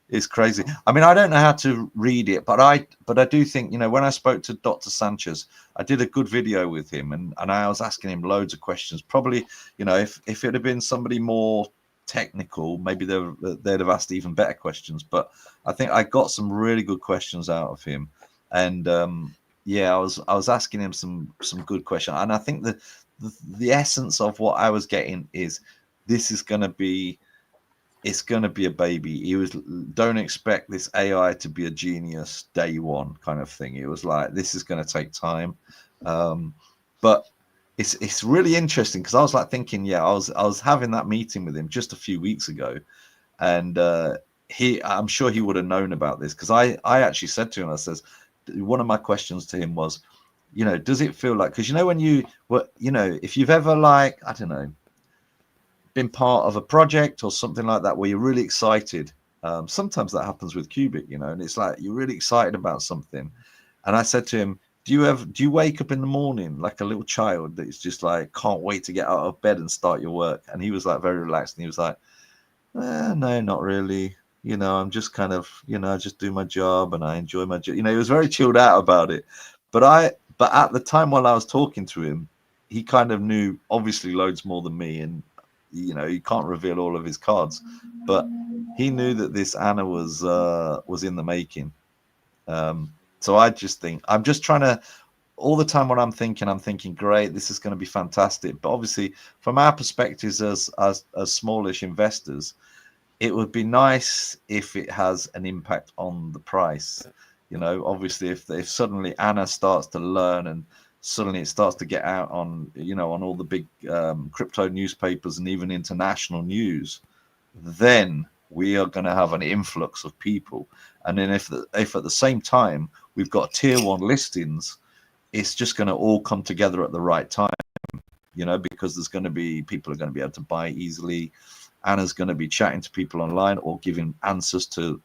It's crazy. I mean, I don't know how to read it, but I do think, you know, when I spoke to Dr. Sanchez, I did a good video with him, and I was asking him loads of questions. Probably, you know, if it had been somebody more technical, maybe they'd have asked even better questions. But I think I got some really good questions out of him, and I was asking him some good questions, and I think the essence of what I was getting is this is going to be. It's going to be a baby. Don't expect this AI to be a genius day one kind of thing. It was like, this is going to take time. But it's really interesting, because I was like thinking, I was having that meeting with him just a few weeks ago, and I'm sure he would have known about this, because I actually said to him, I says, one of my questions to him was, you know, does it feel like, because you know, when you know, if you've ever, like, I don't know, been part of a project or something like that where you're really excited, sometimes that happens with Cubic, you know, and it's like you're really excited about something. And I said to him, do you wake up in the morning like a little child that's just like can't wait to get out of bed and start your work? And he was like very relaxed, and he was like, no, not really, you know, I'm just kind of, you know, I just do my job and I enjoy my job, you know. He was very chilled out about it. But But at the time while I was talking to him, he kind of knew obviously loads more than me, and he can't reveal all of his cards, but he knew that this Anna was in the making. So I just think I'm just trying to, all the time when I'm thinking, great, this is going to be fantastic. But obviously, from our perspectives as smallish investors, it would be nice if it has an impact on the price. Obviously, if suddenly Anna starts to learn and suddenly it starts to get out on on all the big crypto newspapers and even international news, then we are going to have an influx of people. And then if at the same time we've got tier one listings, it's just going to all come together at the right time, because there's going to be people are going to be able to buy easily. Anna's going to be chatting to people online or giving answers to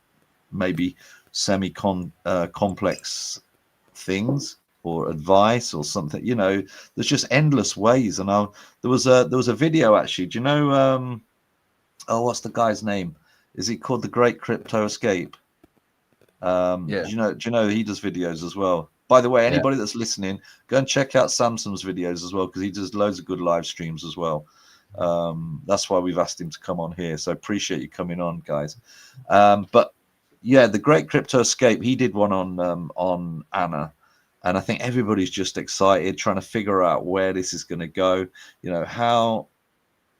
maybe complex things or advice or something. There's just endless ways. And there was a video actually. Do you know? What's the guy's name? Is it called The Great Crypto Escape? Yeah. Do you know he does videos as well? By the way, anybody that's listening, go and check out Samsung's videos as well, because he does loads of good live streams as well. That's why we've asked him to come on here. So appreciate you coming on, guys. But yeah, The Great Crypto Escape, he did one on Anna, and I think everybody's just excited, trying to figure out where this is going to go.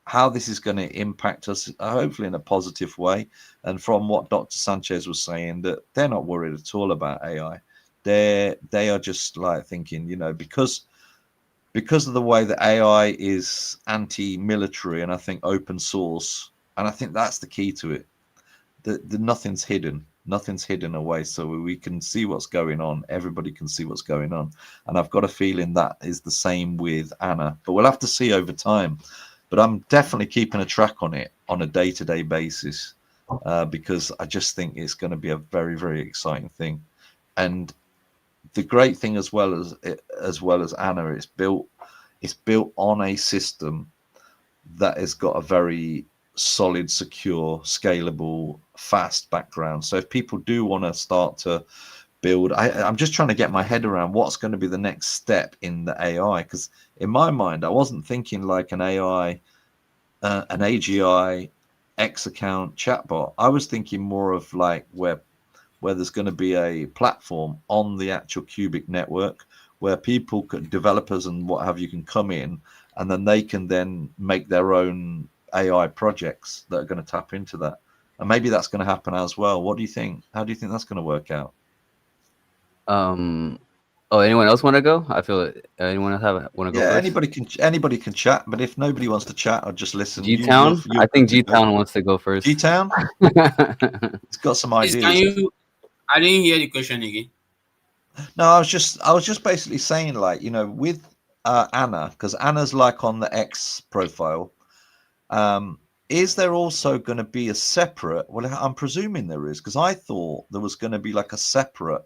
How this is going to impact us, hopefully in a positive way. And from what Dr. Sanchez was saying, that they're not worried at all about AI. They are just like thinking, because of the way that AI is anti-military and I think open source, and I think that's the key to it. The nothing's hidden away, so we can see what's going on. Everybody can see what's going on, and I've got a feeling that is the same with Anna. But we'll have to see over time. But I'm definitely keeping a track on it on a day-to-day basis, because I just think it's going to be a very, very exciting thing. And the great thing as well as Anna, it's built on a system that has got a very solid, secure, scalable, fast background. So if people do want to start to build, I'm just trying to get my head around what's going to be the next step in the AI, because in my mind I wasn't thinking like an AI, an AGI X account chatbot. I was thinking more of like where there's going to be a platform on the actual Cubic network where people developers and what have you can come in, and then they can then make their own AI projects that are going to tap into that. And maybe that's going to happen as well. What do you think? How do you think that's going to work out? Anyone else want to go? I feel it. Anyone else want to go first? Anybody can chat, but if nobody wants to chat or just listen, G-Town? I think G-Town wants to go first. G-Town? It's got some ideas. I didn't hear the question again. No, I was just basically saying, like, with Anna, because Anna's like on the X profile. Is there also going to be a separate? Well, I'm presuming there is, because I thought there was going to be like a separate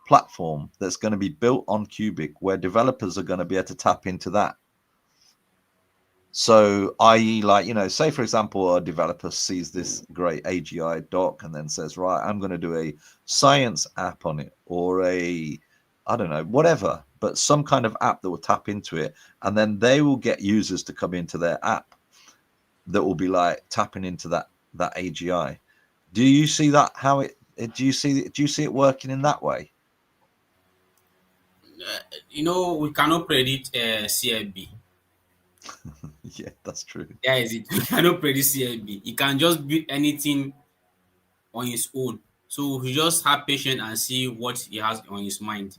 platform that's going to be built on Cubic where developers are going to be able to tap into that. So, i.e., like, say for example, a developer sees this great AGI doc and then says, right, I'm going to do a science app on it, or I don't know, whatever, but some kind of app that will tap into it, and then they will get users to come into their app that will be like tapping into that AGI. Do you see that? Do you see it working in that way? We cannot predict CFB. Yeah, that's true. Yeah, is it? We cannot predict CFB. He can just build anything on his own. So we just have patience and see what he has on his mind.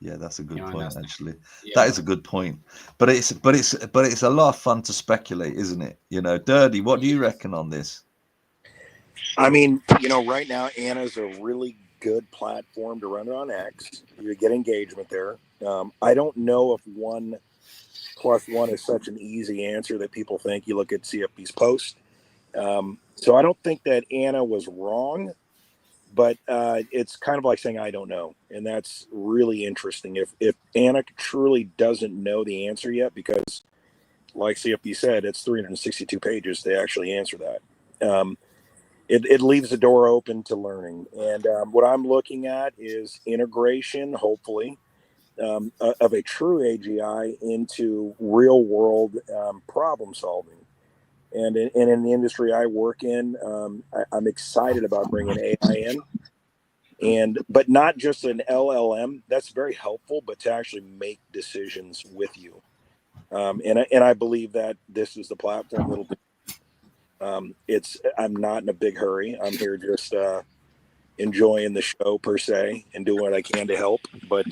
Yeah, that's a good point. Understand? Actually, yeah. That is a good point. But it's a lot of fun to speculate, isn't it? Dirty. What do you reckon on this? I mean, right now Anna's a really good platform to run it on X. You get engagement there. I don't know if 1+1 is such an easy answer that people think. You look at CFB's post. So I don't think that Anna was wrong, but it's kind of like saying I don't know, and that's really interesting. If Anna truly doesn't know the answer yet, because like CFB said, it's 362 pages to actually answer that. It leaves the door open to learning. And what I'm looking at is integration, hopefully, of a true AGI into real world problem solving. And in the industry I work in, I'm excited about bringing AI in, but not just an LLM. That's very helpful, but to actually make decisions with you. And I believe that this is the platform that'll do. I'm not in a big hurry. I'm here just enjoying the show per se and doing what I can to help. But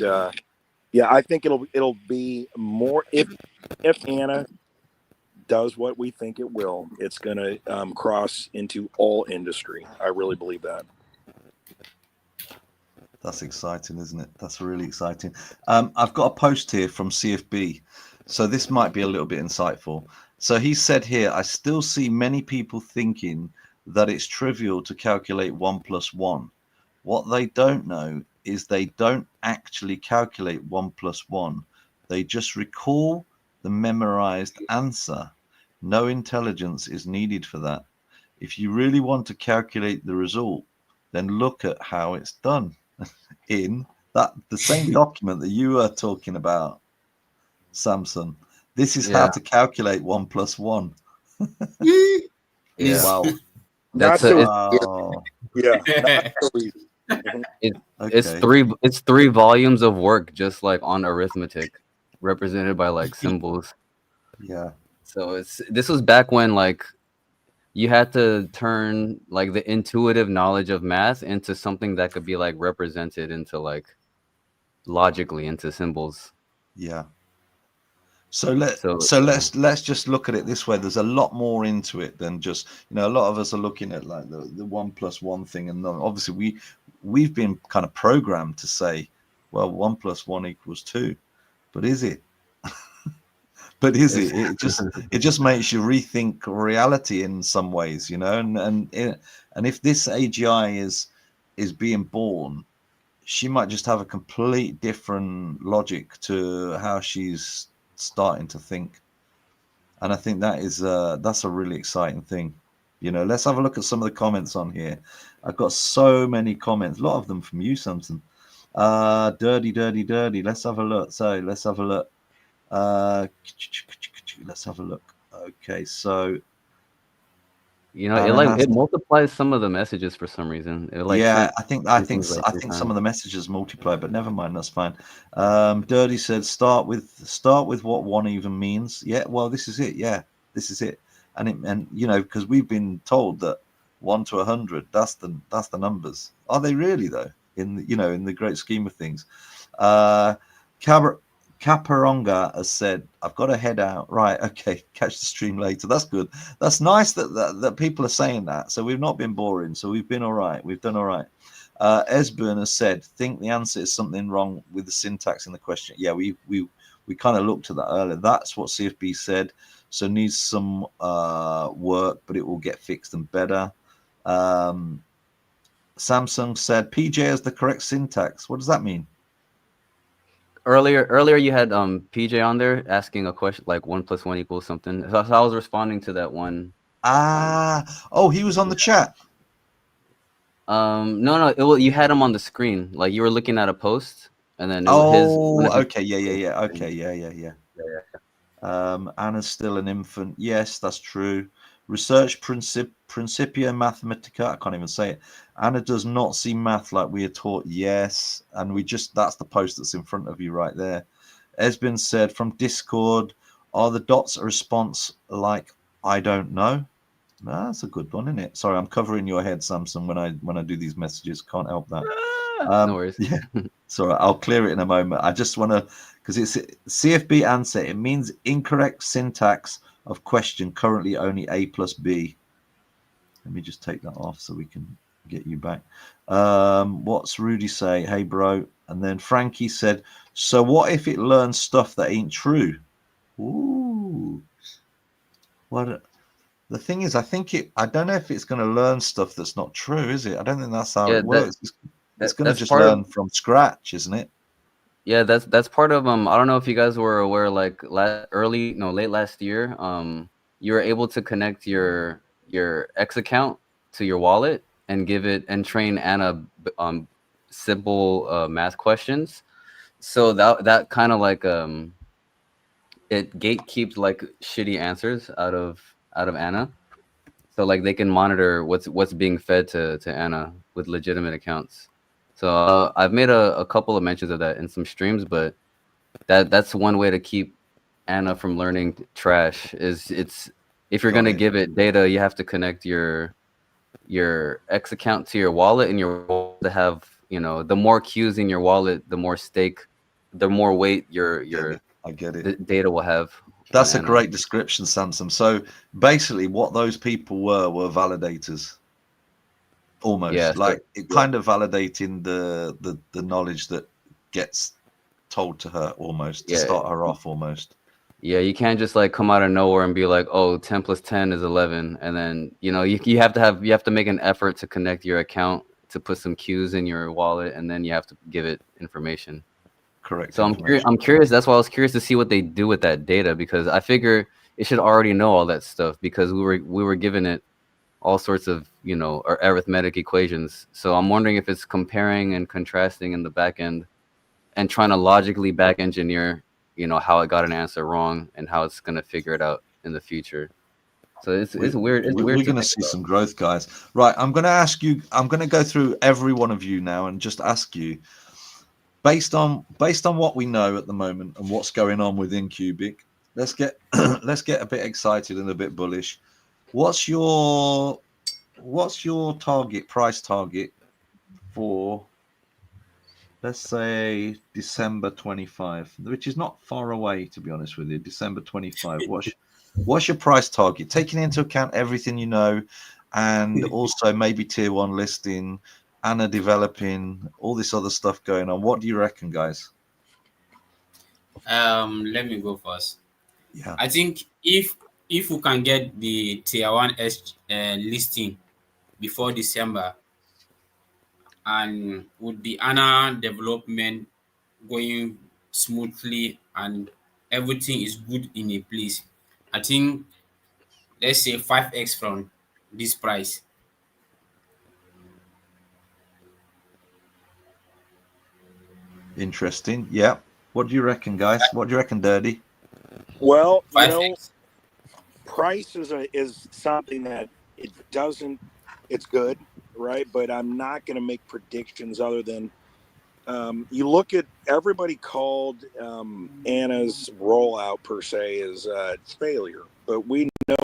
yeah, I think it'll be more if Anna does what we think it will, it's going to cross into all industry. I really believe that. That's exciting, isn't it? That's really exciting. I've got a post here from CFB, so this might be a little bit insightful. So he said here, I still see many people thinking that it's trivial to calculate 1 + 1. What they don't know is they don't actually calculate 1 + 1. They just recall the memorized answer. No intelligence is needed for that. If you really want to calculate the result, then look at how it's done in the same document that you are talking about, Samson. This is how to calculate 1 + 1. Yeah. Wow. Not That's so Wow. yeah. Not so easy. Okay. It's three volumes of work just like on arithmetic, represented by like symbols. Yeah. So this was back when like you had to turn like the intuitive knowledge of math into something that could be like represented into like logically into symbols. Yeah. So let's just look at it this way. There's a lot more into it than just, a lot of us are looking at like the 1 + 1 thing, and obviously we've been kind of programmed to say, well, 1 + 1 = 2, but is it? But is it? It just makes you rethink reality in some ways, and if this AGI is being born, she might just have a complete different logic to how she's starting to think. And I think that's a really exciting thing. Let's have a look at some of the comments on here. I've got so many comments, a lot of them from you, Samson. Dirty. Let's have a look. Let's have a look. Let's have a look. Okay, so it multiplies some of the messages for some reason. I think some of the messages multiply, but never mind, that's fine. Dirty said start with what 1 even means. Yeah, well, this is it. Yeah, this is it. And because we've been told that 1 to 100, that's the numbers. Are they really though? In the great scheme of things. Caparonga has said, I've got to head out. Right, okay, catch the stream later. That's good. That's nice that people are saying that. So we've not been boring. So we've been all right. We've done all right. Esbern has said, think the answer is something wrong with the syntax in the question. Yeah, we kind of looked at that earlier. That's what CFB said. So needs some work, but it will get fixed and better. Samsung said, PJ has the correct syntax. What does that mean? Earlier you had PJ on there asking a question like 1 + 1 = something. So I was responding to that one. He was on the chat. No, you had him on the screen. Like you were looking at a post, and then okay, yeah. Okay, yeah. Anna's still an infant. Yes, that's true. Research Principia Mathematica. I can't even say it. Anna does not see math like we are taught. Yes, and that's the post that's in front of you right there. Esbin said from Discord, are the dots a response like I don't know? That's a good one, isn't it? Sorry, I'm covering your head, Samson, when I do these messages. Can't help that. No worries. Yeah, sorry, I'll clear it in a moment. I just want to, because it's CFB answer. It means incorrect syntax of question. Currently only A + B. Let me just take that off so we can get you back. What's Rudy say? Hey, bro. And then Frankie said, so what if it learns stuff that ain't true? Ooh. What? The thing is, I don't know if it's going to learn stuff that's not true, is it? I don't think that's how it works. It's going to just learn from scratch, isn't it? Yeah, that's part of I don't know if you guys were aware, like late last year, you were able to connect your X account to your wallet and give it and train Anna simple math questions. So that kind of like it gatekeeps like shitty answers out of Anna. So like they can monitor what's being fed to Anna with legitimate accounts. So I've made a couple of mentions of that in some streams, but that's one way to keep Anna from learning trash. Is it's if you're Got gonna it. give it data, you have to connect your X account to your wallet, and your wallet to have, you know, the more Qs in your wallet, the more stake, the more weight I get it. the data will have. That's on a Anna. great description, Sansom. So basically, what those people were validators, almost Yeah. So, like it kind of validating the knowledge that gets told to her, almost to Yeah. start her off, almost. Yeah, you can't just like come out of nowhere and be like, "Oh, 10 plus 10 is 11," and then, you know, you have to make an effort to connect your account to put some Qs in your wallet, and then you have to give it information. Correct. So I'm curious. That's why I was curious to see what they do with that data, because I figure it should already know all that stuff, because we were giving it all sorts of, you know, arithmetic equations. So I'm wondering if it's comparing and contrasting in the back end and trying to logically back engineer, you know, how it got an answer wrong and how it's going to figure it out in the future. So it's weird. It's weird We're to going to think see about. some growth, guys. Right. I'm going to ask you, I'm going to go through every one of you now and just ask you, based on what we know at the moment and what's going on within Cubic, let's get let's get a bit excited and a bit bullish. What's your price target for, let's say, December 25, which is not far away, to be honest with you? December 25. What's your price target, taking into account everything you know, and also maybe tier 1 listing, Anna developing, all this other stuff going on? What do you reckon, guys? Let me go first. Yeah. I think if we can get the tier 1 listing before December, and with the ANA development going smoothly and everything is good in a place, I think, let's say 5x from this price. Interesting. Yeah. What do you reckon, guys? What do you reckon, Dirty? Well, you 5x. know, price is something that it doesn't. It's good, right? But I'm not going to make predictions other than you look at everybody called Anna's rollout per se is failure, but we know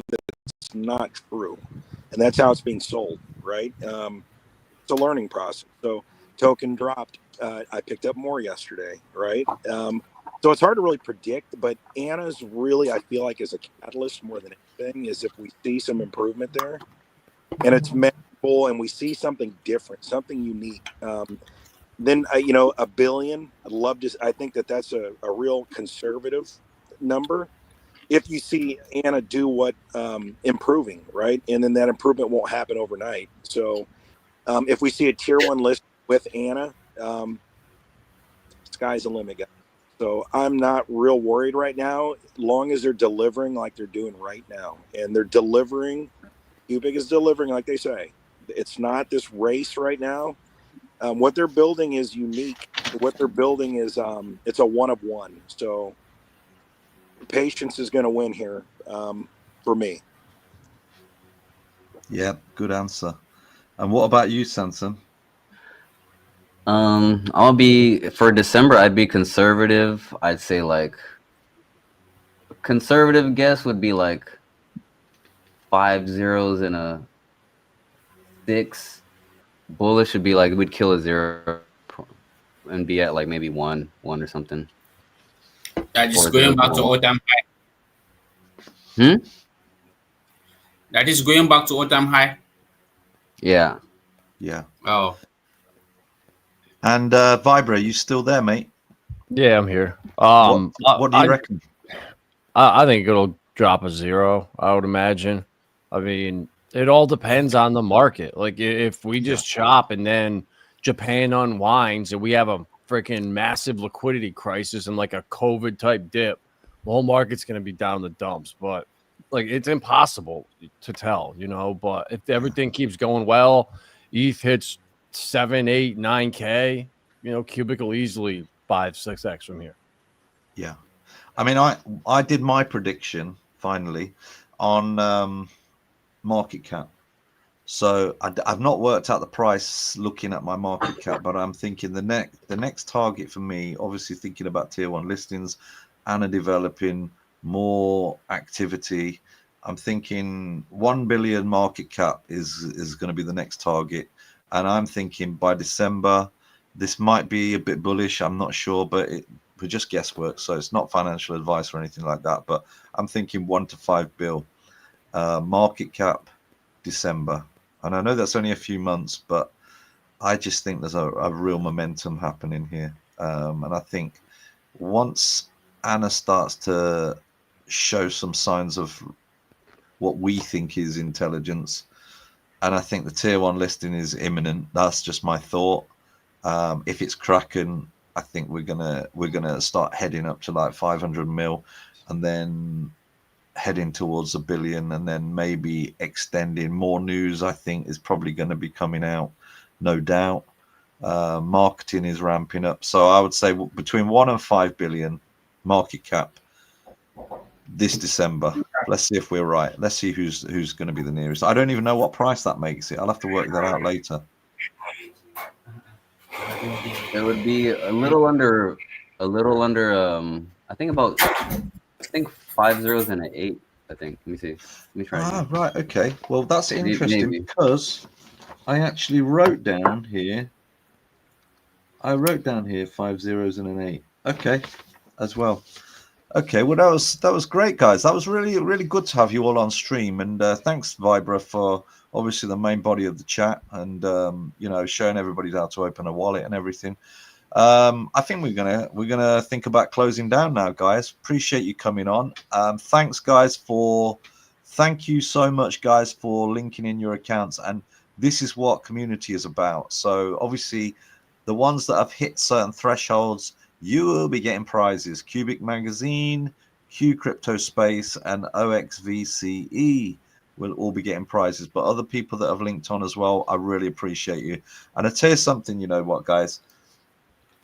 that it's not true, and that's how it's being sold, right? It's a learning process. So token dropped. I picked up more yesterday, right? So it's hard to really predict, but Anna's really, I feel like, is a catalyst more than anything. Is if we see some improvement there, and it's measurable, and we see something different, something unique. Then you know, $1 billion. I'd love to. I think that's a real conservative number. If you see Anna do what improving, right, and then that improvement won't happen overnight. So if we see a tier 1 list with Anna, sky's the limit, guys. So I'm not real worried right now, as long as they're delivering like they're doing right now, and they're delivering. Cubic is delivering like they say. It's not this race right now. What they're building is unique. What they're building is it's a one of one. So patience is going to win here for me. Yeah, good answer. And what about you, Sansom? I'll be, for December, I'd be conservative. I'd say like conservative guess would be like 5 zeros and a 6. Bullish would be like we'd kill a 0 and be at like maybe 1 or something. That is Or going 0, back to 1. all-time high. That is going back to all-time high. Yeah. Yeah. Oh. And Vibra, you still there, mate? Yeah, I'm here. What do you reckon? I think it'll drop a 0, I would imagine. I mean, it all depends on the market. Like if we just chop and then Japan unwinds and we have a freaking massive liquidity crisis and like a COVID type dip, the whole market's going to be down in the dumps. But like it's impossible to tell, you know. But if everything keeps going well, ETH hits 7, 8, 9K, you know, Cubic will easily 5-6x from here. Yeah, I mean, I did my prediction finally on market cap. So I've not worked out the price looking at my market cap, but I'm thinking the next target for me, obviously thinking about tier one listings and developing more activity. I'm thinking 1 billion market cap is going to be the next target, and I'm thinking by December. This might be a bit bullish. I'm not sure, but we're just guesswork, so it's not financial advice or anything like that. But I'm thinking 1 to 5 bill market cap December. And I know that's only a few months, but I just think there's a real momentum happening here. And I think once Anna starts to show some signs of what we think is intelligence, and I think the tier one listing is imminent. That's just my thought. If it's cracking, I think we're gonna start heading up to like 500 mil, and then heading towards a billion, and then maybe extending. More news I think is probably going to be coming out, no doubt. Marketing is ramping up, so I would say between 1 and 5 billion market cap this December. Let's see if we're right. Let's see who's going to be the nearest. I don't even know what price that makes it. I'll have to work that out later. It would be a little under I think 5 zeros and an 8. I think. Let me see. Let me try. Ah, right. Okay. Well, that's interesting Maybe. because I actually wrote down here. I wrote down here 5 zeros and an 8. Okay, as well. Okay. Well, that was great, guys. That was really good to have you all on stream, and thanks, Vibra, for obviously the main body of the chat, and showing everybody how to open a wallet and everything. I think we're gonna think about closing down now, guys. Appreciate you coming on. Thanks, guys, thank you so much, guys, for linking in your accounts. And this is what community is about. So obviously, the ones that have hit certain thresholds, you will be getting prizes. Cubic Magazine, Q Crypto Space, and OXVCE will all be getting prizes. But other people that have linked on as well, I really appreciate you. And I tell you something, you know what, guys?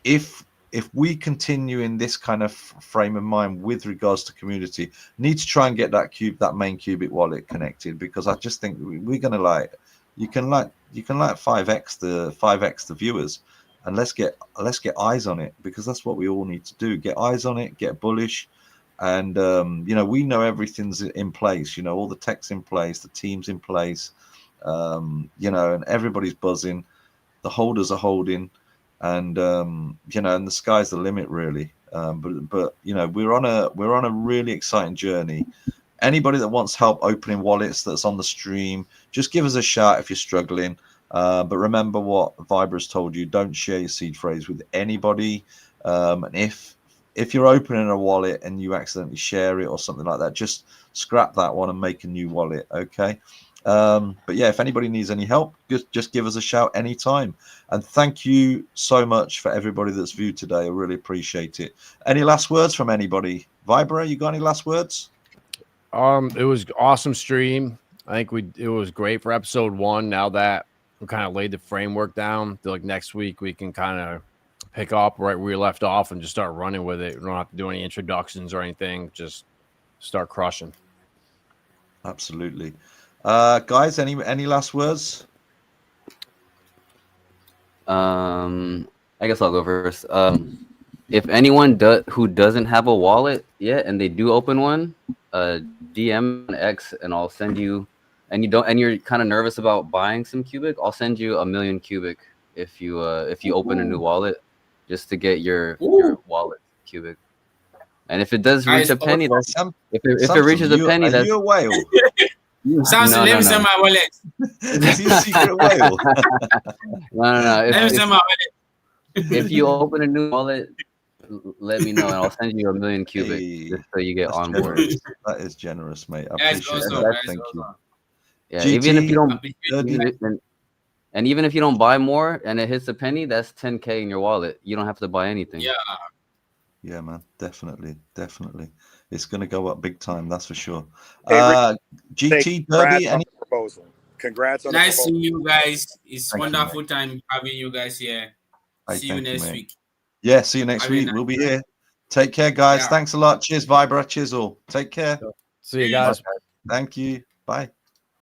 If we continue in this kind of frame of mind with regards to community, need to try and get that main Cubic wallet connected, because I just think we're gonna you can 5x the viewers, and let's get eyes on it, because that's what we all need to do. Get eyes on it, get bullish, and we know everything's in place. All the tech's in place, the team's in place, and everybody's buzzing, the holders are holding. And and the sky's the limit, really. But we're on a really exciting journey. Anybody that wants help opening wallets that's on the stream, just give us a shout if you're struggling. But remember what Vibra's told you: don't share your seed phrase with anybody. And if you're opening a wallet and you accidentally share it or something like that, just scrap that one and make a new wallet. Okay. But yeah, if anybody needs any help, just give us a shout anytime. And thank you so much for everybody that's viewed today. I really appreciate it. Any last words from anybody? Vibra, you got any last words? It was awesome stream. I think it was great for episode 1. Now that we kind of laid the framework down, like next week we can kind of pick up right where we left off and just start running with it. We don't have to do any introductions or anything. Just start crushing. Absolutely. Guys, any last words? I guess I'll go first. If anyone who doesn't have a wallet yet and they do open one, DM on X and I'll send you. And you're kind of nervous about buying some Cubic, I'll send you 1 million Cubic if you open a new wallet, just to get your wallet Cubic. And if it does reach a penny, that's if it reaches a penny, that's you a whale. Samson, let me send my wallet. Is he a secret whale? No. Let me send my wallet. If you open a new wallet, let me know and I'll send you 1 million Cubic just so you get on board. That is generous, mate. I That's appreciate awesome. that. Thank you. Yeah, GT, even if you don't, GT. even if you don't buy more and it hits a penny, that's 10K in your wallet. You don't have to buy anything. Yeah, man, definitely. It's going to go up big time, that's for sure. Hey, GT Derby, any proposal? Congrats on Nice the proposal. seeing you guys. It's Thank you, wonderful time having you guys here. See you next week. Yeah, see you next Have a week. nice We'll be here. Take care, guys. Yeah. Thanks a lot. Cheers, Vibra. Cheers all. Take care. See you guys. Thank you. Bye.